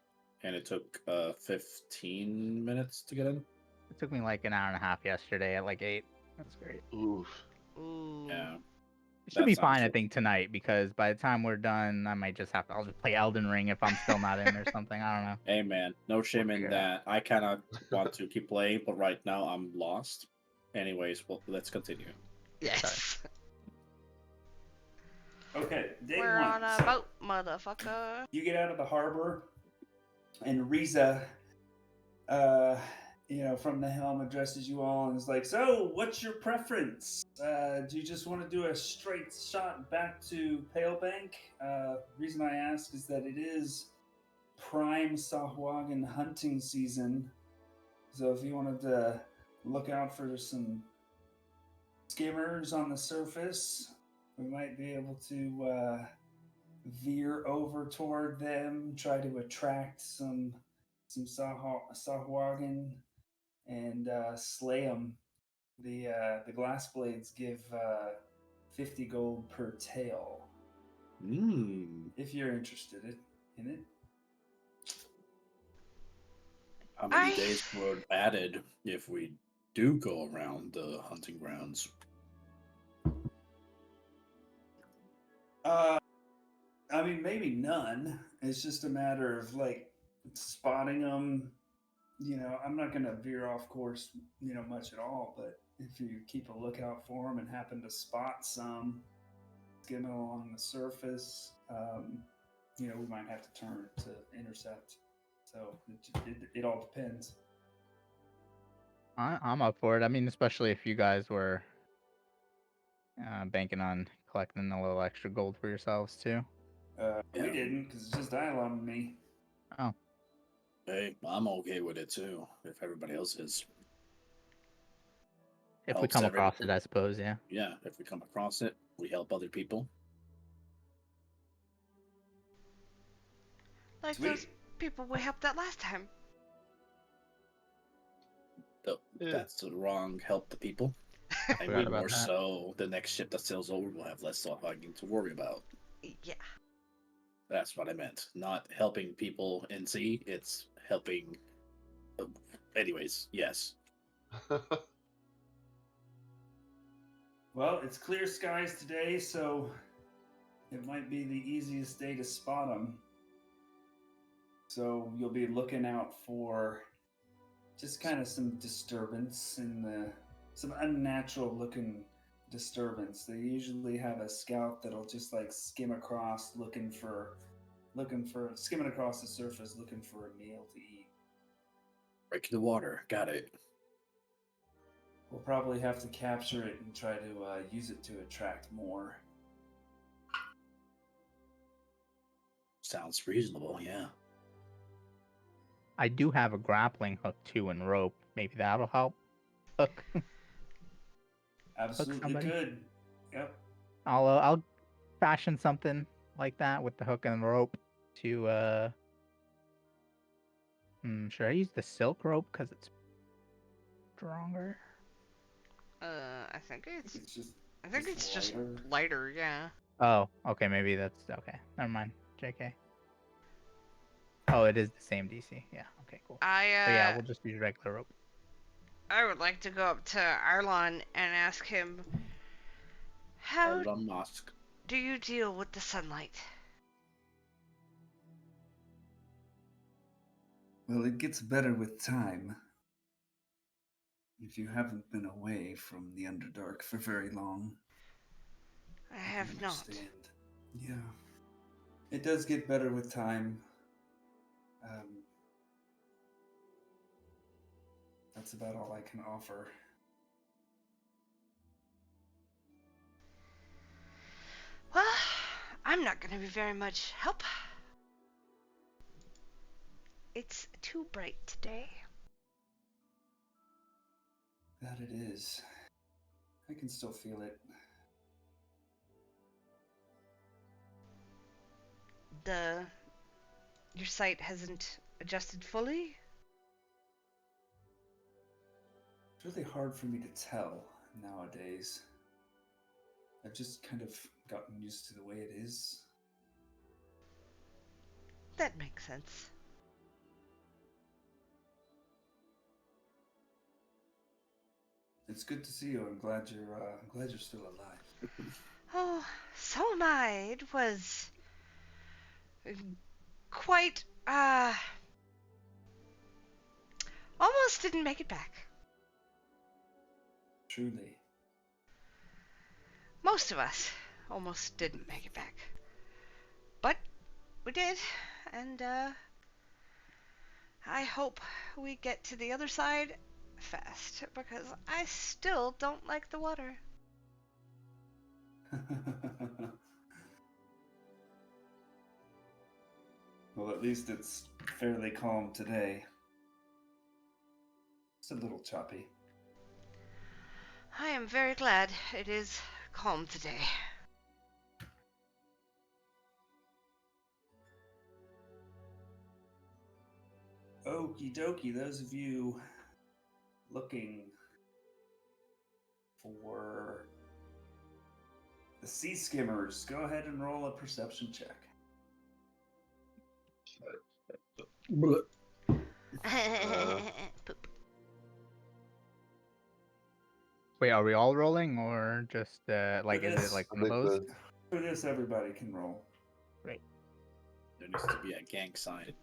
and it took 15 minutes to get in. It took me like an hour and a half yesterday at like 8. That's great. Oof. Ooh. Yeah. It should be That fine, sounds I good. think, tonight, because by the time we're done, I might just I'll just play Elden Ring if I'm still not in or something. I don't know. Hey man, no shame in figure it out. that. I kind of want to keep playing, but right now I'm lost. Anyways, well, let's continue. Yes. Okay, day We're one. on a So boat, motherfucker. you get out of the harbor, and Riza, from the helm addresses you all and is like, "So, what's your preference? Do you just want to do a straight shot back to Palebank?" Reason I ask is that it is prime Sahuagin hunting season, so if you wanted to look out for some skimmers on the surface, we might be able to veer over toward them, try to attract some Sahuagin and slay them. The glass blades give 50 gold per tail. If you're interested in it. How many days were added if we do go around the hunting grounds? I mean, maybe none. It's just a matter of like spotting them. I'm not gonna veer off course, much at all. But if you keep a lookout for them and happen to spot some skimming along the surface, we might have to turn to intercept. So it all depends. I'm up for it. I mean, especially if you guys were banking on collecting a little extra gold for yourselves too. We didn't, because it's just Dialon and me. Oh. Hey, I'm okay with it too, if everybody else is. If we Helps come across everybody. it, I suppose, yeah. Yeah, if we come across it, we help other people. Like Sweet. those people we helped out last time. Oh, Yeah. that's the wrong help the people. I And forgot we about more that. so the next ship that sails over will have less fighting to worry about. Yeah. That's what I meant. Not helping people in sea, it's helping. Anyways, yes. Well, it's clear skies today, so it might be the easiest day to spot them. So you'll be looking out for just kind of some disturbance some unnatural looking disturbance. They usually have a scout that'll just like skim across skimming across the surface looking for a meal to eat. Break the water. Got it. We'll probably have to capture it and try to use it to attract more. Sounds reasonable, yeah. I do have a grappling hook too and rope. Maybe that'll help. Hook. Absolutely somebody. good. Yep. I'll fashion something like that with the hook and the rope to should I use the silk rope because it's stronger? I think it's just just lighter. lighter, yeah. Oh, okay, maybe that's okay. Never mind. JK. Oh, it is the same DC. Yeah, okay, cool. So yeah, we'll just use regular rope. I would like to go up to Arlon and ask him, how do you deal with the sunlight? Well, it gets better with time. If you haven't been away from the Underdark for very long. I have not. Yeah. It does get better with time. That's about all I can offer. Well, I'm not going to be very much help. It's too bright today. That it is. I can still feel it. Your sight hasn't adjusted fully? It's really hard for me to tell nowadays. I've just kind of gotten used to the way it is. That makes sense. It's good to see you. I'm glad you're still alive. Oh, so am I. It was quite, almost didn't make it back. Truly. Most of us almost didn't make it back. But we did, and I hope we get to the other side fast, because I still don't like the water. Well, at least it's fairly calm today. It's a little choppy. I am very glad it is calm today. Okie dokie, those of you looking for the sea skimmers, go ahead and roll a perception check. Poop. Wait, are we all rolling or just like is this, it like I one of think those? For this, everybody can roll. Right. There needs to be a gang sign.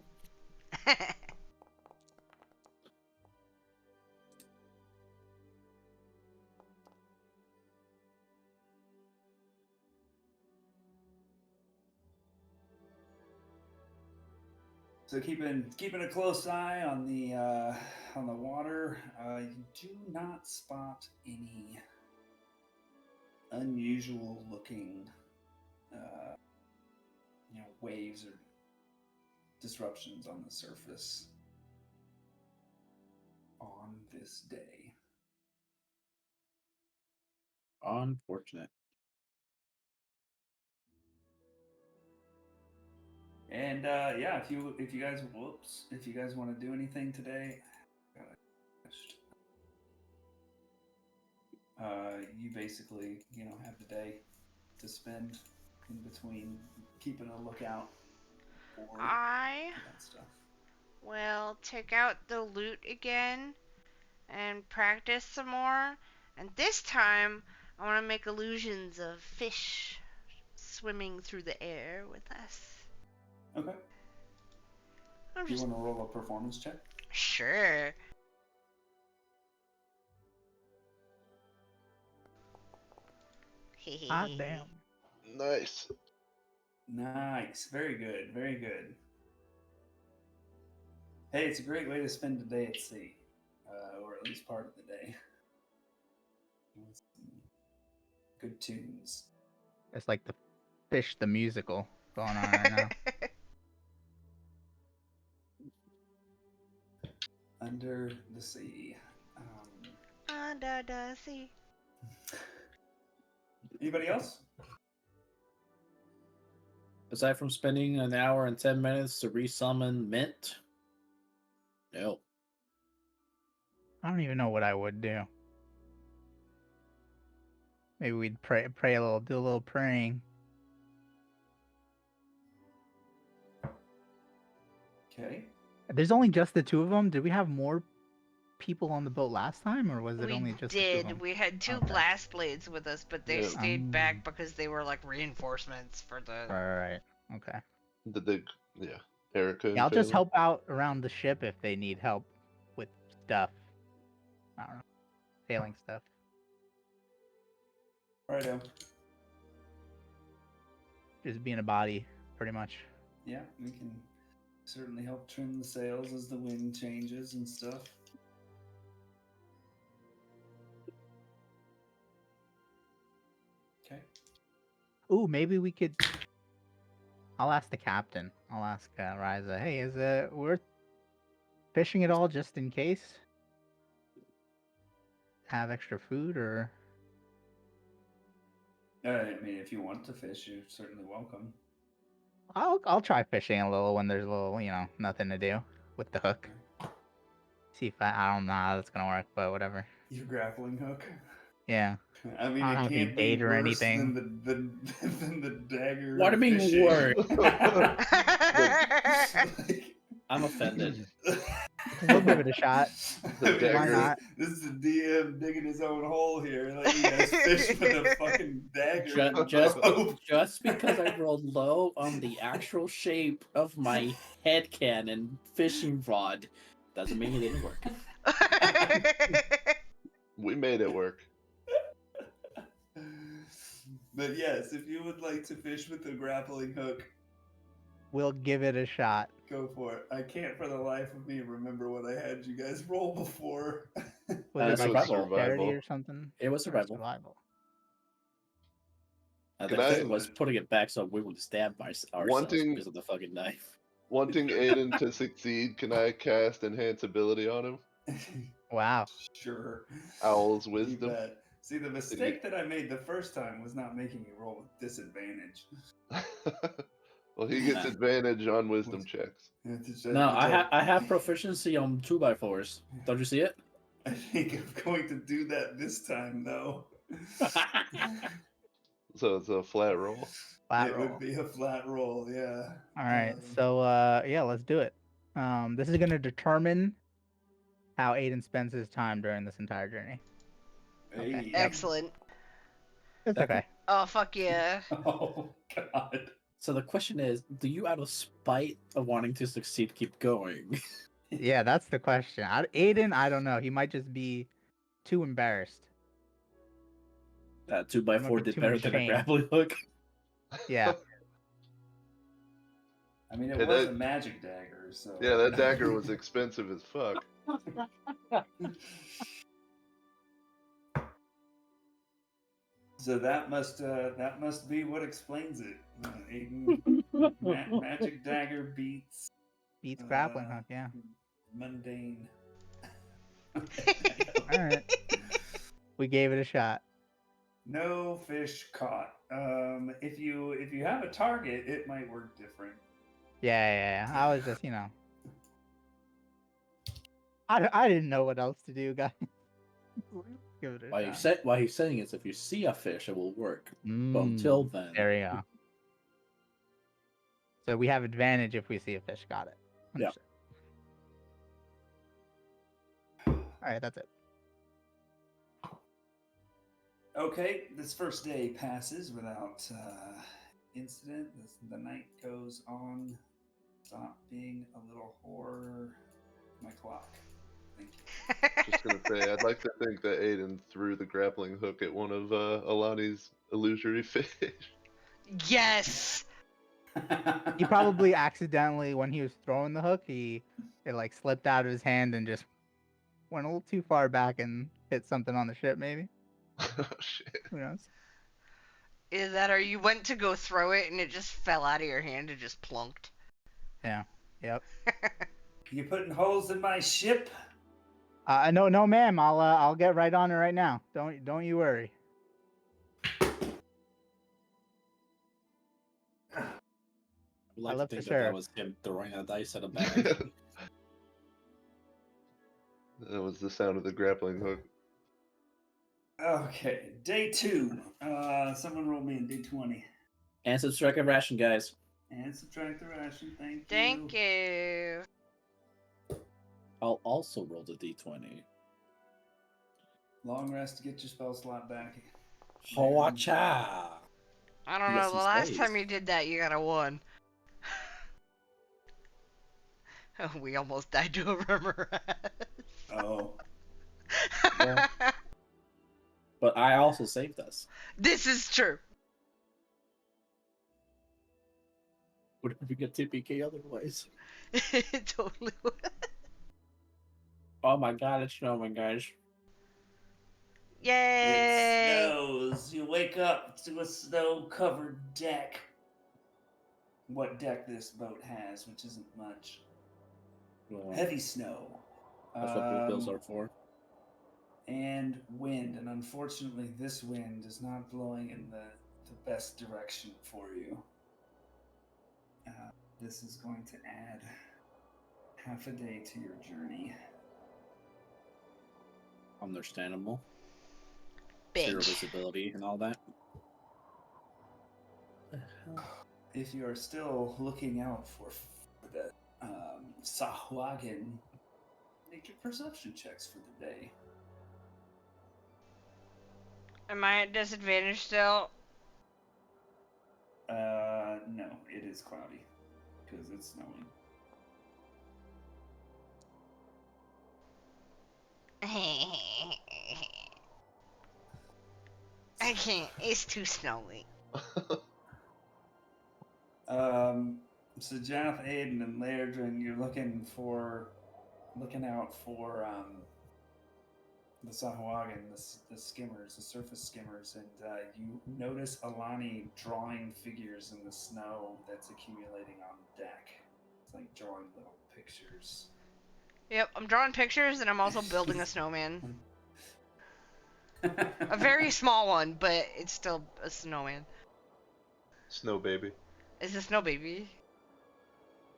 So keeping a close eye on the water. You do not spot any unusual looking waves or disruptions on the surface on this day. Unfortunate. And yeah, if you guys want to do anything today, you basically have the day to spend in between keeping a lookout for I that stuff. will take out the loot again and practice some more. And this time, I want to make illusions of fish swimming through the air with us. Okay. Do you want to roll a performance check? Sure. Ah, damn. Nice. Nice. Very good. Very good. Hey, it's a great way to spend the day at sea, or at least part of the day. Good tunes. It's like the Fish the musical going on right now. Under the sea. Under the sea. Anybody else? Aside from spending an hour and 10 minutes to resummon Mint, no. I don't even know what I would do. Maybe we'd pray a little, do a little praying. Okay. There's only just the two of them. Did we have more people on the boat last time, or was it We only just the two of did. them? We had two Okay. blast blades with us, but they Yeah. stayed back because they were like reinforcements for the. Right. Okay. Did they? Yeah. Erica. Yeah, I'll just Phelan? help out around the ship if they need help with stuff. I don't know. Sailing stuff. Righto. Just being a body pretty much. Yeah, we can certainly help trim the sails as the wind changes and stuff. Okay. Ooh, maybe we could. I'll ask the captain. I'll ask Ryza. Hey, is it worth fishing at all, just in case? Have extra food, or? I mean, if you want to fish, you're certainly welcome. I'll try fishing a little when there's a little, nothing to do with the hook. See if I don't know how that's gonna work, but whatever. Your grappling hook. Yeah. I mean, I don't it have any can't be bait or worse anything. than the dagger. What do you mean fishing. worse? Like, I'm offended. We'll give it a shot. The Why dagger. not? This is the DM digging his own hole here. Let you guys fish with a fucking dagger. Just because I rolled low on the actual shape of my headcanon fishing rod doesn't mean it didn't work. We made it work. But yes, if you would like to fish with a grappling hook, We'll give it a shot. go for it. I can't for the life of me remember what I had you guys roll before. Was it like survival. dexterity or something? It was Or survival. The Can I- thing was putting it back so we would stab ourselves Wanting- because of the fucking knife. Wanting Aiden to succeed, can I cast enhance ability on him? Wow. Sure. Owl's You wisdom. bet. See, the mistake that I made the first time was not making you roll with disadvantage. Well, he gets advantage on wisdom checks. No, I have proficiency on 2x4s. Don't you see it? I think I'm going to do that this time, though. So it's a flat roll. Flat It roll. would be a flat roll, yeah. All right. Um, So yeah, let's do it. This is gonna determine how Aiden spends his time during this entire journey. Okay. hey. Excellent. It's That okay. Oh, fuck yeah. Oh, God. So the question is, do you out of spite of wanting to succeed keep going? Yeah, that's the question. Aiden, I don't know. He might just be too embarrassed. That 2x4 did Too better much than a shame. grappling hook. Yeah. I mean, it Yeah, was that- a magic dagger, so... Yeah, that dagger was expensive as fuck. So that must be what explains it. Aiden, magic dagger beats Beats grappling hook, yeah. mundane. All right. We gave it a shot. No fish caught. If you have a target, it might work different. Yeah. I was just, I didn't know what else to do, guys. Give it a shot. Why he's saying is if you see a fish, it will work. But Mm, until then, there we go. So we have advantage if we see a fish. Got it. Yeah. Understood. All right, that's it. Okay, this first day passes without incident. The night goes on. Stop being a little whore. My clock. Thank you. Just gonna say, I'd like to think that Aiden threw the grappling hook at one of Alani's illusory fish. Yes. He probably accidentally, when he was throwing the hook, it like slipped out of his hand and just went a little too far back and hit something on the ship. Maybe. Oh shit. Who knows? Is that or you went to go throw it and it just fell out of your hand and just plunked? Yeah. Yep. You putting holes in my ship? No, ma'am. I'll get right on it right now. Don't you worry. I would like love to to think that serve. was him throwing a dice at a bag. That was the sound of the grappling hook. Okay, day 2. Someone roll me a d20 And subtract a ration, guys. and subtract the ration. Thank you. Thank you. I'll also roll the d20. Long rest to get your spell slot back. Hawacha! I don't You got know. The some last space. time you did that, you got a 1. We almost died to a remoras. Oh, Yeah. But I also saved us. This is true. would have been a TPK otherwise. Totally. Oh my god, it's snowing, guys. It Yay! snows. You wake up to a snow-covered deck. What deck this boat has, which isn't much. Well, Heavy snow. that's what blue bills are for. And wind. And unfortunately, this wind is not blowing in the best direction for you. This is going to add half a day to your journey. Understandable. Zero Bitch. visibility and all that. If you are still looking out for the Sahuagin, make your perception checks for the day. Am I at disadvantage still? No, it is cloudy because it's snowing. I can't. It's too snowy. So Jath, Aiden, and Lairdrin, you're looking out for the Sahuagin, the skimmers, the surface skimmers, and you notice Alani drawing figures in the snow that's accumulating on the deck. It's like drawing little pictures. Yep, I'm drawing pictures and I'm also building a snowman. A very small one, but it's still a snowman. Snow baby. It's a snow baby.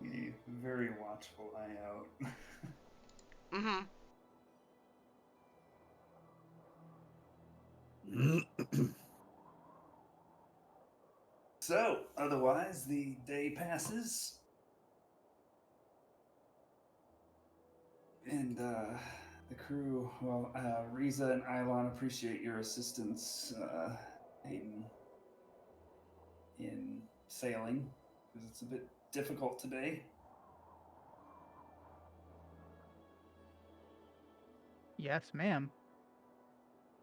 A very watchful eye out. Mm-hmm. So, otherwise, the day passes. And the crew, well, Riza and Eilon appreciate your assistance in sailing, because it's a bit difficult today. Yes, ma'am.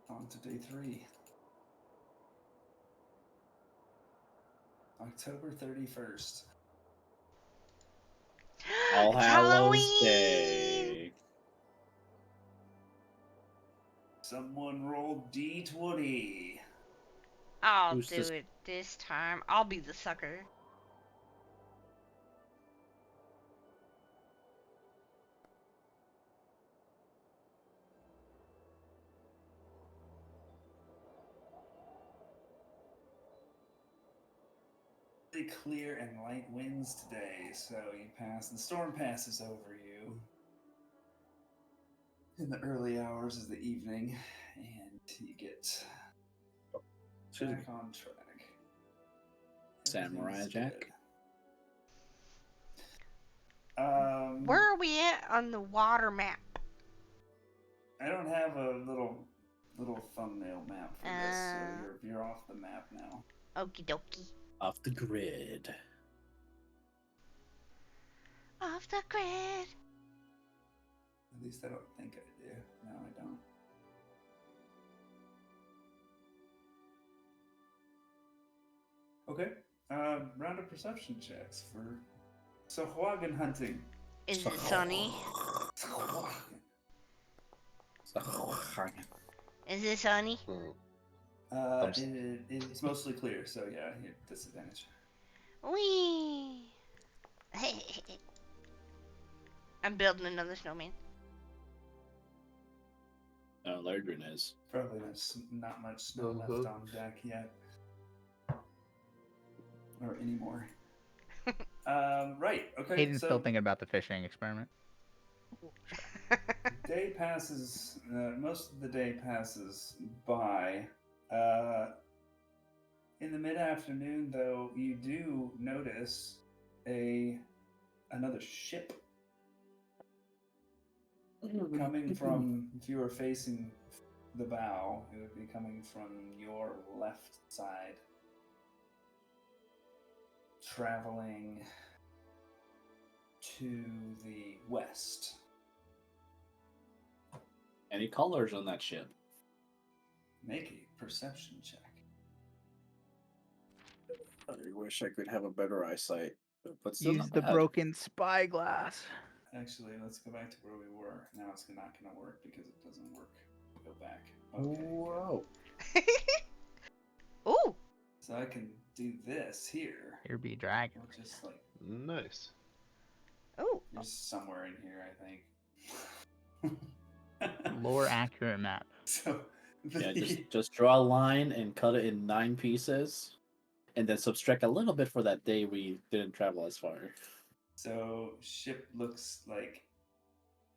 On to day 3. October 31st. All It's Hallows Halloween! Day. Someone rolled D20. I'll Who's do this? it this time. I'll be the sucker. Clear and light winds today, so the storm passes over you in the early hours of the evening, and you get back on track. Samurai Everything's Jack? good. Where are we at on the water map? I don't have a little thumbnail map for this, so you're off the map now. Okie dokie. Off the grid. Off the grid. At least I don't think I do. No, I don't. Okay. Round of perception checks for Sahuagin hunting. Is it sunny? Is it sunny? It's mostly clear, so yeah, you're at disadvantage. Wee. I'm building another snowman. Lardrin is. Probably not much snow left on deck yet. Or anymore. Right, okay. Aiden's so still thinking about the fishing experiment. day passes, most of the day passes by. In the mid-afternoon, though, you do notice another ship coming from, if you were facing the bow, it would be coming from your left side, traveling to the west. Any colors on that ship? Make a perception check. I wish I could have a better eyesight. But still Use not the bad. broken spyglass. Actually, let's go back to where we were. Now it's not going to work because it doesn't work. Go back. Okay. Whoa. Ooh. So I can do this here. Here be dragon. We'll just like Nice. Ooh. there's somewhere in here, I think. Lore accurate map. So Yeah, just draw a line and cut it in 9 pieces, and then subtract a little bit for that day we didn't travel as far. So ship looks like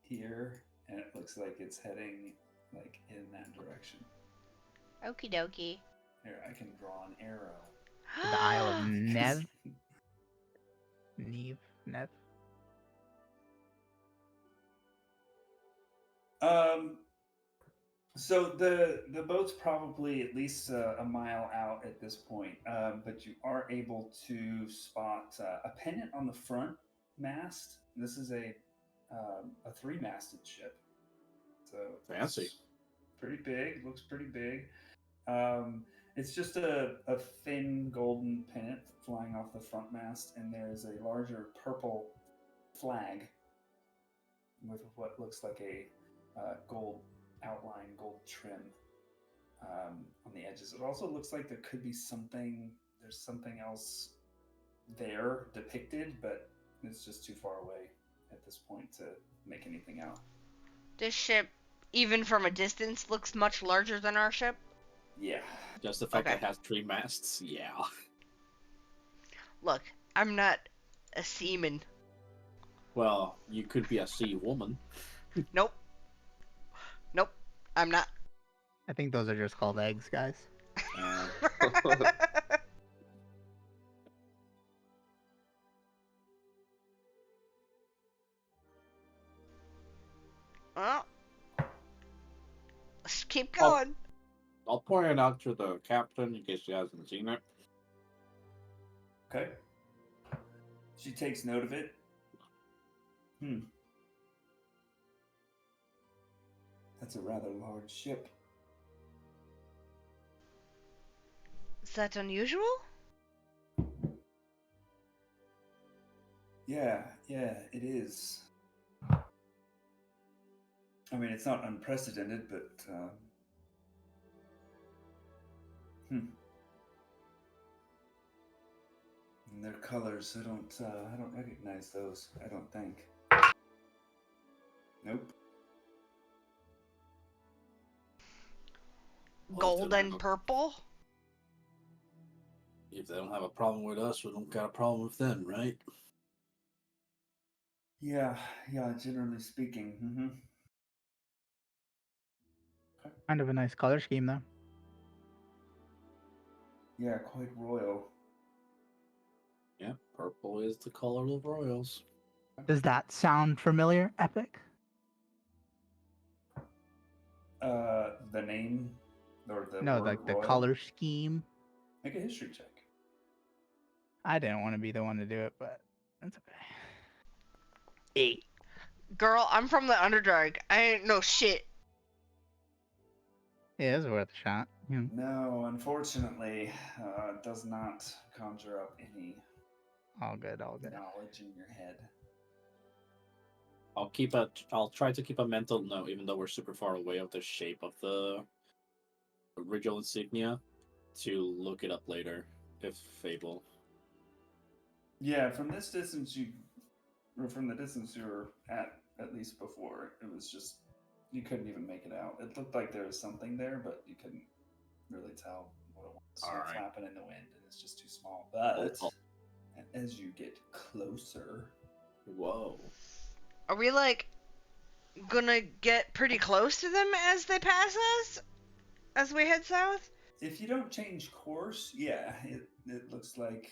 here, and it looks like it's heading like in that direction. Okie dokie. Here, I can draw an arrow. To the Isle of Nev. Nev. So the boat's probably at least a mile out at this point, but you are able to spot a pennant on the front mast. This is a 3-masted ship, so Fancy. it's pretty big. Looks pretty big. It's just a thin golden pennant flying off the front mast, and there's a larger purple flag with what looks like a gold outline, gold trim on the edges. It also looks like there could be something. There's something else there depicted, but it's just too far away at this point to make anything out. This ship, even from a distance, looks much larger than our ship. Yeah. Just the fact Okay. that it has 3 masts, yeah. Look, I'm not a seaman. Well, you could be a sea woman. Nope. Nope. I'm not. I think those are just called eggs, guys. Well, let's keep going. I'll point it out to the captain in case she hasn't seen it. Okay. She takes note of it. That's a rather large ship. Is that unusual? Yeah, it is. I mean, it's not unprecedented, but And their colors, I don't recognize those. I don't think. Nope. Gold and purple? If they don't have a problem with us, we don't got a problem with them, right? Yeah, generally speaking. Mm-hmm. Kind of a nice color scheme, though. Yeah, quite royal. Yeah, purple is the color of royals. Does that sound familiar, Epic? The name or the No, word like the royal? color scheme. Make a history check. I didn't want to be the one to do it, but that's okay. 8. Girl, I'm from the Underdark. I ain't no shit. Yeah, it's worth a shot. Yeah. No, unfortunately, it does not conjure up any All good. knowledge in your head. I'll try to keep a mental note, even though we're super far away of the shape of the original insignia, to look it up later, if able. Yeah, from this distance from the distance you were at least before, it was just, you couldn't even make it out. It looked like there was something there, but you couldn't really tell what it was. All right. Flapping in the wind, and it's just too small. But as you get closer, Whoa. Are we, like, gonna get pretty close to them as they pass us? As we head south? if you don't change course, yeah, it looks like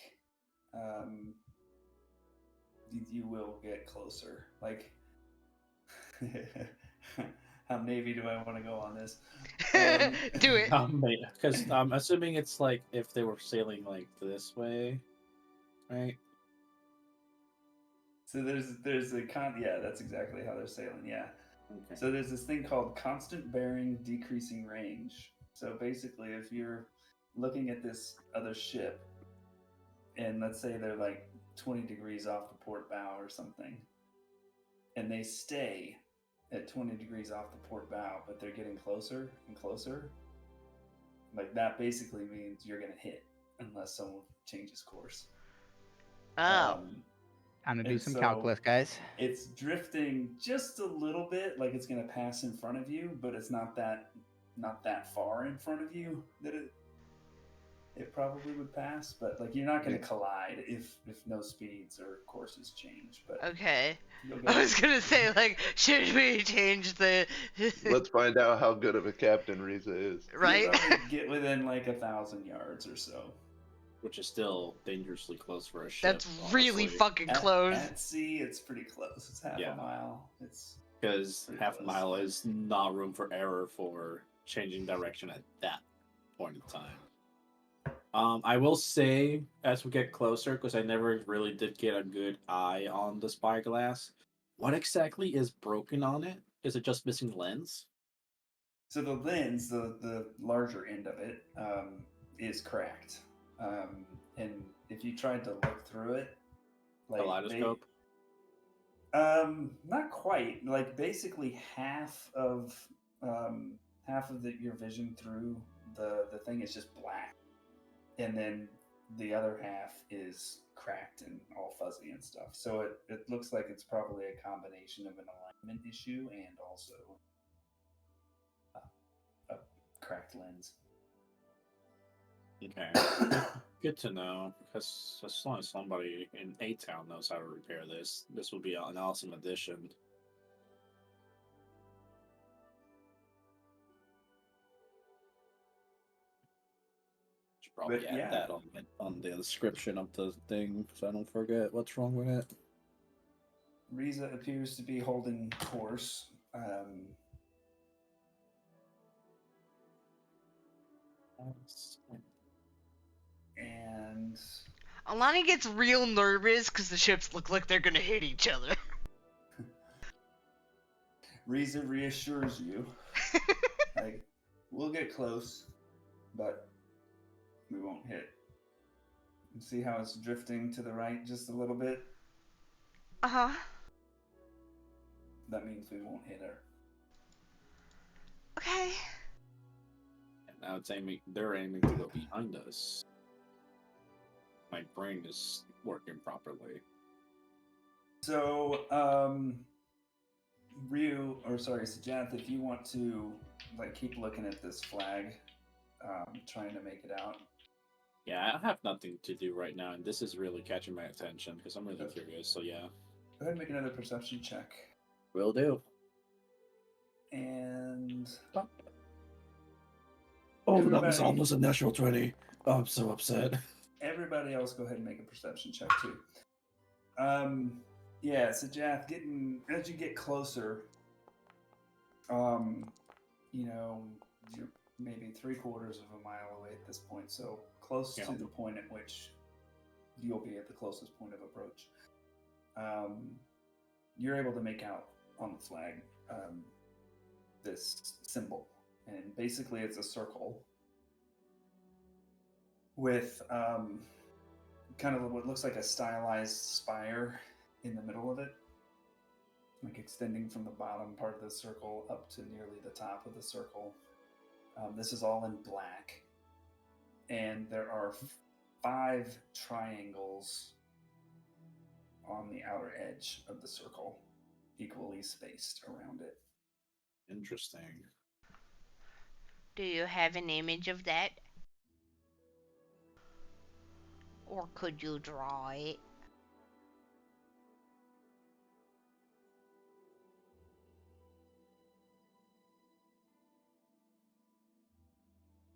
you will get closer. Like, how Navy do I want to go on this? Do it. Because I'm assuming it's like if they were sailing like this way, right? So there's yeah, that's exactly how they're sailing. Yeah. Okay. So there's this thing called constant bearing decreasing range. So basically, if you're looking at this other ship, and let's say they're like 20 degrees off the port bow or something, and they stay at 20 degrees off the port bow, but they're getting closer and closer, like that basically means you're gonna hit unless someone changes course. Oh. Time to do and some so calculus, guys. It's drifting just a little bit, like it's gonna pass in front of you, but it's not that far in front of you that it probably would pass. But like you're not gonna collide if no speeds or courses change. But Okay. you'll I get was gonna say, like, should we change the... Let's find out how good of a captain Riza is. right? you'll probably get within like 1,000 yards or so. Which is still dangerously close for a ship. That's really honestly. fucking close. At sea, it's pretty close. It's half a mile. It's Because pretty half a close. mile is not room for error for changing direction at that point in time. I will say, as we get closer, because I never really did get a good eye on the spyglass, what exactly is broken on it? Is it just missing lens? So the lens, the larger end of it, is cracked. And if you tried to look through it, like Kaleidoscope? not quite. Like basically half of your vision through the thing is just black, and then the other half is cracked and all fuzzy and stuff. So it looks like it's probably a combination of an alignment issue and also a cracked lens. Okay. Good to know, because as long as somebody in A-Town knows how to repair this, this will be an awesome addition. Should probably But, add yeah. that on the description of the thing, so I don't forget what's wrong with it. Riza appears to be holding course. And Alani gets real nervous because the ships look like they're gonna hit each other. Riza reassures you, like, we'll get close, but we won't hit. And see how it's drifting to the right just a little bit? Uh-huh. That means we won't hit her. Okay. And now it's they're aiming to go behind us. My brain is working properly. So, Sajath, if you want to like keep looking at this flag, trying to make it out. Yeah, I have nothing to do right now, and this is really catching my attention because I'm really curious. So yeah, Go ahead and make another perception check. will do. And Oh, that was that was almost a natural 20. Oh, I'm so upset. everybody else, go ahead and make a perception check too. Yeah, Sajath, as you get closer, you're maybe 3/4 of a mile away at this point, so close to the point at which you'll be at the closest point of approach. You're able to make out on the flag this symbol, and basically it's a circle with kind of what looks like a stylized spire in the middle of it, like extending from the bottom part of the circle up to nearly the top of the circle. This is all in black, and there are 5 triangles on the outer edge of the circle, equally spaced around it. Interesting. Do you have an image of that? Or could you draw it?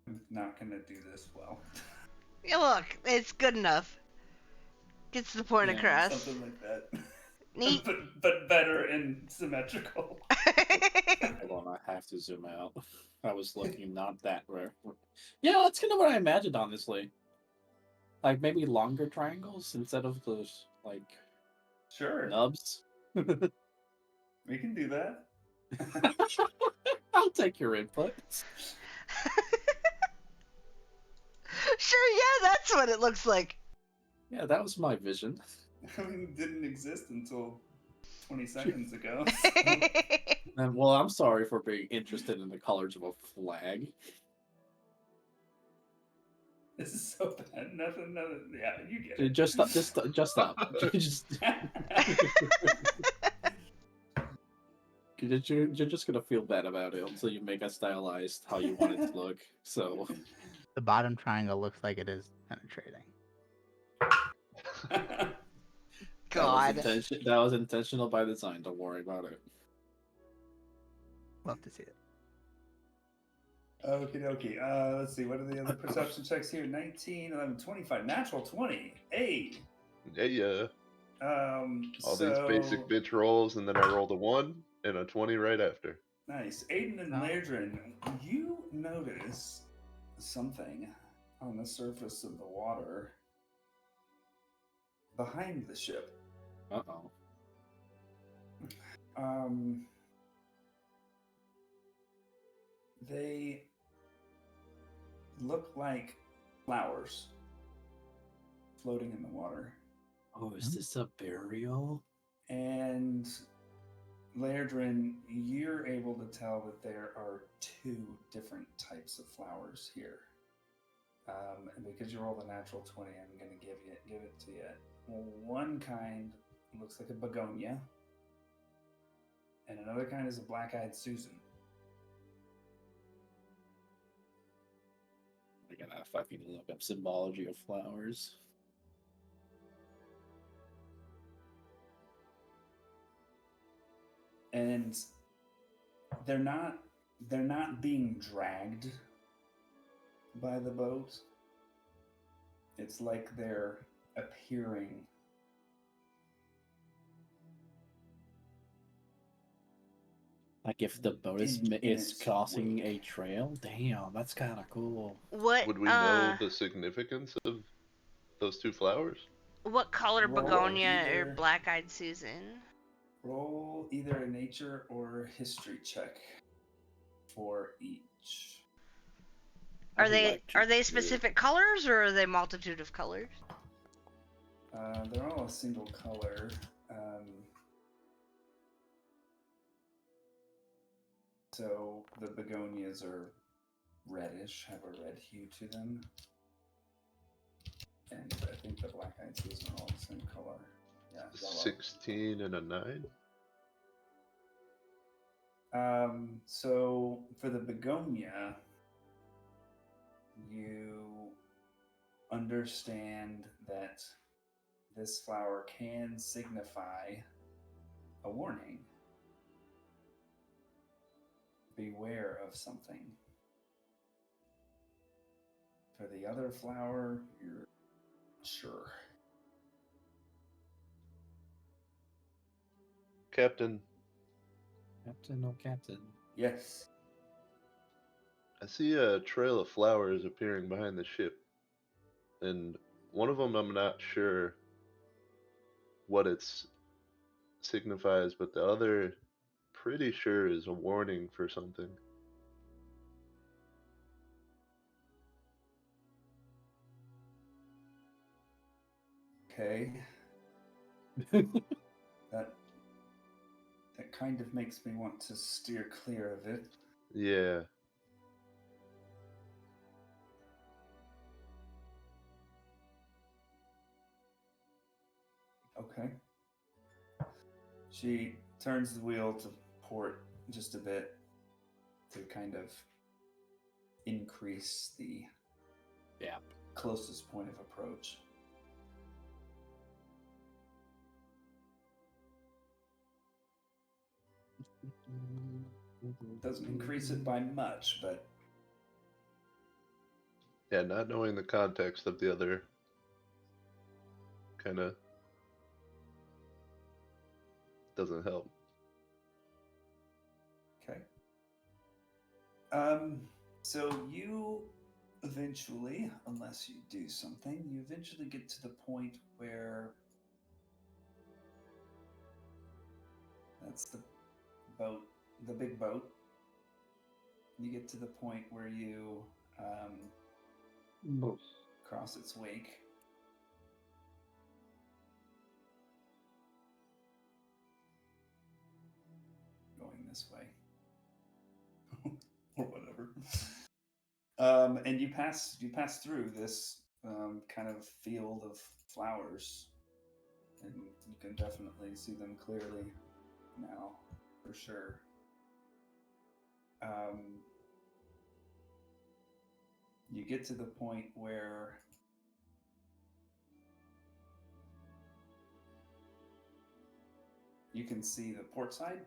I'm not gonna do this well. Yeah, look, it's good enough. Gets the point across. Something like that. Neat. but better and symmetrical. Hold on, I have to zoom out. I was looking not that rare. Yeah, that's kind of what I imagined, honestly. Like maybe longer triangles instead of those like Sure. nubs. We can do that. I'll take your input. Sure, yeah, that's what it looks like. Yeah, that was my vision. I mean, it didn't exist until 20 seconds ago. And well, I'm sorry for being interested in the colors of a flag. This is so bad. Nothing. Yeah, you get it. Just stop. Just stop. You're just gonna feel bad about it until you make it stylized how you want it to look. So The bottom triangle looks like it is penetrating. God. That was intentional by design. Don't worry about it. Love to see it. Okie dokie. Let's see. What are the other perception checks here? 19, 11, 25. Natural 20. Hey. Yeah. All these So, basic bitch rolls, and then I rolled a 1 and a 20 right after. nice. Aiden and Lairdrin, you notice something on the surface of the water behind the ship. Uh-oh. They look like flowers floating in the water. Oh, is this a burial? And Lairdrin, you're able to tell that there are 2 different types of flowers here. And because you rolled a natural 20, I'm going to give it to you. One kind looks like a begonia, and another kind is a black-eyed Susan. I gotta fucking look up symbology of flowers. And they're not being dragged by the boat. It's like they're appearing. Like if the boat is causing a trail? Damn, that's kind of cool. What? Would we know the significance of those 2 flowers? What color Roll begonia or either. black-eyed Susan? Roll either a nature or history check for each. Are they specific colors or are they multitude of colors? They're all a single color. So the begonias are reddish, have a red hue to them. And I think the black-eyed Susan are all the same color. Yeah, yellow. 16 and a 9. So for the begonia, you understand that this flower can signify a warning. Beware of something. For the other flower, you're sure. Captain, Oh, Captain. Yes. I see a trail of flowers appearing behind the ship. And one of them I'm not sure what it signifies, but the other pretty sure is a warning for something. Okay. That kind of makes me want to steer clear of it. Yeah. Okay. She turns the wheel to port just a bit to kind of increase the closest point of approach. Doesn't increase it by much, but Yeah, not knowing the context of the other kind of doesn't help. okay. So you eventually, unless you do something, you eventually get to the point where that's the boat, the big boat. You get to the point where you cross its wake. this way. Or whatever. And you pass through this kind of field of flowers, and you can definitely see them clearly now, for sure. You get to the point where you can see the port side,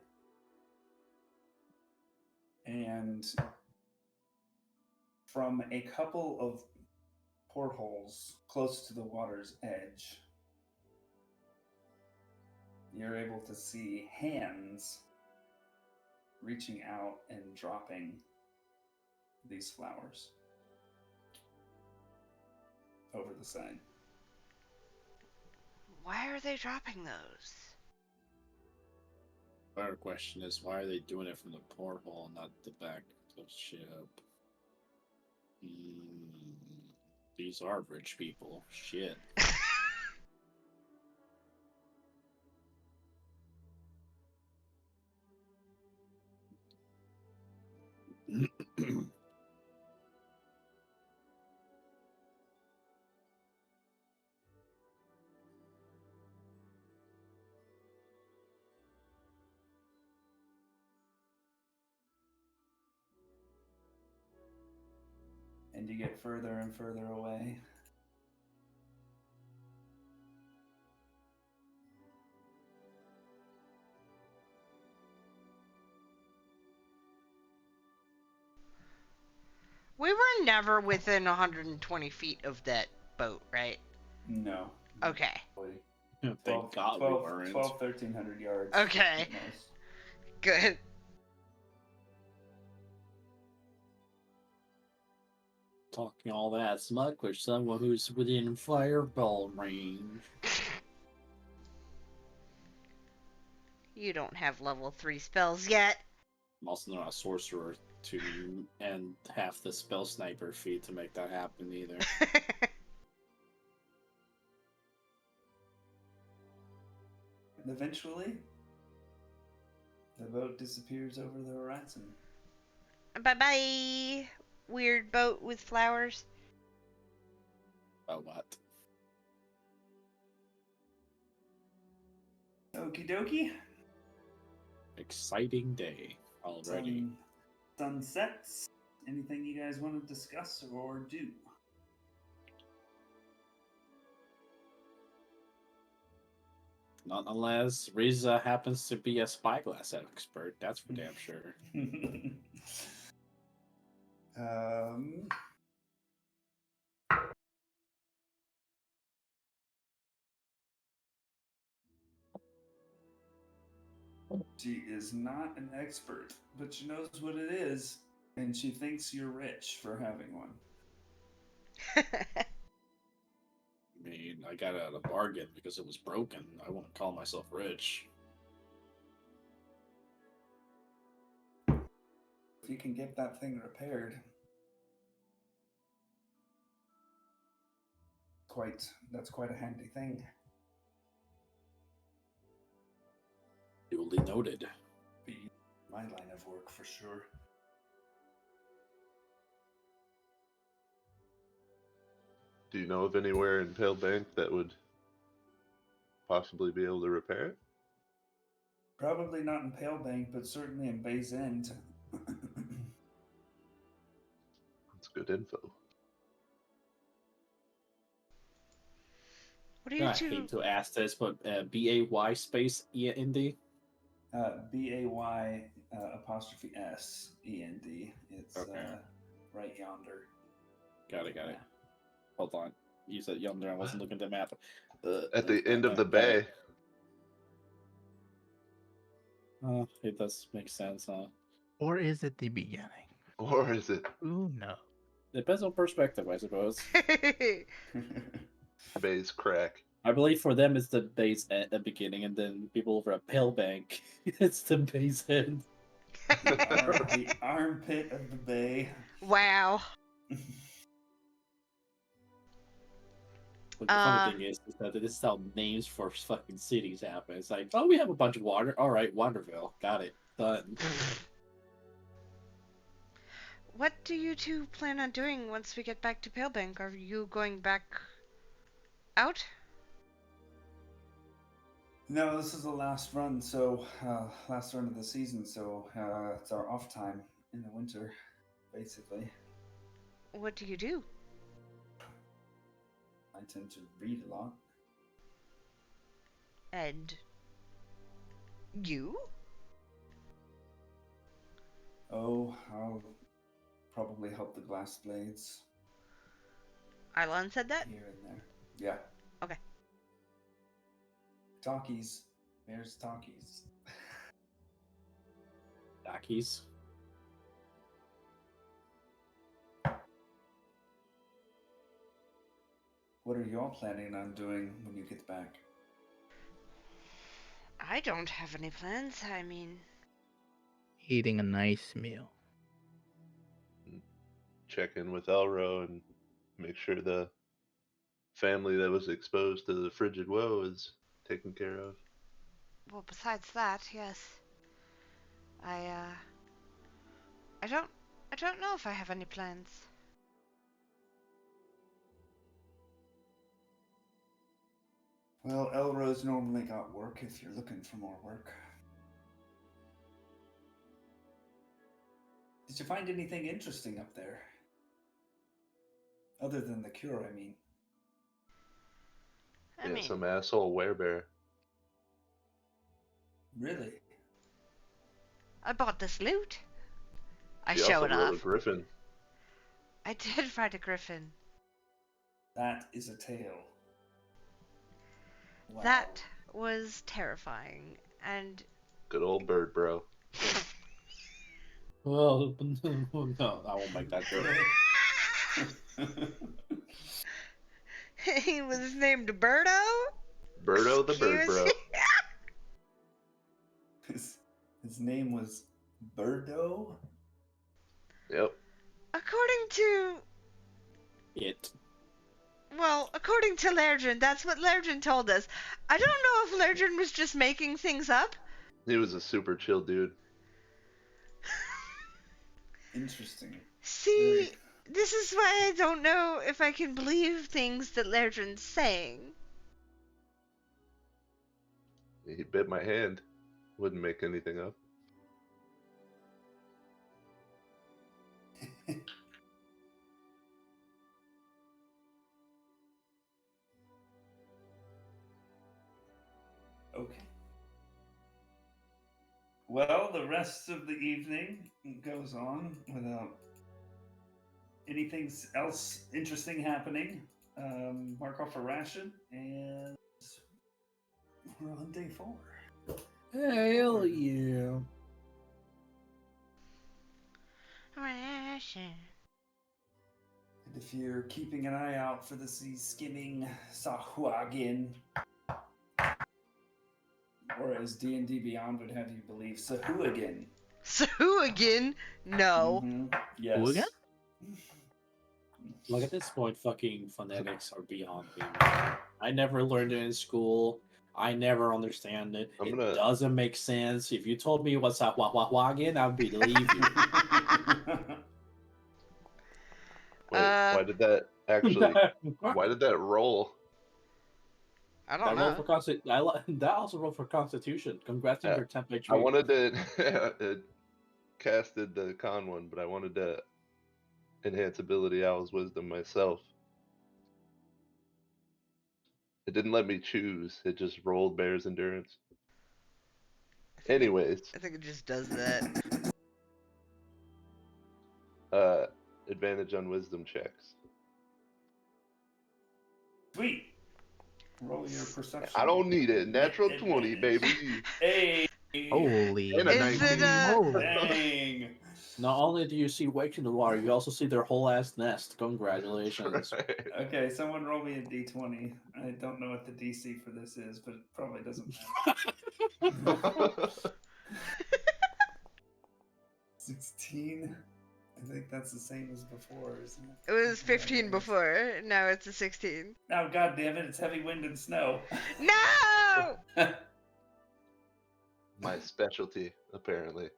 and from a couple of portholes close to the water's edge, you're able to see hands reaching out and dropping these flowers over the side. Why are they dropping those? Better question is, why are they doing it from the porthole, not the back of the ship? These are rich people. Shit. And you get further and further away. We were never within 120 feet of that boat, right? No. Okay. Thank God we weren't. 1,300 yards. Okay. at most. Good. Talking all that smug with someone who's within fireball range. You don't have level 3 spells yet. I'm also not a sorcerer to and half the spell sniper feat to make that happen either. Eventually, the boat disappears over the horizon. Bye-bye, weird boat with flowers. Oh, what? Okie dokie. Exciting day already. Sun sets. Anything you guys want to discuss or do? Not unless Riza happens to be a spyglass expert. That's for damn sure. She is not an expert, but she knows what it is, and she thinks you're rich for having one. I mean, I got it at a bargain because it was broken. I won't call myself rich. If you can get that thing repaired, that's quite a handy thing. Duly noted. Be my line of work for sure. Do you know of anywhere in Pale Bank that would possibly be able to repair it? Probably not in Pale Bank, but certainly in Bay's End. That's good info. What do you I two? hate to ask this, but BAY space END? BAY apostrophe S END. It's Okay. Right yonder. Got it. Hold on. You said yonder. I wasn't looking at the map. At the end of the bay. It does make sense, huh? Or is it the beginning? Or is it Ooh, no. Depends on perspective, I suppose. Bay's crack? I believe for them it's the base at the beginning, and then people over at Pale Bank, it's the base end. The armpit of the bay. Wow. But the funny thing is that this is how names for fucking cities happen. It's like, oh, we have a bunch of water. All right, Waterville. Got it. Done. What do you two plan on doing once we get back to Palebank? Are you going back out? No, this is the last run, so last run of the season, so it's our off time in the winter, basically. What do you do? I tend to read a lot. And you? Oh, I'll probably help the glass blades Arlon said that? here and there. Yeah. Okay. Talkies. There's talkies. Dockies. What are y'all planning on doing when you get back? I don't have any plans. I mean, Eating a nice meal. Check in with Elro and make sure the family that was exposed to the frigid woe is taken care of. well, besides that, yes. I don't know if I have any plans. Well, Elro's normally got work if you're looking for more work. Did you find anything interesting up there? Other than the cure, I mean. I mean, Some asshole werebear. Really? I bought this loot. I She show also it rode a off. griffin. I did ride a griffin. That is a tale. Wow. That was terrifying. And Good old bird, bro. Well, no, I won't make that joke. he was named Birdo? Birdo the bird, bro. His name was Birdo? Yep. According to... according to Lerdrin, that's what Lerdrin told us. I don't know if Lerdrin was just making things up. He was a super chill dude. Interesting. See, this is why I don't know if I can believe things that Lerdrin's saying. He bit my hand. Wouldn't make anything up. Okay. Well, the rest of the evening goes on without anything else interesting happening. Mark off a ration, and we're on day 4. Hell yeah. Ration. And if you're keeping an eye out for the sea skimming Sahuagin, or as D&D Beyond would have you believe, Sahuagin. Sahuagin? No. Mm-hmm. Yes. Who again? Like at this point, fucking phonetics are beyond me. I never learned it in school. I never understand it. It doesn't make sense. If you told me what's up, again, I would believe you. Wait, why did that actually? Why did that roll? I don't know. That also rolled for Constitution. Congrats on your temperature. I wanted to it casted the con one, but I wanted to enhance ability Owl's Wisdom myself. It didn't let me choose. It just rolled Bear's Endurance. Anyways. I think it just does that. Advantage on Wisdom checks. Sweet. Roll your perception. I don't need it. Natural 20, baby. Hey. Holy. And a Is 19. it a... Dang. Not only do you see wakes in the water, you also see their whole ass nest. Congratulations. Right. Okay, someone roll me a d20. I don't know what the DC for this is, but it probably doesn't matter. 16. I think that's the same as before, isn't it? It was Yeah, 15 it is. before. Now it's a 16. Oh, god damn it, it's heavy wind and snow. No! My specialty, apparently.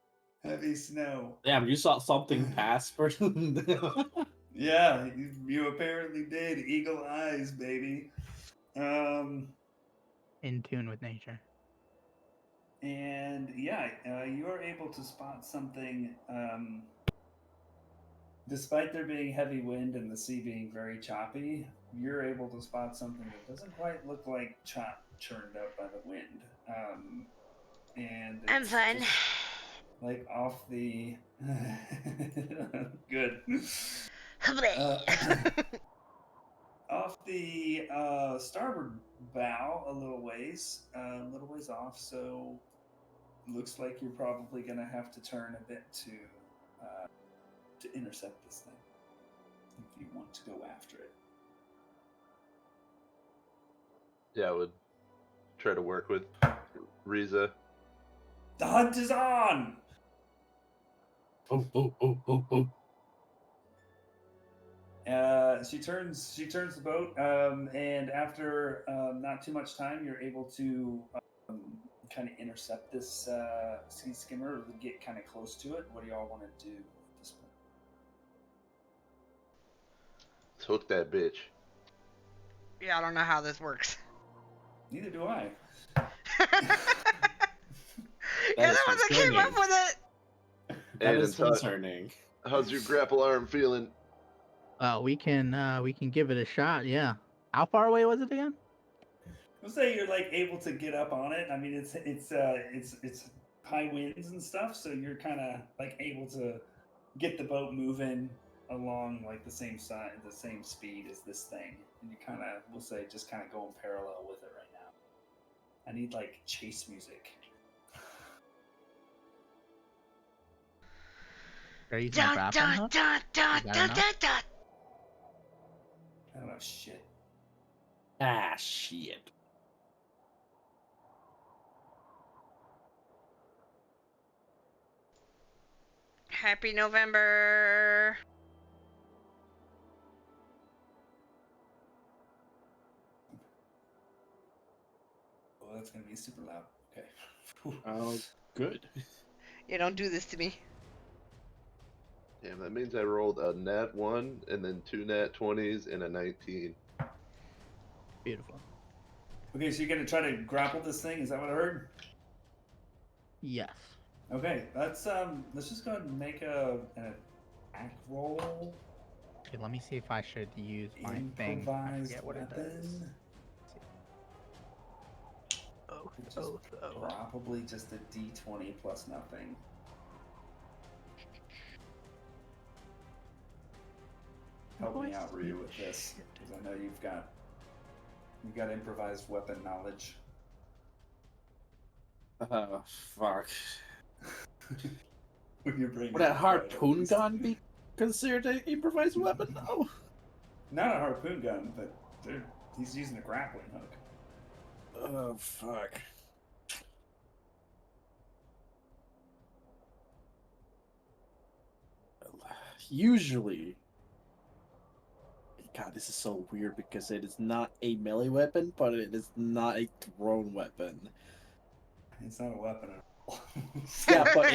Heavy snow. Damn, you saw something pass for. Yeah, you apparently did. Eagle eyes, baby. In tune with nature. And yeah, you are able to spot something. Despite there being heavy wind and the sea being very choppy, you're able to spot something that doesn't quite look like chop churned up by the wind. And I'm it's fine. just, like off the good. Off the starboard bow, a little ways off. So looks like you're probably gonna have to turn a bit to intercept this thing if you want to go after it. Yeah, I would try to work with Riza. The hunt is on. Oh, oh, oh, oh, oh. She turns the boat, and after not too much time, you're able to kind of intercept this sea skimmer, or get kind of close to it. What do y'all want to do at this point? Let's hook that bitch. Yeah, I don't know how this works. Neither do I. You're the one that came up with it! That Aiden, is concerning. how's your grapple arm feeling? We can give it a shot. Yeah. How far away was it again? I'll say you're like able to get up on it. I mean, it's high winds and stuff, so you're kind of like able to get the boat moving along like the same side, the same speed as this thing, and you kind of, we'll say, just kind of going parallel with it right now. I need like chase music. Are you using a grappling hook? Is that enough? I don't know shit. Ah, shit. Happy November. Oh, that's gonna be super loud. Okay. Oh, good. Yeah, don't do this to me. Damn, that means I rolled a nat 1 and then 2 nat 20s and a 19. Beautiful. Okay, so you're gonna try to grapple this thing? Is that what I heard? Yes. Okay, let's just go ahead and make an attack roll. Okay, let me see if I should use my thing. I Improvised forget what it does. weapon. Oh, Which is oh, oh. probably just a D20 plus nothing. Help me out, Ryu, with this, because I know you've got improvised weapon knowledge. Oh, fuck. When your brain Would a is harpoon right, gun be considered an improvised weapon? No. Not a harpoon gun, but he's using a grappling hook. Oh, fuck. Usually... God, this is so weird because it is not a melee weapon, but it is not a thrown weapon. It's not a weapon at all. Yeah, but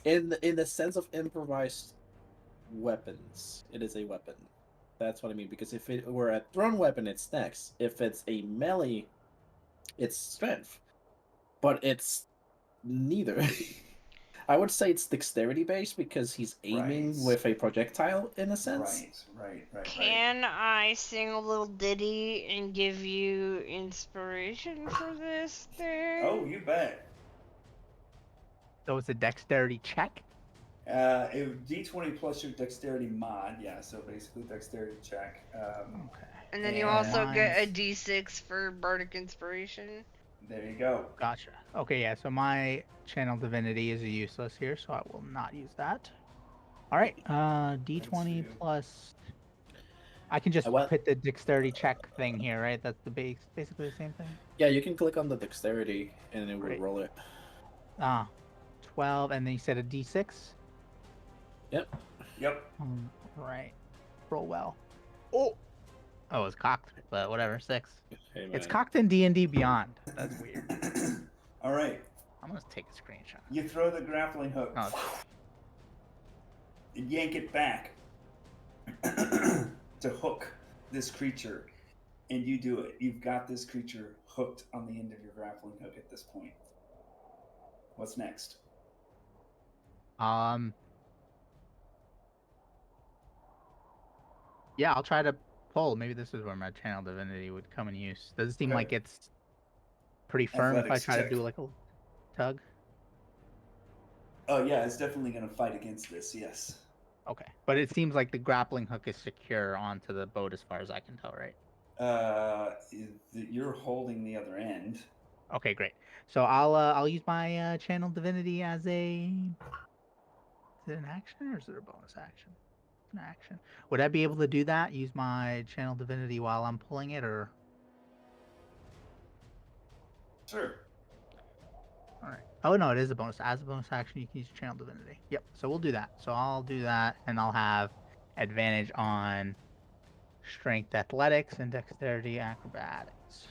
in the sense of improvised weapons, it is a weapon. That's what I mean. Because if it were a thrown weapon, it's next. If it's a melee, it's strength. But it's neither. I would say it's dexterity based because he's aiming Right. with a projectile in a sense. Right. Can I sing a little ditty and give you inspiration for this thing? Oh, you bet. So it's a dexterity check? D20 plus your dexterity mod, yeah, so basically dexterity check. Okay. And then you And also get a mine's- D6 for bardic inspiration. There you go. Gotcha. Okay, yeah, so my channel divinity is useless here, so I will not use that. Alright, D20 you. plus... I can just I want- put the dexterity check thing here, right? That's the basically the same thing? Yeah, you can click on the dexterity and it will Great. roll it. 12, and then you said a D6? Yep. Yep. Right. Roll well. Oh, it's cocked, but whatever. 6. Hey, man. It's cocked in D&D Beyond. That's weird. All right. I'm gonna take a screenshot. You throw the grappling hook Oh, and yank it back to hook this creature, and you do it. You've got this creature hooked on the end of your grappling hook at this point. What's next? Yeah, I'll try to pull. Maybe this is where my channel divinity would come in use. Does it seem like it's pretty firm if I Athletics try check. to do like a tug? Oh yeah, it's definitely going to fight against this. Yes. Okay, but it seems like the grappling hook is secure onto the boat as far as I can tell, right? You're holding the other end. Okay, great. So I'll use my channel divinity as a. Is it an action or is it a bonus action? An action. Would I be able to do that? Use my channel divinity while I'm pulling it, or? Sure. All right. Oh no, it is a bonus. As a bonus action, you can use channel divinity. Yep. So we'll do that. So I'll do that, and I'll have advantage on strength, athletics, and dexterity, acrobatics.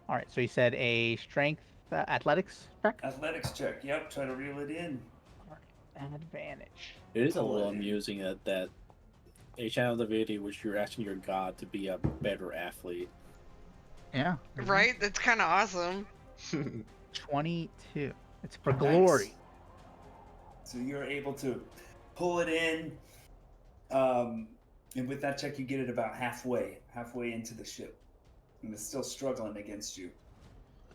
All right. So you said a strength, athletics check. Athletics check. Yep. Try to reel it in. All right. Advantage. It is a Pull little it in. amusing that a channel divinity which you're asking your god to be a better athlete. Yeah. Right? That's kind of awesome. 22. It's for glory. Nice. So you're able to pull it in, and with that check, you get it about halfway into the ship, and it's still struggling against you.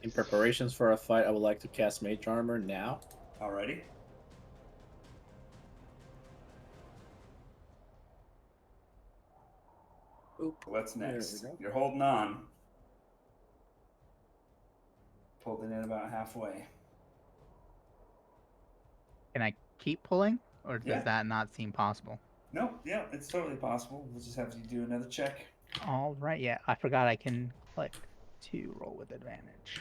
In preparations for a fight, I would like to cast Mage Armor now. Alrighty. Oop. What's There next? we go. You're holding on. Pulled it in about halfway. Can I keep pulling, or does Yeah. that not seem possible? No, yeah, it's totally possible. We'll just have you do another check. All right, yeah, I forgot I can click to roll with advantage.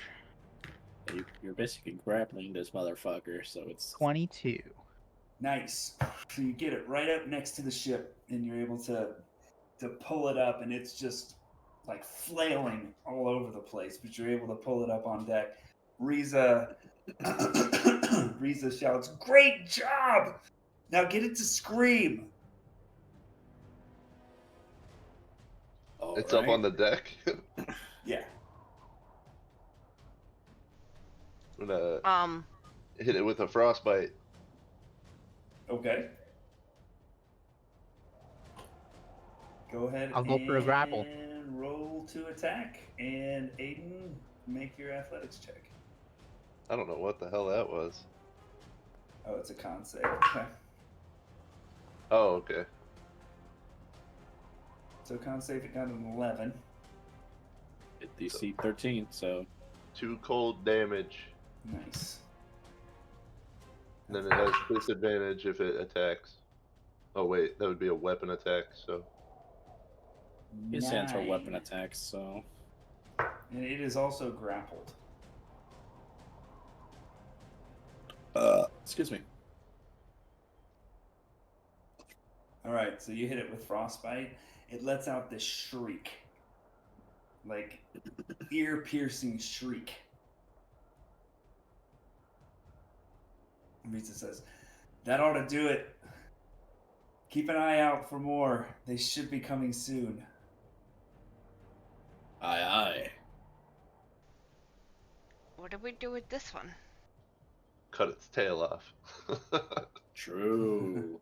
You're basically grappling this motherfucker, so it's 22. Nice. So you get it right up next to the ship, and you're able to pull it up, and it's just like flailing all over the place, but you're able to pull it up on deck. Riza shouts, "Great job! Now get it to scream!" It's up on the deck. Yeah. I'm gonna hit it with a frostbite. Okay. Go ahead. I'll go for a grapple. And roll to attack. And Aiden, make your athletics check. I don't know what the hell that was. Oh, it's a con save. Okay. Oh, okay. So con save, it got an 11. Hit DC 13, so 2 cold damage. Nice. And then it has disadvantage if it attacks. Oh wait, that would be a weapon attack, so it stands for 9. weapon attacks, so And it is also grappled. excuse me. Alright, so you hit it with frostbite. It lets out this shriek. Like, ear-piercing shriek. Rita says, "That ought to do it. Keep an eye out for more. They should be coming soon." Aye, aye. What do we do with this one? cut its tail off. True.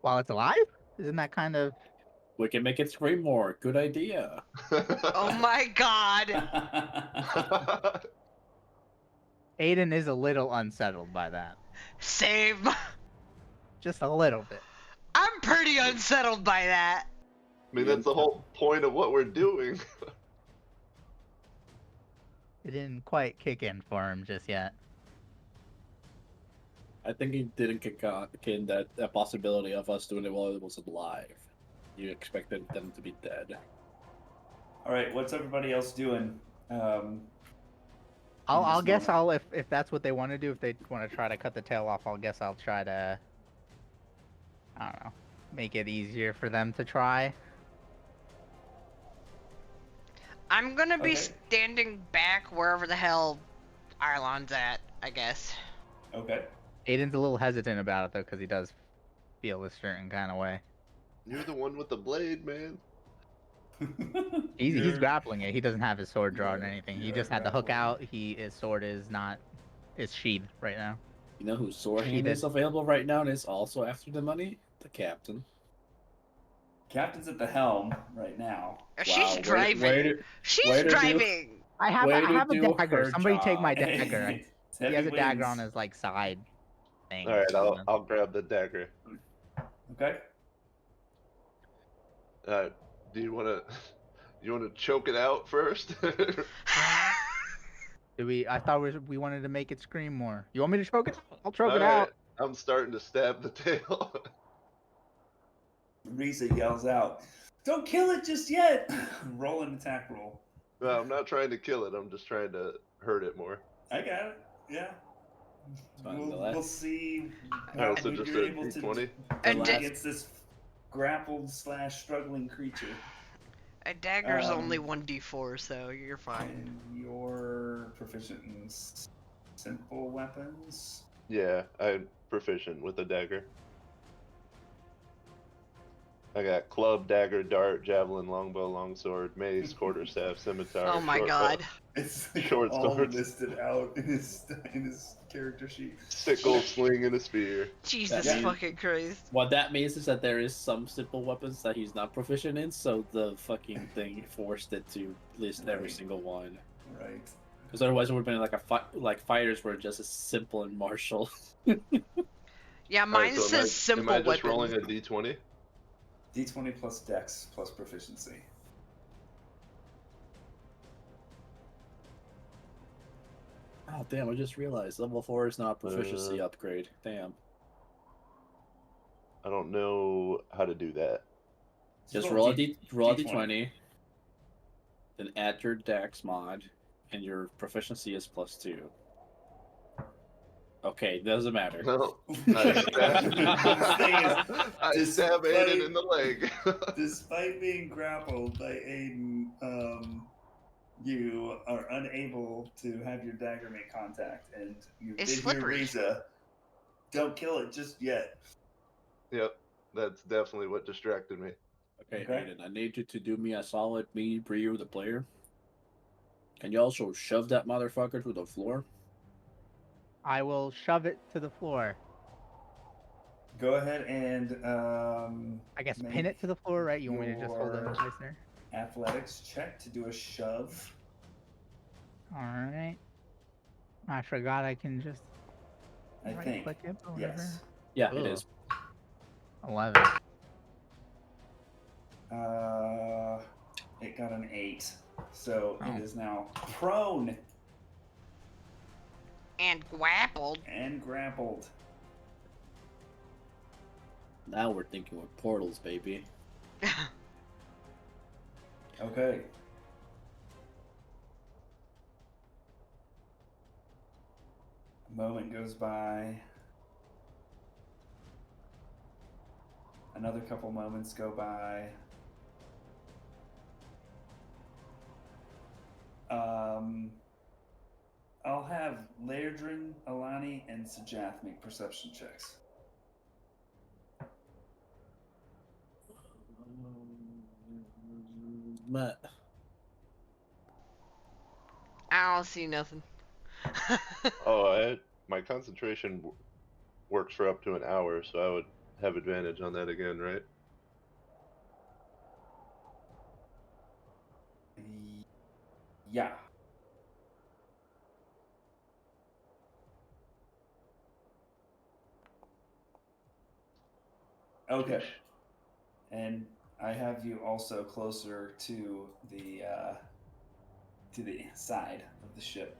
While it's alive? Isn't that kind of... We can make it scream more. Good idea. Oh my god! Aiden is a little unsettled by that. Same. Just a little bit. I'm pretty unsettled by that. I mean, that's the whole point of what we're doing. It didn't quite kick in for him just yet. I think he didn't kick in that possibility of us doing it while it was alive. You expected them to be dead. All right, what's everybody else doing? I'll Just guess moment. if that's what they want to do, if they want to try to cut the tail off, I'll guess I'll try to I don't know, make it easier for them to try. I'm gonna be Okay. standing back wherever the hell Arlon's at, I guess. Okay. Aiden's a little hesitant about it though, because he does feel a certain kind of way. You're the one with the blade, man. He's grappling it. He doesn't have his sword drawn or anything. He you're just had the hook grappling. out. His sword is not. It's sheathed right now. You know whose sword hand Sheathed. is available right now and is also after the money? The captain. Captain's at the helm right now. She's Wow, driving. way to She's do- driving. I have Way I to have a do dagger. her Somebody take my job. dagger. It's He has heavy a dagger on winds. his like side thing. All right, I'll grab the dagger. Okay. Do you want to? You want to choke it out first? Do we? I thought we wanted to make it scream more. You want me to choke it? I'll choke it Alright, out. I'm starting to stab the tail. Risa yells out, "Don't kill it just yet!" Roll an attack roll. No, I'm not trying to kill it. I'm just trying to hurt it more. I got it. Yeah. Fine, We'll see All how right, so good just you're a able to D20. do And against this grappled / struggling creature. A dagger's Um, only 1d4, so you're fine. And you're proficient in simple weapons. Yeah, I'm proficient with a dagger. I got club, dagger, dart, javelin, longbow, longsword, mace, quarterstaff, scimitar. Oh my short god. bow, It's like Short all swords. listed out in his character sheet. sickle, sling, and a spear. Jesus Yeah. fucking Christ. What that means is that there is some simple weapons that he's not proficient in, so the fucking thing forced it to list every Right. single one. Right. Because otherwise it would have been like like fighters were just as simple and martial. Yeah, All right, mine so says simple am I just weapons. rolling a D20? D20 plus Dex plus proficiency. Oh damn! I just realized level 4 is not a proficiency upgrade. Damn. I don't know how to do that. Just roll roll roll a D20. D20, then add your Dex mod, and your proficiency is +2. Okay, doesn't matter. No, The thing is, I stab despite- Aiden in the leg. Despite being grappled by Aiden, you are unable to have your dagger make contact, and you It's did hear slippery. Risa, "Don't kill it just yet." Yep, that's definitely what distracted me. Okay, Okay. Aiden, I need you to do me a solid, me, Brio, the player. Can you also shove that motherfucker to the floor? I will shove it to the floor. Go ahead and I guess make pin it to the floor, right? You want me to just hold it in your place there? athletics check to do a shove. All right. I forgot I can just I right think. click it, but whatever. Yes. Yeah, it Ugh. is. 11. It got an 8, so Oh. it is now prone And grappled. and grappled. Now we're thinking with portals, baby. Okay. A moment goes by. Another couple moments go by. I'll have Lairdrin, Alani, and Sajath make perception checks. Matt. I don't see nothing. Oh, my concentration works for up to an hour, so I would have advantage on that again, right? Yeah. Okay. And I have you also closer to the side of the ship.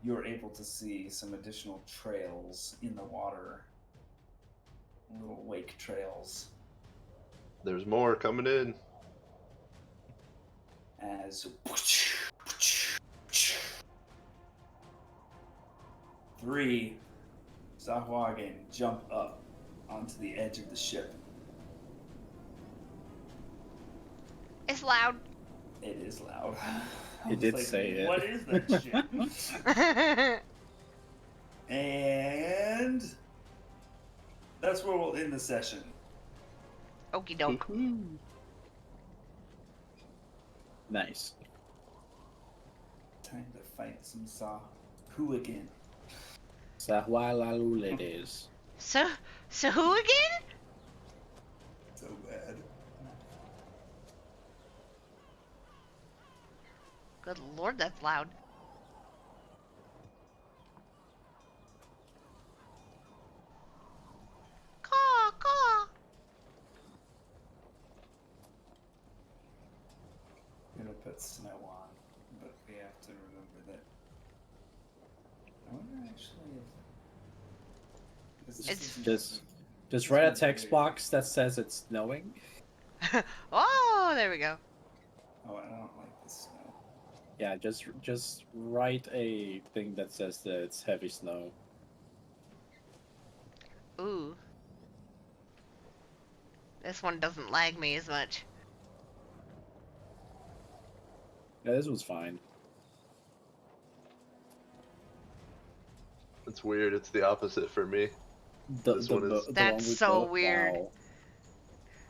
You're able to see some additional trails in the water, little wake trails, There's more coming in. as 3 Zahwagan jump up onto the edge of the ship. It's loud. It is loud. He did say it. What is that shit? And that's where we'll end the session. Okie doke. Nice. Time to fight some Sahu again. Sahwalalu it is. So who again? So bad. Good lord, that's loud. Caw, caw. I'm gonna put snow on, but we have to remember that. I wonder actually if. Just write a text box that says it's snowing. Oh, there we go. Oh, I don't like the snow. Yeah, just write a thing that says that it's heavy snow. Ooh. This one doesn't lag me as much. Yeah, this was fine. It's weird. It's the opposite for me. This one is- That's with so the- weird. wow.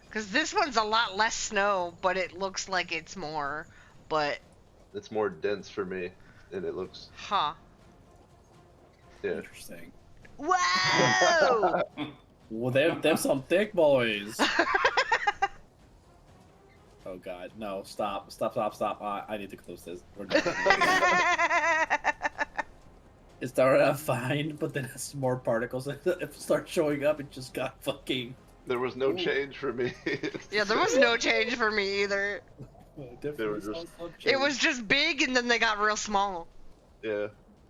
Because this one's a lot less snow, but it looks like it's more. But, It's more dense for me, and it looks huh. yeah. Interesting. Whoa! Well, they're some thick boys. Oh god, no! Stop! I need to close this. We're done. It started out fine, but then as more particles start showing up, it just got fucking. There was no change for me. Yeah, there was no change for me either. They were just- It was just big and then they got real small. Yeah,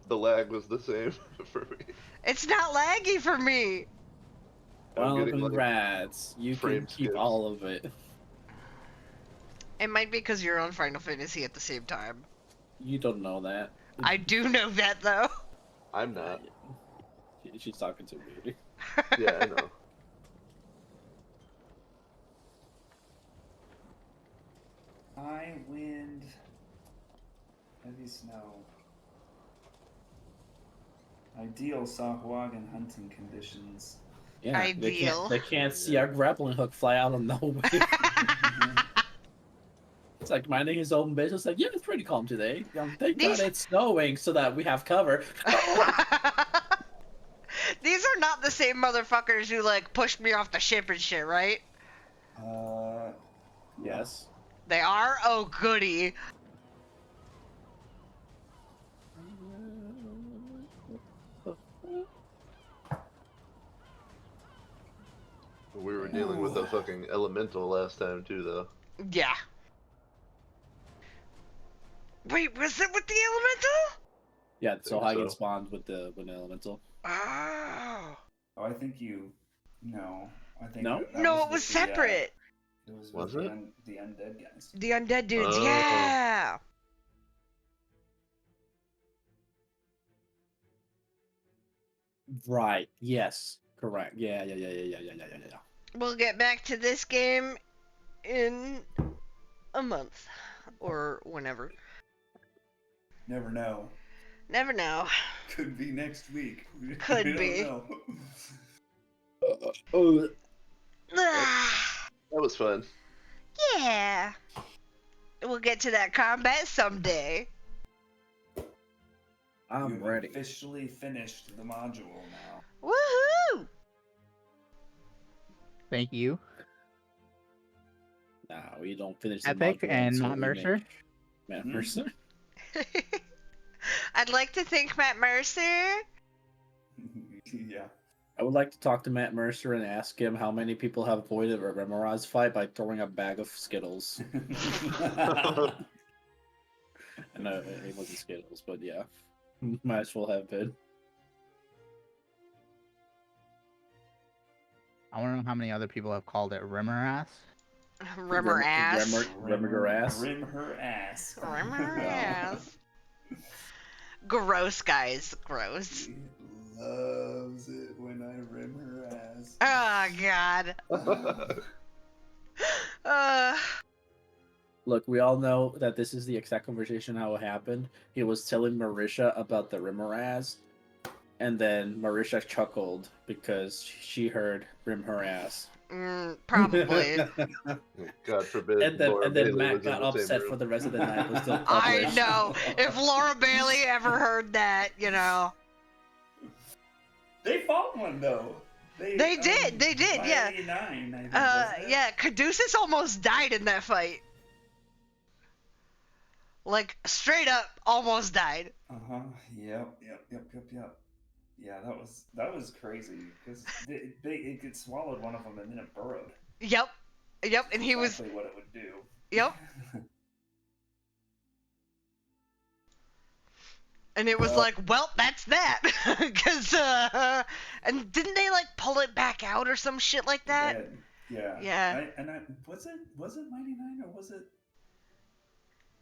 the lag was the same for me. It's not laggy for me. I'm Well, getting, like, congrats! You can frame keep skips. all of it. It might be because you're on Final Fantasy at the same time. You don't know that. I do know that though. I'm not. She's talking to me. Yeah, I know. High wind, heavy snow. Ideal Sahuagin hunting conditions. Yeah, Ideal. They can't see our grappling hook fly out of nowhere. It's like minding his own business. Like, yeah, it's pretty calm today. Thank God it's snowing so that we have cover. These are not the same motherfuckers who like pushed me off the ship and shit, right? Yes. They are? Oh, goody. We were dealing with a fucking elemental last time too, though. Yeah. Wait, was it with the elemental? Yeah, so Think Hagen so. spawned with the elemental. Oh. Oh, I think you. No, I think. No? that No, was it was with the, separate. it was Was with it? the undead guys. The undead dudes, Oh. yeah. Right. Yes. Correct. Yeah. We'll get back to this game in a month or whenever. Never know. Never know. Could be next week. Could We don't be. know. Oh, Ah, That was fun. yeah. We'll get to that combat someday. I'm You've ready. officially finished the module now. Woohoo! Thank you. Nah, we don't finish the Epic module and until Matt we Mercer. make- Matt Mercer. I'd like to thank Matt Mercer. Yeah. I would like to talk to Matt Mercer and ask him how many people have avoided a Remoraz fight by throwing a bag of Skittles. No, it wasn't Skittles, but yeah. Might as well have been. I want to know how many other people have called it Rimmer ass. Rimmer ass. Rimmer ass. Rim her ass. Rimmer Yeah. ass. Gross, guys. Gross. She loves it when I rim her ass. things. Oh God. Uh, Look, we all know that this is the exact conversation how it happened. He was telling Marisha about the Rimharaz, and then Marisha chuckled because she heard Rimharaz. probably. God forbid. And then, Laura and then Bailey Matt was in got the same upset room. for the rest of the night, but still I published. know. If Laura Bailey ever heard that, you know. They fought one though. They did, by yeah. 89, I think, wasn't it? Yeah, Caduceus almost died in that fight. Like, straight up, almost died. Yep. Yeah, that was crazy because it swallowed one of them and then it burrowed. Yep, and he was. Exactly what it would do. Yep. And it was like, well, that's that. Because, and didn't they, like, pull it back out or some shit like that? Yeah. Yeah. Was it Mighty Nine or was it?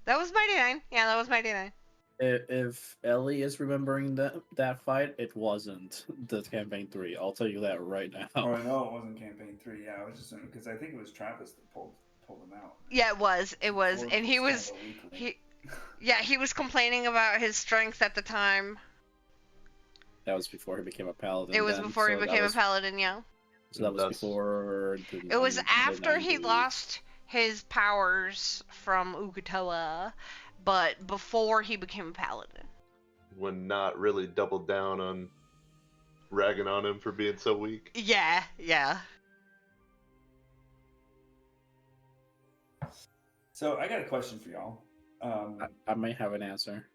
That was Mighty Nine. Yeah, that was Mighty Nine. If Ellie is remembering that fight, it wasn't the campaign 3. I'll tell you that right now. Oh, I know it wasn't campaign 3. Yeah, I was just because I think it was Travis that pulled him out. Yeah, it was, and he was, kind of a weakling. he was complaining about his strength at the time. That was before he became a paladin. It was before he became a paladin, yeah. So that was before. It was after he lost his powers from Uk'otoa, but before he became a paladin. When not really doubled down on ragging on him for being so weak. Yeah. So I got a question for y'all. I might have an answer.